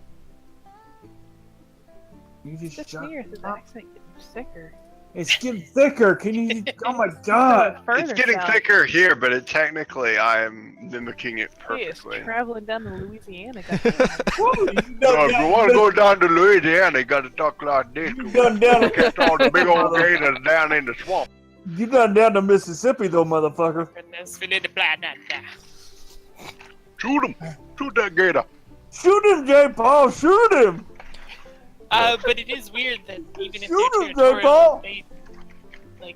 You just Just shut me or is his up. accent getting sicker? It's getting thicker. Can you? Oh my god! Further It's getting south. thicker here, but technically I am mimicking it He is perfectly. traveling down to Louisiana. goddamn. Whoa, you So if you want to go down to Louisiana, you got to talk like this. You done down. Catch all the big old gators down in the swamp. You done down to Mississippi though, motherfucker. Goodness, we need to plan that now. Shoot him! Shoot that gator! Shoot him, J. Paul. Shoot him. But it is weird that even if Shoot they're him, territorial, Grandpa! they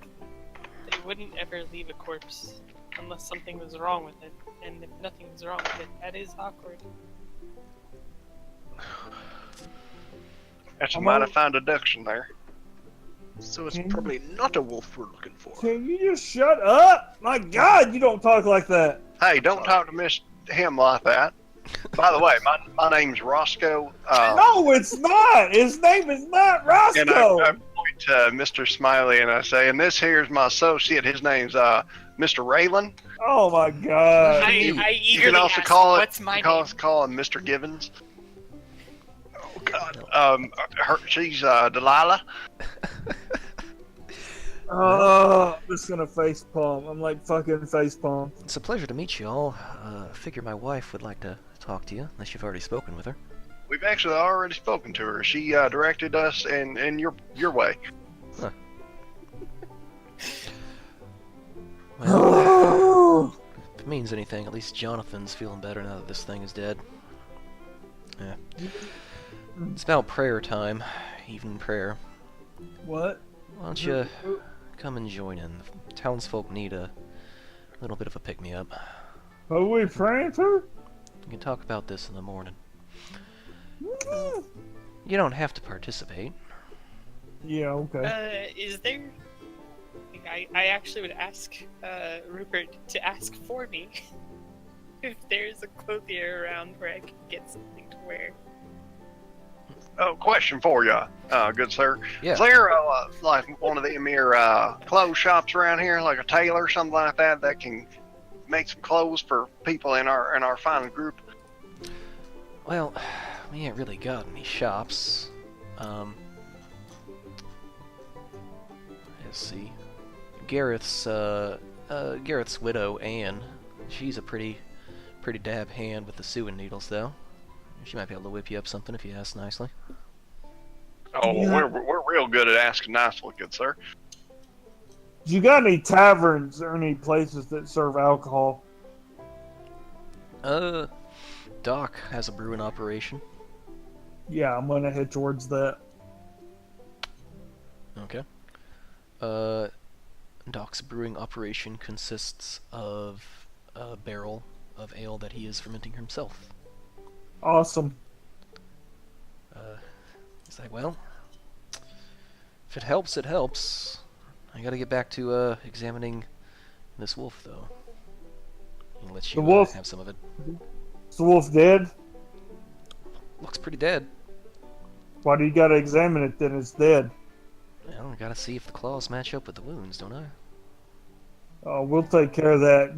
wouldn't ever leave a corpse unless something was wrong with it. And if nothing was wrong with it, that is awkward. That's a I'm mighty on- fine deduction there. So it's Can- probably not a wolf we're looking for. Can you just shut up? My God, you don't talk like that. Hey, don't talk to him like that. By the way, my name's Roscoe. No, it's not. His name is not And Roscoe. I point to Mr. Smiley and I say, and this here's my associate. His name's Mr. Raylan. Oh my God. I You eagerly can also ask, call it. what's my you can name? also call him Mr. Givens. Oh God. She's Delilah. Oh, I'm just gonna face palm. I'm like fucking face palm. It's a pleasure to meet you all. I figure my wife would like to talk to you, unless you've already spoken with her. We've actually already spoken to her. She directed us in your way. Well, if it means anything, at least Jonathan's feeling better now that this thing is dead. Yeah. It's about prayer time. Evening prayer. What? Why don't you come and join in? The townsfolk need a little bit of a pick-me-up. Are we praying for? We can talk about this in the morning. You don't have to participate. Yeah, okay. Is there? I actually would ask Rupert to ask for me if there's a clothier around where I can get something to wear. Oh, question for you, good sir. Yeah. Is there like one of the mere clothes shops around here, like a tailor or something like that, that can make some clothes for people in our fine group? Well, we ain't really got any shops. Let's see. Gareth's widow, Anne. She's a pretty dab hand with the sewing needles, though. She might be able to whip you up something if you ask nicely. Oh, well, we're real good at asking nicely, good sir. You got any taverns or any places that serve alcohol? Doc has a brewing operation. Yeah, I'm gonna head towards that. Okay. Doc's brewing operation consists of a barrel of ale that he is fermenting himself. Awesome. He's like, well, if it helps, it helps. I gotta get back to examining this wolf, though. I'll let you The wolf? have some of it. Is the wolf dead? Looks pretty dead. Why do you gotta examine it then? It's dead. Well, I gotta see if the claws match up with the wounds, don't I? We'll take care of that.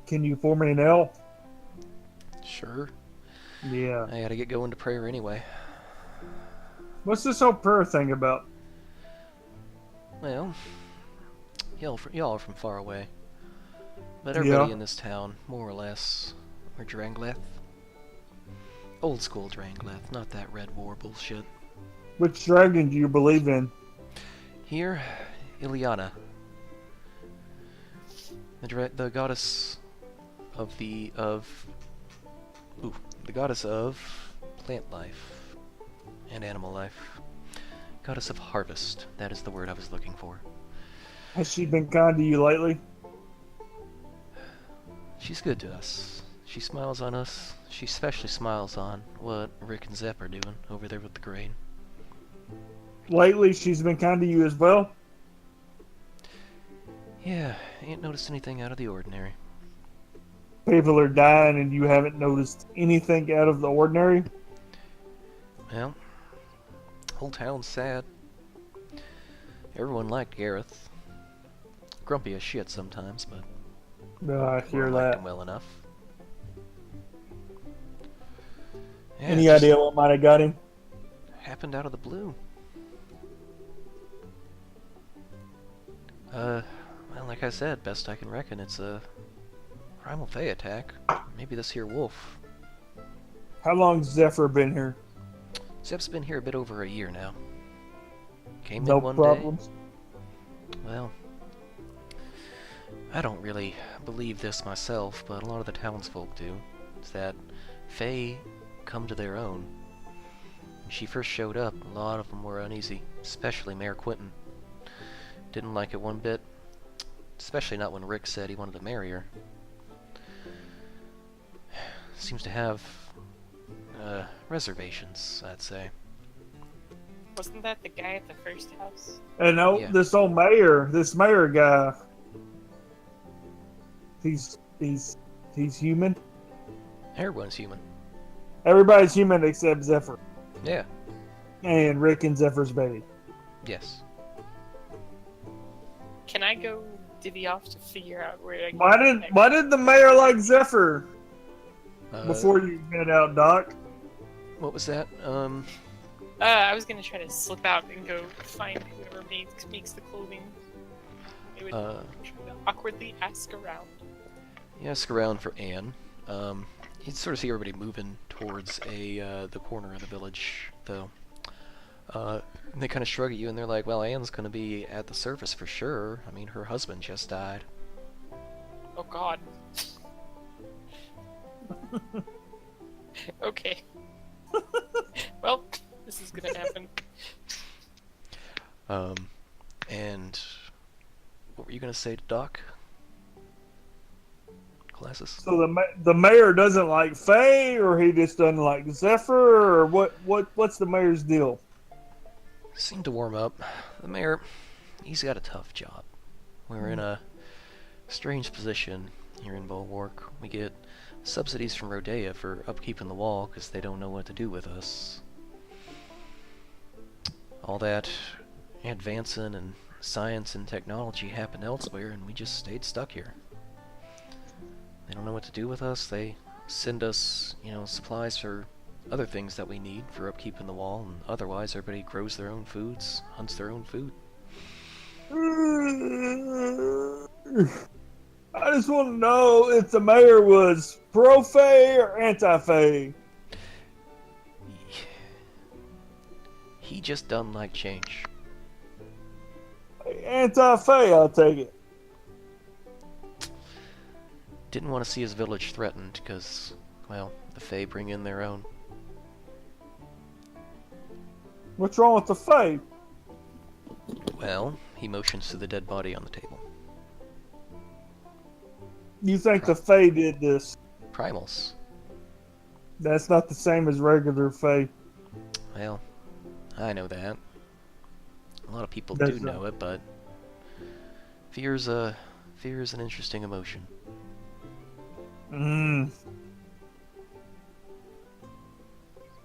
Can you pour me an ale? Sure. Yeah. I gotta get going to prayer anyway. What's this whole prayer thing about? Well, y'all are from far away. But everybody in this town, more or less, are Drangleth. Old school Drangleth, not that Red War bullshit. Which dragon do you believe in? Here, Ilyana. The goddess of the goddess of plant life and animal life. Goddess of harvest, that is the word I was looking for. Has she been kind to you lately? She's good to us. She smiles on us. She especially smiles on what Rick and Zepp are doing over there with the grain. Lately, she's been kind to you as well? Yeah, ain't noticed anything out of the ordinary. People are dying and you haven't noticed anything out of the ordinary? Well, whole town's sad. Everyone liked Gareth. Grumpy as shit sometimes, but I hear everyone liked that. him well enough. Yeah, Any it just idea what might have got him? happened out of the blue. Well, like I said, best I can reckon, it's a primal fey attack. Maybe this here wolf. How long's Zephyr been here? Zepp's been here a bit over a year now. Came No in one problems? day. Well, I don't really believe this myself, but a lot of the townsfolk do. It's that fey come to their own. When she first showed up, a lot of them were uneasy, especially Mayor Quentin. Didn't like it one bit, especially not when Rick said he wanted to marry her. Seems to have reservations, I'd say. Wasn't that the guy at the first house? And Yeah. this mayor guy, he's human. Everyone's human. Everybody's human except Zephyr. Yeah. And Rick and Zephyr's baby. Yes. Can I go divvy off to figure out where I can Why did the mayor like Zephyr Uh, before you head out, Doc? What was that? I was gonna try to slip out and go find whoever makes the clothing. I would try to awkwardly ask around. You ask around for Anne. You sort of see everybody moving towards the corner of the village, though. And they kind of shrug at you, and they're like, well, Anne's going to be at the surface for sure. I mean, her husband just died. God. Okay. Well, this is gonna happen. And what were you gonna say to Doc? Classes? So the mayor doesn't like Faye, or he just doesn't like Zephyr, or what's the mayor's deal? Seemed to warm up. The mayor, he's got a tough job. We're in a strange position here in Bulwark. We get subsidies from Rodea for upkeeping the wall because they don't know what to do with us. All that advancing and science and technology happened elsewhere, and we just stayed stuck here. They don't know what to do with us. They send us, supplies for other things that we need for upkeep in the wall, and otherwise everybody grows their own foods, hunts their own food. I just want to know if the mayor was pro-Faye or anti-Faye. He just doesn't like change. Anti-Faye, I'll take it. Didn't want to see his village threatened because, well, the Fae bring in their own. What's wrong with the Fae? Well, he motions to the dead body on the table. You think the Fae did this? Primals. That's not the same as regular Fae. Well, I know that. A lot of people That's do know it, but fear's an interesting emotion.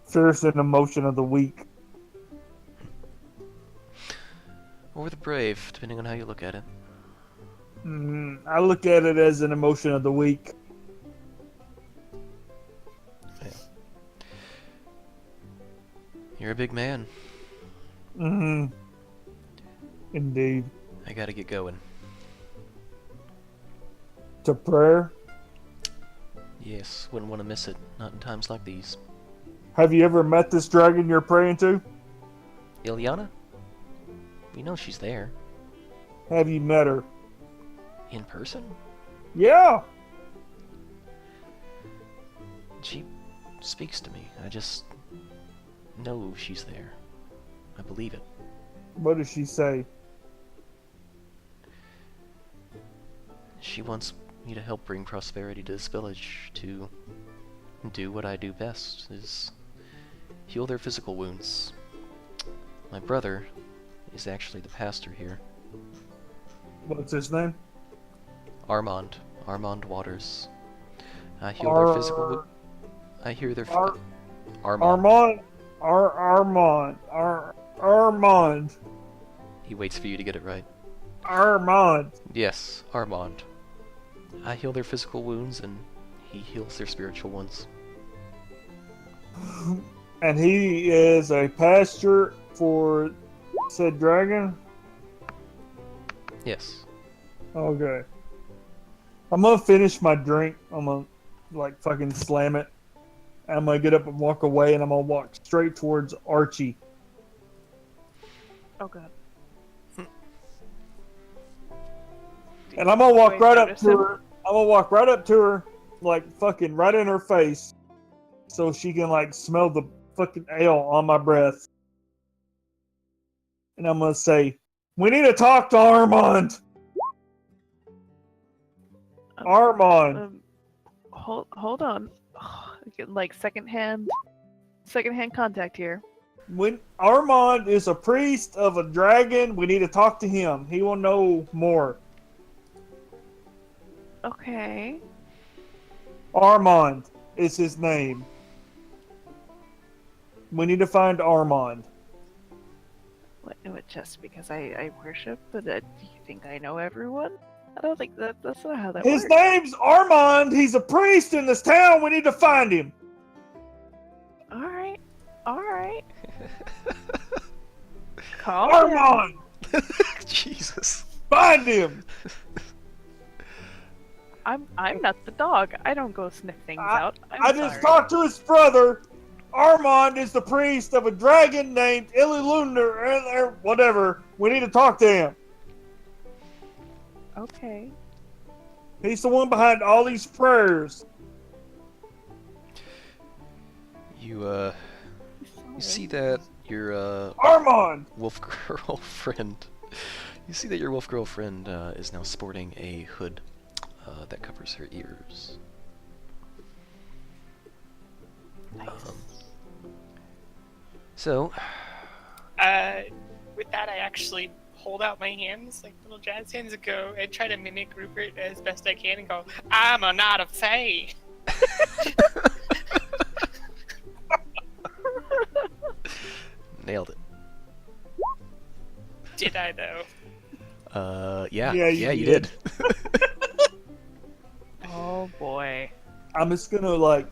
Fear's an emotion of the weak. Or the brave, depending on how you look at it. I look at it as an emotion of the weak. Yeah. You're a big man. Indeed. I gotta get going. To prayer? Yes, wouldn't want to miss it. Not in times like these. Have you ever met this dragon you're praying to? Ilyana? We know she's there. Have you met her? In person? Yeah. She speaks to me. I just know she's there. I believe it. What does she say? She wants me to help bring prosperity to this village, to do what I do best, is heal their physical wounds. My brother is actually the pastor here. What's his name? Armand Waters. I heal their physical I hear their Armand. Armand. He waits for you to get it right. Armand. Yes, Armand. I heal their physical wounds, and he heals their spiritual ones. And he is a pastor for said dragon? Yes. Okay. I'm gonna finish my drink. I'm gonna fucking slam it. I'm gonna get up and walk away, and I'm gonna walk straight towards Archie. Oh god. And I'm gonna walk right up Notice to him? her. I'm gonna walk right up to her, fucking right in her face, so she can smell the fucking ale on my breath. And I'm gonna say, "We need to talk to Armand." Armand. Hold on. Like secondhand contact here. When Armand is a priest of a dragon, we need to talk to him. He will know more. Okay. Armand is his name. We need to find Armand. What, just because I worship? But do you think I know everyone? I don't think that's not how that His works. name's Armand. He's a priest in this town. We need to find him. Alright. Calm down. Armand! Jesus. Find him! I'm not the dog. I don't go sniff things out. I just talked to his brother. Armand is the priest of a dragon named Illilunder or whatever. We need to talk to him. Okay. He's the one behind all these prayers. You see that your Armand! wolf girl friend. You see that your wolf girl friend is now sporting a hood that covers her ears. So, with that, I actually hold out my hands like little jazz hands and go and try to mimic Rupert as best I can and go, I'm a not a fae. nailed it. Did I though? Yeah, Yeah, you did. Oh boy. I'm just gonna like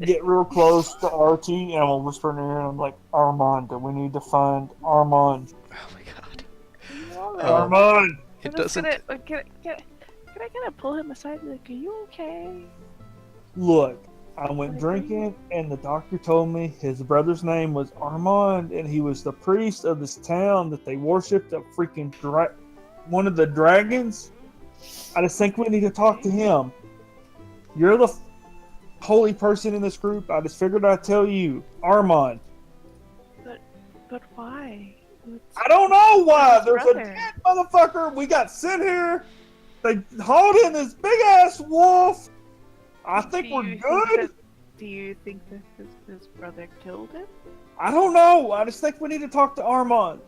get real close to Archie and I'm gonna whisper in her ear and I'm like, Armand, we need to find Armand. Oh my god. Armand! It I'm just doesn't. can I kind of pull him aside and be like, are you okay? Look, I went drinking and the doctor told me his brother's name was Armand and he was the priest of this town that they worshipped a freaking one of the dragons. I just think we need to talk to him. You're the holy person in this group. I just figured I'd tell you, Armand. But why? I don't know why. His There's brother. a dead motherfucker. We got sent here. They hauled in this big ass wolf. I think we're good. Do you think that his brother killed him? I don't know. I just think we need to talk to Armand.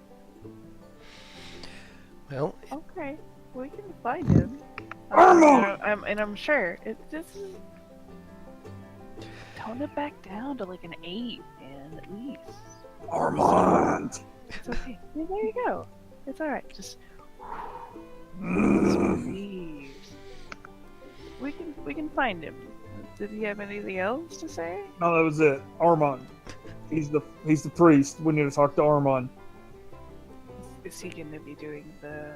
Well, Okay, we can find him. Armand! I'm sure it just tone it back down to like an 8, man, at least. Armand. It's okay. Yeah, there you go. It's all right. Just Mm. breathe. We can find him. Did he have anything else to say? No, that was it. Armand. He's the priest. We need to talk to Armand. Is he going to be doing the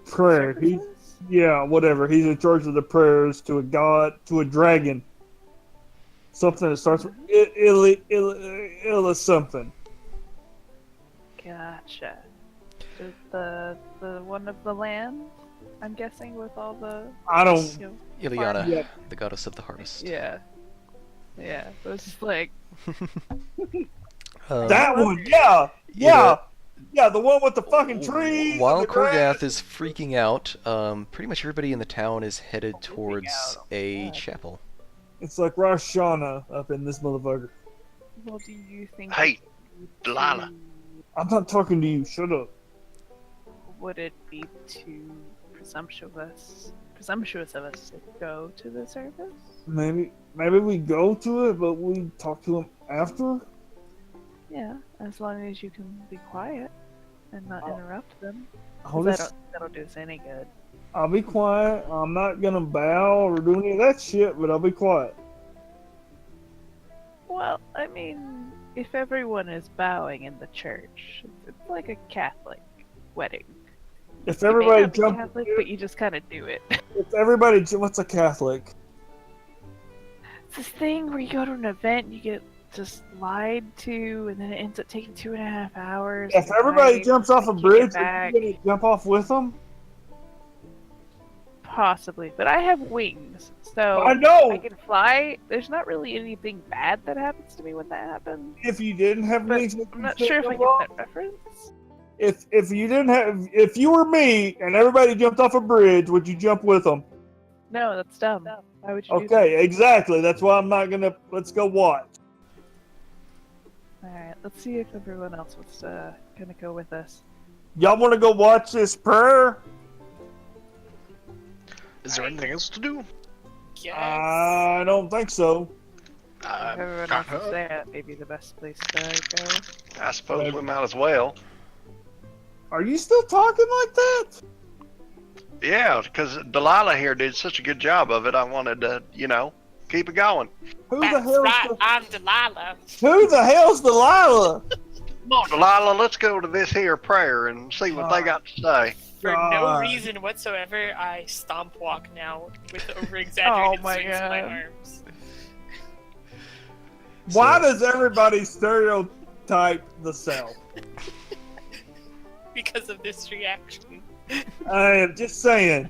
Prayer. services? Yeah, whatever. He's in charge of the prayers to a god, to a dragon. Something that starts with Illa something. Gotcha. Is the one of the land? I'm guessing with all the. I don't. You know, Ileana, Yeah. the goddess of the harvest. yeah. Yeah. It was just like. That one, yeah, the one with the fucking trees. and While the grass. Korgath is freaking out, pretty much everybody in the town is headed towards out, a God. chapel. It's like Rosh Hashanah up in this motherfucker. Well, do you think? Hey, it Delilah. would be I'm not talking to you. Shut up. would it be too presumptuous of us to go to the service? Maybe we go to it, but we talk to him after. Yeah, as long as you can be quiet and not interrupt them. 'Cause I'll just, that'll do us any good. I'll be quiet. I'm not gonna bow or do any of that shit, but I'll be quiet. Well, I mean, if everyone is bowing in the church, it's like a Catholic wedding. If You may everybody not be jump, Catholic, but you just kind of do it. what's a Catholic? It's this thing where you go to an event, and you get just lied to, and then it ends up taking 2.5 hours. If to everybody hide, jumps off a to get bridge, are back. you gonna jump off with them? Possibly, but I have wings, so I know. I can fly. There's not really anything bad that happens to me when that happens. If you didn't have But wings, I'm not sure if I get that reference. If you didn't have, if you were me and everybody jumped off a bridge, would you jump with them? No, that's dumb. Why would you do Okay, exactly. That's why I'm not gonna. Let's go watch. that? Alright, let's see if everyone else was gonna go with us. Y'all want to go watch this prayer? Is there anything else to do? Yes. I don't think so. If everyone else is there, that may be the best place to go. I suppose we might as well. Are you still talking like that? Yeah, because Delilah here did such a good job of it. I wanted to, keep it going. Who the That's hell's right, I'm Delilah. Who the hell's Delilah? Come on, Delilah, let's go to this here prayer and see what they got to say. For no God. reason whatsoever, I stomp walk now with over-exaggerated Oh my swings of my God. arms. Why does everybody stereotype the South? Because of this reaction. I am just saying.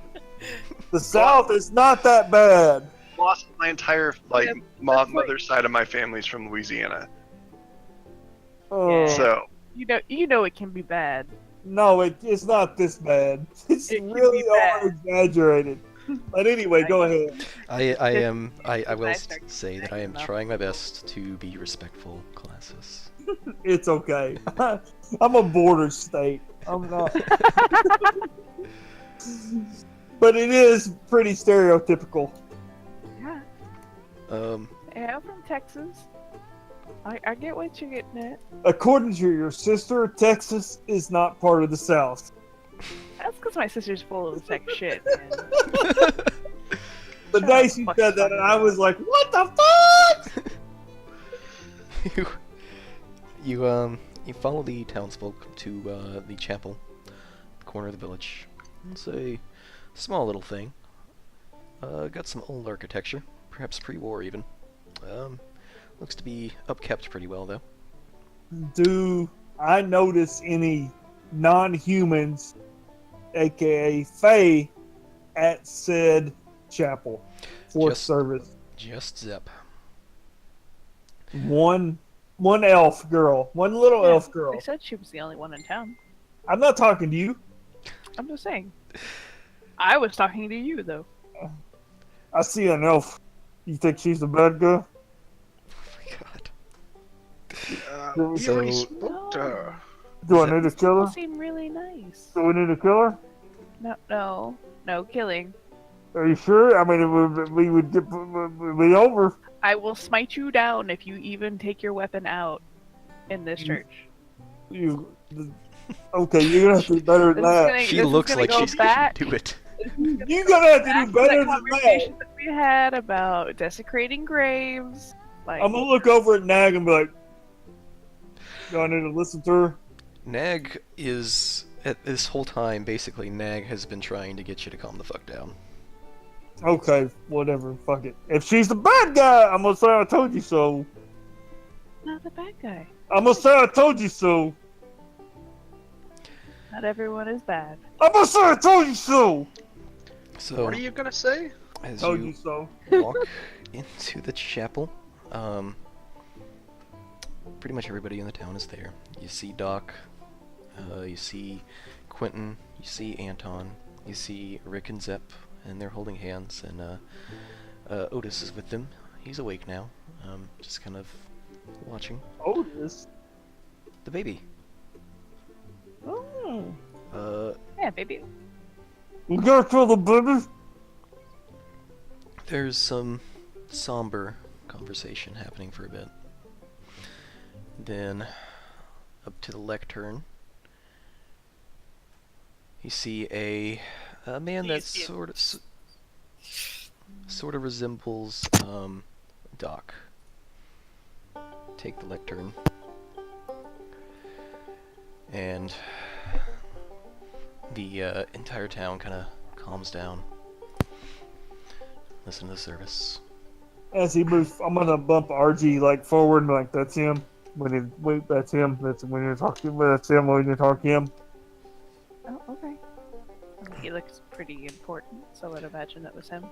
The South is not that bad. Lost my entire Yeah, mother's side of my family's from Louisiana. Oh, So You know it can be bad. no, it's not this bad. It's It can really be bad. over exaggerated. But anyway, go ahead. I will Nice start say that I am enough. trying my best to be respectful, classes. It's okay. I'm a border state. I'm not. But it is pretty stereotypical. Yeah. Um, Yeah, I'm from Texas. I get what you're getting at. According to your sister, Texas is not part of the South. That's because my sister's full of sex shit, man. The Shut day up, she fuck said that, fucking I was like, "What the fuck?" you follow the townsfolk to the chapel, the corner of the village. It's a small little thing. Got some old architecture, perhaps pre-war even. Looks to be upkept pretty well though. Do I notice any non-humans, aka Fae, at said chapel for Just- service? Just Zep. One elf girl, one little Yeah, elf girl. They said she was the only one in town. I'm not talking to you. I'm just saying. I was talking to you, though. I see an elf. You think she's the bad guy? Oh my god. we So- already spoke to her. Do I Is it- need to kill People her? seem really nice. Do we need to kill her? No killing. Are you sure? I mean, we would get be over. I will smite you down if you even take your weapon out in this church. You okay? You're gonna have to do better than This is that. gonna- She this is looks gonna like go she's back. gonna do it. You're gonna have to Back do to better that than that. conversation that we had about desecrating graves. Like, I'm gonna look over at Nag and be like, "Do I need to listen to her?" Nag is at this whole time basically Nag has been trying to get you to calm the fuck down. Okay, whatever. Fuck it. If she's the bad guy, I'm gonna say I told you so. not the bad guy. I'm gonna say I told you so. Not everyone is bad. I'm gonna say I told you so. So What are you gonna say? as Told you you so. walk into the chapel, pretty much everybody in the town is there. You see Doc, you see Quentin, you see Anton, you see Rick and Zep, and they're holding hands, and Otis is with them. He's awake now, just kind of watching Otis. the baby. Oh. Yeah, baby. You gotta kill the baby. There's some somber conversation happening for a bit. Then, up to the lectern, you see a man that sort of resembles Doc. Take the lectern, and the entire town kind of calms down. Listen to the service. As he moves, I'm gonna bump RG like forward and like that's him. Wait, that's him. That's when you're talking. That's him when you're talking him. Oh, okay. He looks pretty important, so I'd imagine it was him.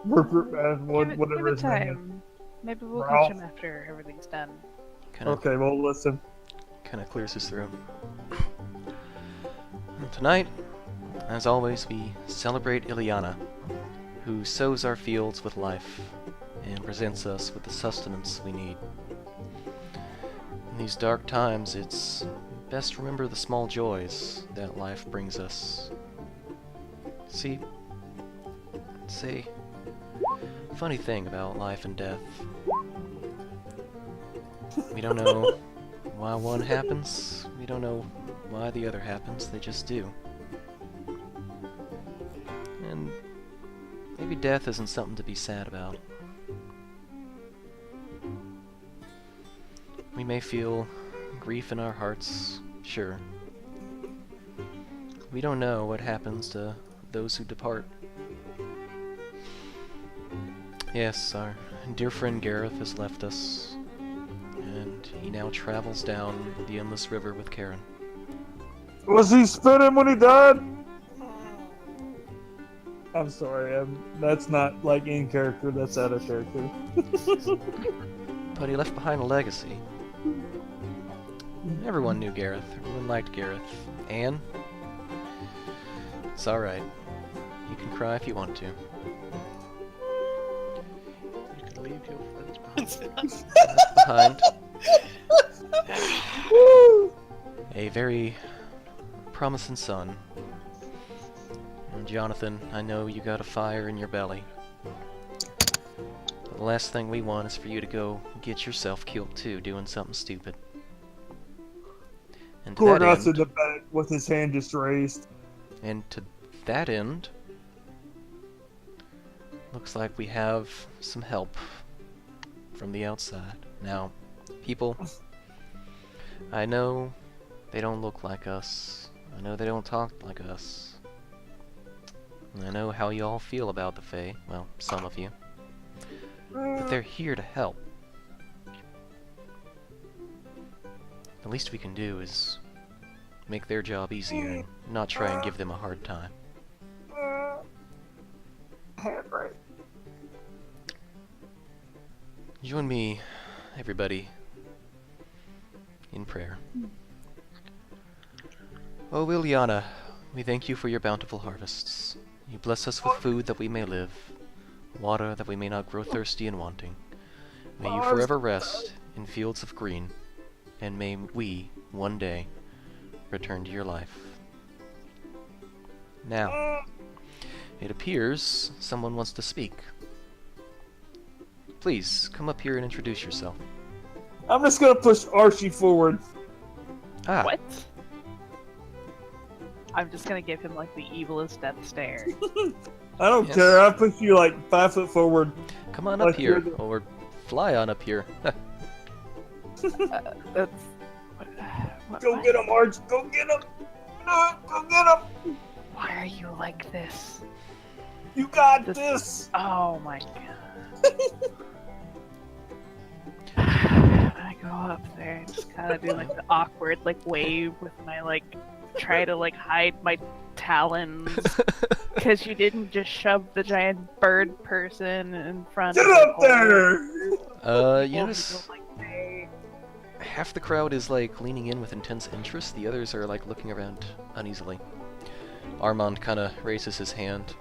Whatever give it his name is. time. Maybe we'll Ralph. catch him after everything's done. Kind of Okay, well listen. clears his throat. And tonight, as always, we celebrate Ileana, who sows our fields with life and presents us with the sustenance we need. In these dark times, it's best to remember the small joys that life brings us. See, it's a funny thing about life and death. We don't know why one happens, we don't know why the other happens, they just do. And maybe death isn't something to be sad about. We may feel grief in our hearts, sure. We don't know what happens to those who depart. Yes, our dear friend Gareth has left us, and he now travels down the endless river with Karen. Was he spinning when he died? I'm sorry. That's not like in character. That's out of character. But he left behind a legacy. Everyone knew Gareth. Everyone liked Gareth. Anne? It's alright. You can cry if you want to. You can leave your friends behind. Left behind Woo! a very promising son. And Jonathan, I know you got a fire in your belly. The last thing we want is for you to go get yourself killed too, doing something stupid. And to that Gorgas in end, the back with his hand just raised. and to that end, looks like we have some help from the outside. Now, people, I know they don't look like us. I know they don't talk like us. And I know how you all feel about the Fae. Well, some of you. But they're here to help. The least we can do is make their job easier and not try and give them a hard time. Right. Join me, everybody, in prayer. O Ilyana, we thank you for your bountiful harvests. You bless us with food that we may live, water that we may not grow thirsty and wanting. May you forever rest in fields of green, and may we, one day, return to your life. Now, it appears someone wants to speak. Please, come up here and introduce yourself. I'm just gonna push Archie forward. Ah, What? I'm just gonna give him like the evilest death stare. I don't Yes. care. I push you like 5 foot forward. come on up Like here, you're the- or fly on up here. That's. What, Go get him, Arch. Go get him. Go get him. Why are you like this? You got This- this. Oh my god. I go up there and just kind of do like the awkward like wave with my like try to like hide my talons because you didn't just shove the giant bird person in front Get of up the whole- there. You whole notice people, like, they- half the crowd is like leaning in with intense interest, the others are like looking around uneasily. Armand kind of raises his hand.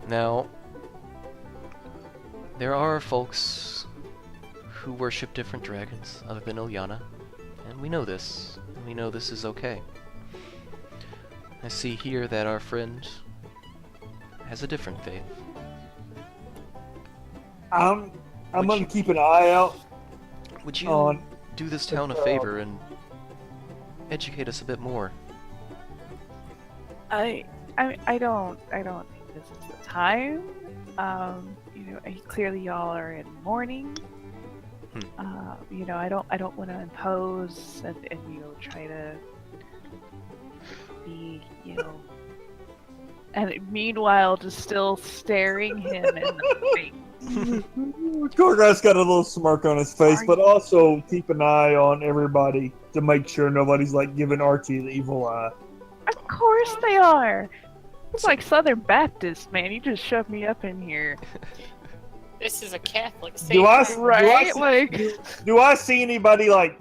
Now, there are folks who worship different dragons other than Ilyana, and we know this. And we know this is okay. I see here that our friend has a different faith. I'm Would gonna you- keep an eye out Would you on. do this town a favor and educate us a bit more? I don't think this is the time. Clearly y'all are in mourning. I don't want to impose and try to be, and meanwhile just still staring him in the face. Gorgas got a little smirk on his face, Are but you- also keep an eye on everybody to make sure nobody's like giving Archie the evil eye. Of course they are. It's like Southern Baptist, man. You just shoved me up in here, This is a Catholic Do I- saint. right? see- Like, Do I see anybody like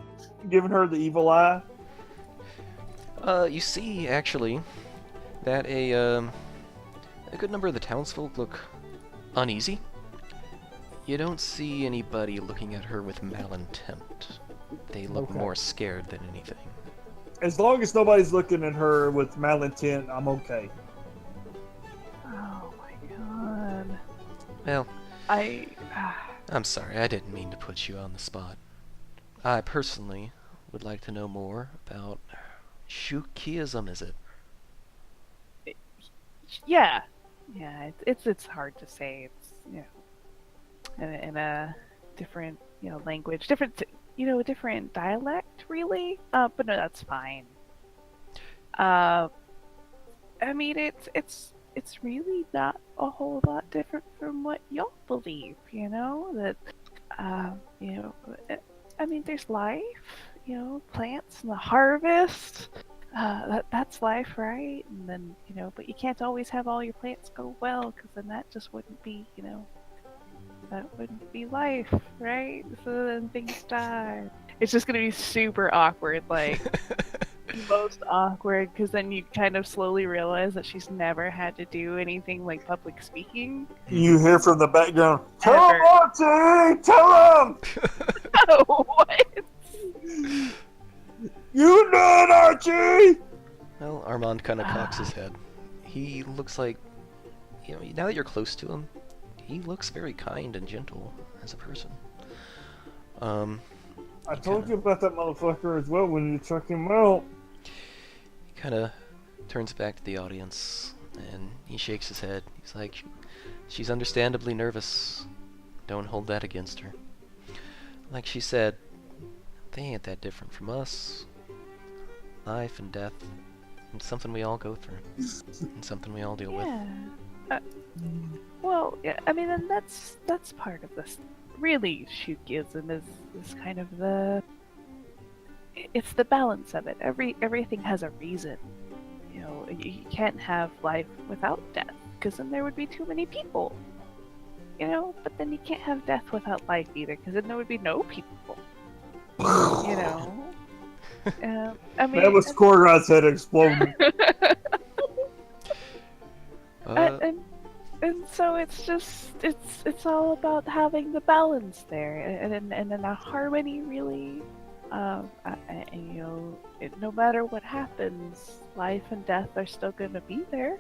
giving her the evil eye? You see, actually, that a good number of the townsfolk look uneasy. You don't see anybody looking at her with malintent. They look Okay. more scared than anything. As long as nobody's looking at her with malintent, I'm okay. oh my god. Well, I I'm sorry, I didn't mean to put you on the spot. I personally would like to know more about Shukism, is it? yeah, it's hard to say. It's in a different language, different different dialect really. But no, that's fine. I mean it's really not a whole lot different from what y'all believe. That I mean there's life, plants and the harvest. that's life, right? And then, but you can't always have all your plans go well, because then that just wouldn't be, that wouldn't be life, right? So then things die. It's just gonna be super awkward, like most awkward, because then you kind of slowly realize that she's never had to do anything like public speaking. You hear from the background, "Tell him, Ever. Archie! Tell him! What? You did, Archie!" Well, Armand kind of cocks his head. He looks like, now that you're close to him, he looks very kind and gentle as a person. I told you about that motherfucker as well when you took him out. He kind of turns back to the audience, and he shakes his head. He's like, she's understandably nervous. Don't hold that against her. Like she said, they ain't that different from us. Life and death. It's something we all go through. And something we all deal with. Well, yeah, I mean, and that's part of this. Really, Shootgism is kind of it's the balance of it. Everything has a reason. You can't have life without death, because then there would be too many people. But then you can't have death without life either, because then there would be no people. I mean, That was Korgot's head exploding. And so it's just it's all about having the balance there, and then a harmony really. No matter what happens, life and death are still gonna be there.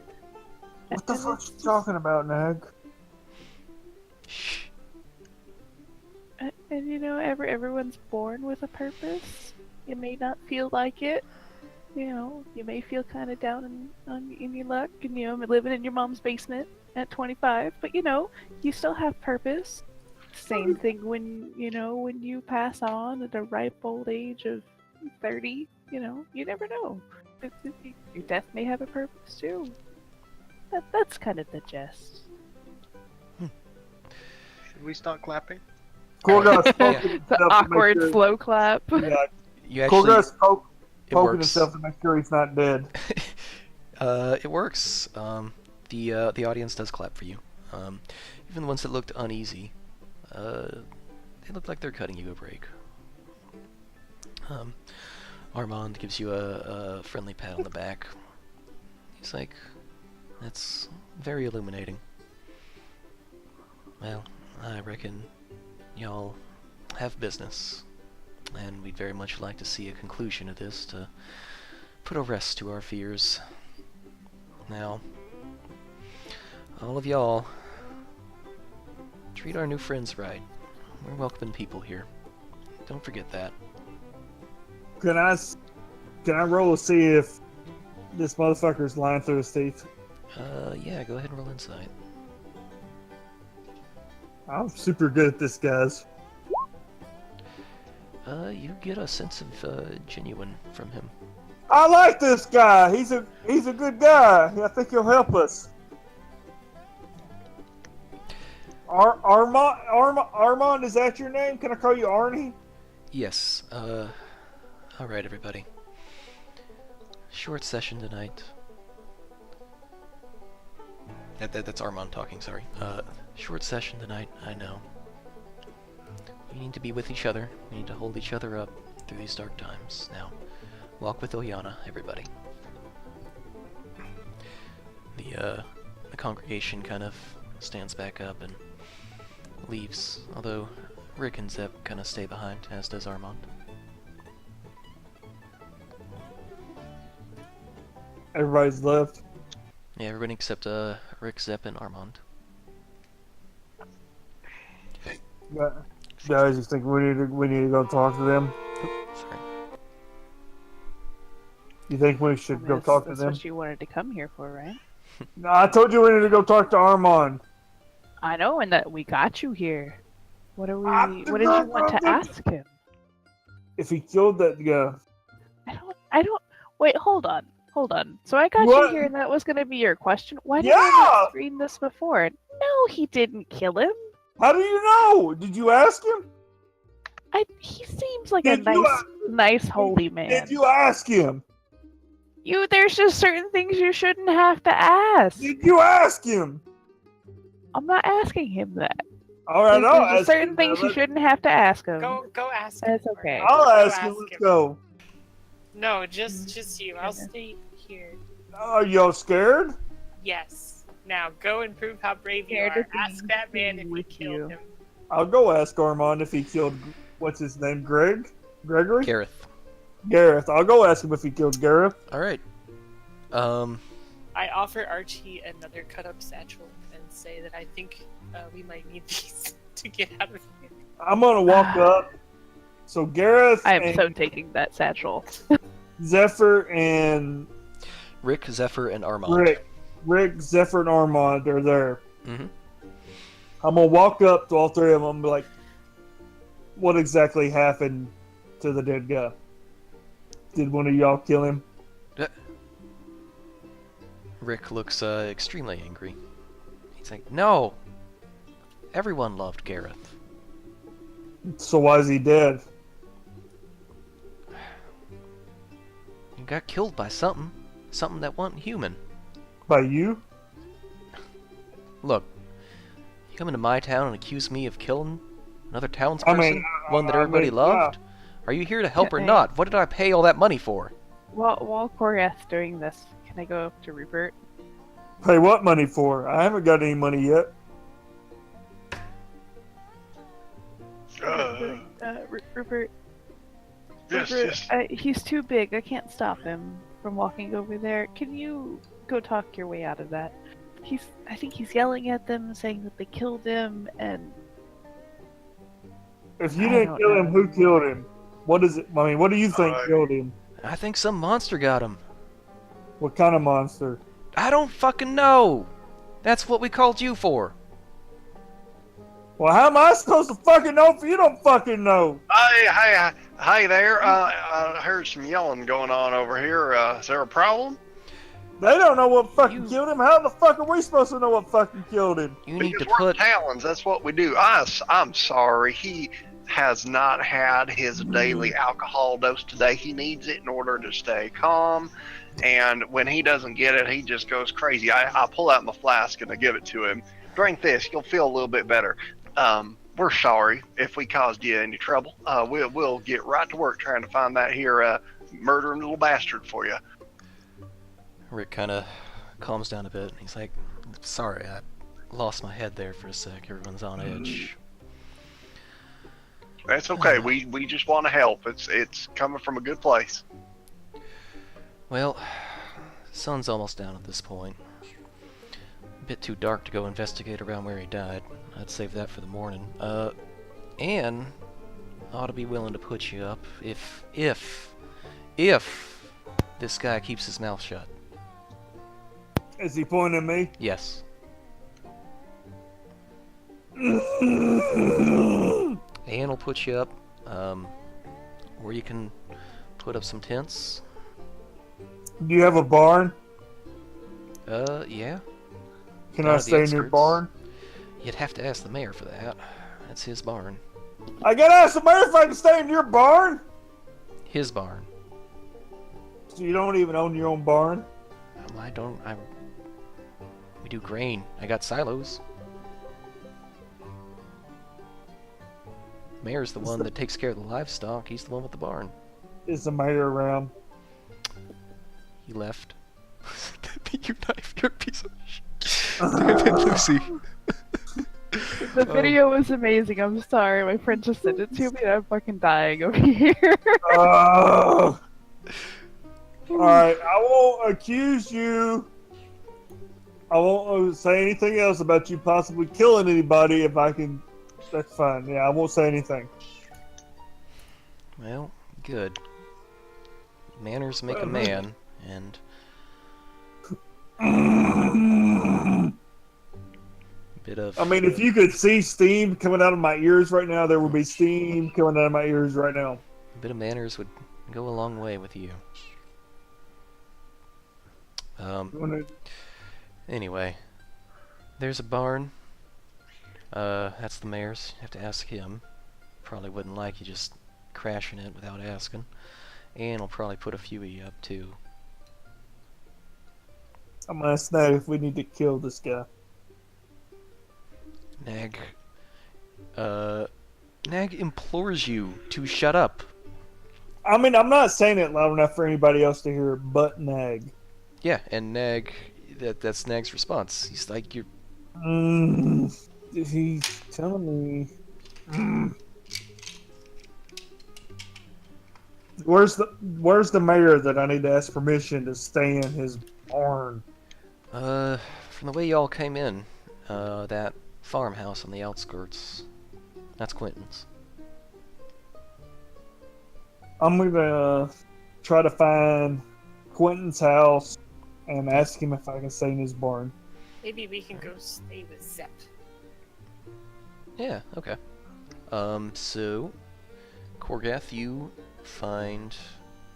What the fuck's you talking about, Nag? Shh. And everyone's born with a purpose. You may not feel like it. You may feel kind of down in your luck, and living in your mom's basement at 25. But you still have purpose. Same thing when you pass on at the ripe old age of 30. You never know. Your death may have a purpose too. That's kind of the gist. Should we start clapping? Korgot's poking Yeah. himself The to make awkward sure- slow clap. Yeah, You actually, Korgot's poking it works. himself to make sure he's not dead. It works. The audience does clap for you. Even the ones that looked uneasy, they look like they're cutting you a break. Armand gives you a friendly pat on the back. He's like, "That's very illuminating. Well, I reckon y'all have business, and we'd very much like to see a conclusion of this to put a rest to our fears. Now, all of y'all, treat our new friends right. We're welcoming people here. Don't forget that." Can I roll to see if this motherfucker's lying through his teeth? Yeah, go ahead and roll insight. I'm super good at this, guys. You get a sense of genuine from him. I like this guy. He's a good guy. I think he'll help us. Armand, is that your name? Can I call you Arnie? Yes, alright everybody. Short session tonight. That's Armand talking, sorry. Short session tonight, I know. We need to be with each other. We need to hold each other up through these dark times. Now, walk with Oyana, everybody. The congregation kind of stands back up and leaves, although Rick and Zep kind of stay behind, as does Armand. Everybody's left. Yeah, everybody except Rick, Zep, and Armand. Guys, you think we need to go talk to them? Sorry. You think we should go talk to them? That's what you wanted to come here for, right? No, I told you we need to go talk to Armand. I know, and that we got you here. What did I you want to ask him? If he killed that guy. I don't. Wait, hold on. So I got What? you here, and that was going to be your question. Why didn't Yeah! I not screen this before? No, he didn't kill him. How do you know? Did you ask him? He seems like Did a you nice holy man. Did you ask him? There's just certain things you shouldn't have to ask. Did you ask him? I'm not asking him that. All right, I'll There's just ask certain him. things you shouldn't have to ask him. Go ask That's him. okay. Morgan. I'll Go ask him. Let's go. No, just you. I'll stay here. Are y'all scared? Yes. Now go and prove how brave you Scared are. of being Ask that man if he with killed you. him. I'll go ask Armand if he killed. What's his name? Gregory? Gareth. Gareth. I'll go ask him if he killed Gareth. All right. I offer Archie another cut-up satchel and say that I think we might need these to get out of here. I'm gonna walk up. So Gareth I am and so taking that satchel. Zephyr and Rick, Zephyr, and Armand. Rick, Zephyr, and Armand are there. Mm-hmm. I'm gonna walk up to all three of them and be like, "What exactly happened to the dead guy? Did one of y'all kill him?" Rick looks extremely angry. He's like, "No! Everyone loved Gareth. So why is he dead? He got killed by something. Something that wasn't human. By you? Look, you come into my town and accuse me of killing another townsperson? One that everybody loved? Are you here to help or Hey. not? What did I pay all that money for?" While Coriath's doing this, can I go up to Rupert? Pay what money for? I haven't got any money yet. Rupert. Yes, Rupert, yes. he's too big. I can't stop him from walking over there. Can you go talk your way out of that? I think he's yelling at them, saying that they killed him, and If you I didn't don't kill know. him, who killed him? What is it? I mean, what do you think killed him? I think some monster got him. What kind of monster? I don't fucking know! That's what we called you for. Well, how am I supposed to fucking know if you don't fucking know? Hey there. I heard some yelling going on over here. Is there a problem? They don't know what fucking You- killed him. How the fuck are we supposed to know what fucking killed him? You need to Because we're put... Talons. That's what we do. I'm sorry. He has not had his daily alcohol dose today. He needs it in order to stay calm. And when he doesn't get it, he just goes crazy. I pull out my flask and I give it to him. Drink this. You'll feel a little bit better. We're sorry if we caused you any trouble. We'll get right to work trying to find that here murdering little bastard for you. Rick kind of calms down a bit. He's like, "Sorry, I lost my head there for a sec. Everyone's on edge." That's okay. We just want to help. It's coming from a good place. Well, sun's almost down at this point. A bit too dark to go investigate around where he died. I'd save that for the morning. Anne ought to be willing to put you up if this guy keeps his mouth shut. Is he pointing at me? Yes. Anne will put you up, or you can put up some tents. Do you have a barn? Yeah. Can Down I at the stay in your outskirts. barn? You'd have to ask the mayor for that. That's his barn. I gotta ask the mayor if I can stay in your barn? His barn. So you don't even own your own barn? We do grain. I got silos. Mayor's the one that takes care of the livestock. He's the one with the barn. Is the mayor around? He left. You knife, you're a piece of shit. Damn it, Lucy. the video was amazing. I'm sorry, my friend just sent it to me, and I'm fucking dying over here. Alright, I won't accuse you. I won't say anything else about you possibly killing anybody if I can. That's fine. Yeah, I won't say anything. Well, good. Manners make a man, and bit of... I mean, if you could see steam coming out of my ears right now, there would be steam coming out of my ears right now. A bit of manners would go a long way with you. Anyway, there's a barn. That's the mayor's. You have to ask him. Probably wouldn't like you just crashing it without asking. And I'll probably put a few of you up too. I'm gonna ask Nag if we need to kill this guy. Nag. Nag implores you to shut up. I mean, I'm not saying it loud enough for anybody else to hear but Nag. Yeah, and Nag, that's Nag's response. He's like, you're... He's telling me. Where's the mayor that I need to ask permission to stay in his barn? From the way y'all came in, that farmhouse on the outskirts, that's Quentin's. I'm gonna try to find Quentin's house and ask him if I can stay in his barn. Maybe we can go stay with Zep. Yeah, okay. So, Korgath, you find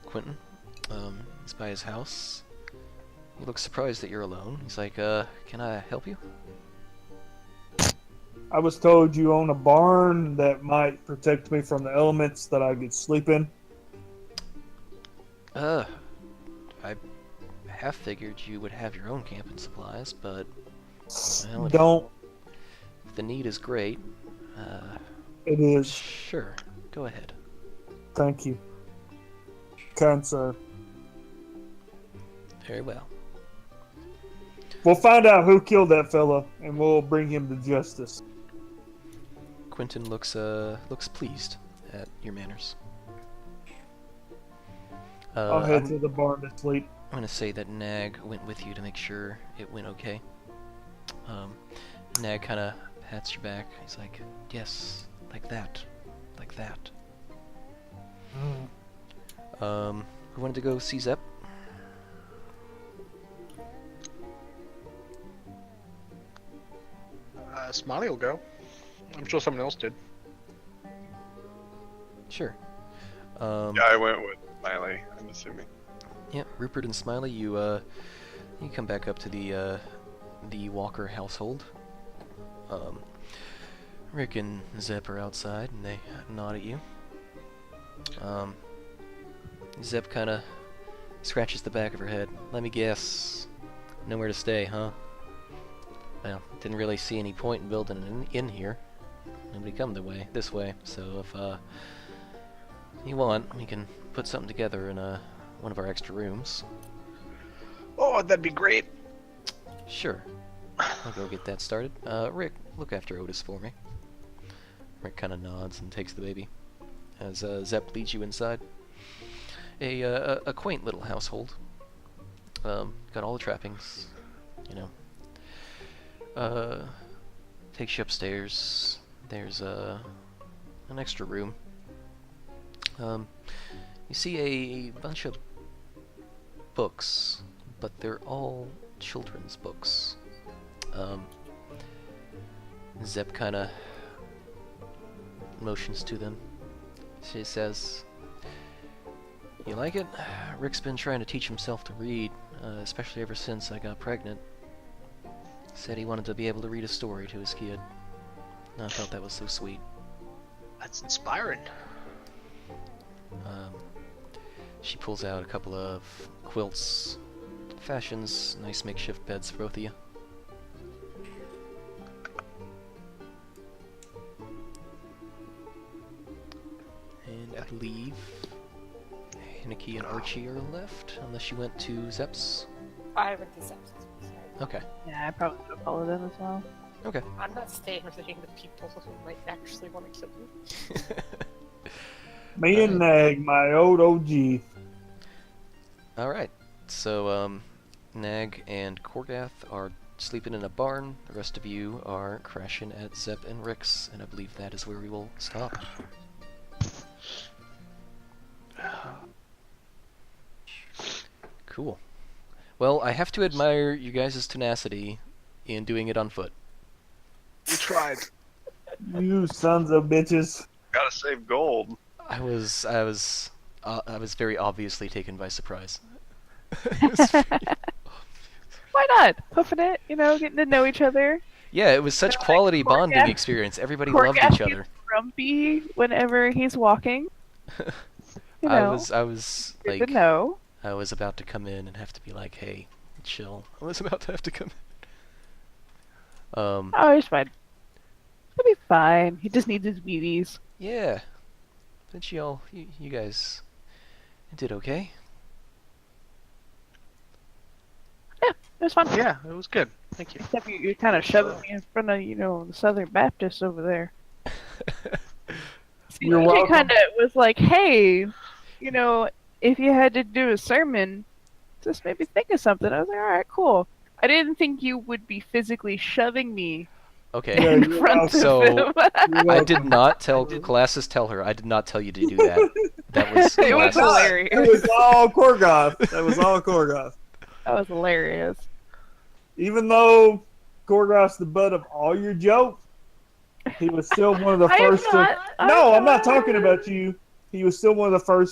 Quentin. He's by his house. He looks surprised that you're alone. He's like, can I help you? I was told you own a barn that might protect me from the elements that I could sleep in. I half figured you would have your own camping supplies, but well, if the need is great, It is. sure, go ahead. Thank you. Kind sir. Very well. We'll find out who killed that fella, and we'll bring him to justice. Quentin looks pleased at your manners. I'll head I'm to the barn to sleep. gonna say that Nag went with you to make sure it went okay. Nag kind of pats your back. He's like, yes, like that. Who wanted to go see Zep? Smiley will go. I'm sure someone else did. Sure. Yeah, I went with Smiley, I'm assuming. Yeah, Rupert and Smiley, you come back up to the Walker household. Rick and Zep are outside, and they nod at you. Zep kind of scratches the back of her head. Let me guess, nowhere to stay, huh? Well, didn't really see any point in building an inn here. Nobody come this way. So if you want, we can put something together in one of our extra rooms. Oh, that'd be great. Sure. I'll go get that started. Rick, look after Otis for me. Rick kind of nods and takes the baby as Zep leads you inside. A quaint little household. Got all the trappings, you know. Takes you upstairs. There's an extra room. You see a bunch of books, but they're all children's books. Zep kind of motions to them. She says, "You like it? Rick's been trying to teach himself to read, especially ever since I got pregnant. Said he wanted to be able to read a story to his kid. I thought that was so sweet." That's inspiring. She pulls out a couple of quilts, fashions nice makeshift beds for both of you. And I believe Hanneke and Archie are left, unless you went to Zep's. I went to Zep's. Okay. Yeah, I probably would follow them as well. Okay. I'm not staying with any of the people who might actually want to kill me. Me and Nag, my old OG. Alright. So, Nag and Korgath are sleeping in a barn. The rest of you are crashing at Zep and Rick's, and I believe that is where we will stop. Cool. Well, I have to admire you guys' tenacity in doing it on foot. We tried. You sons of bitches. Gotta save gold. I was very obviously taken by surprise. Why not? Hoofing it, getting to know each other. Yeah, it was such Like quality bonding Korgath- experience. Everybody loved Korgath each other. gets grumpy whenever he's walking. I was Good like, to know. I was about to come in and have to be like, hey, chill. I was about to have to come. Oh, he's fine. He'll be fine. He just needs his Wheaties. Yeah. But you guys did okay. Yeah, it was fun. Yeah, it was good. Thank you. Except you're kind of shoving me in front of, the Southern Baptists over there. You're He welcome. kind of was like, hey, if you had to do a sermon, just made me think of something. I was like, all right, cool. I didn't think you would be physically shoving me Okay. Yeah, in you're front So- of him. I did not tell classes. Tell her I did not tell you to do that. That was It was classes. hilarious. It was all Korgoth. That was all Korgoth. That was hilarious. Even though Korgoth's the butt of all your jokes, he was still one of the I am first to. not. I'm No, I'm not. not talking about you. He was still one of the first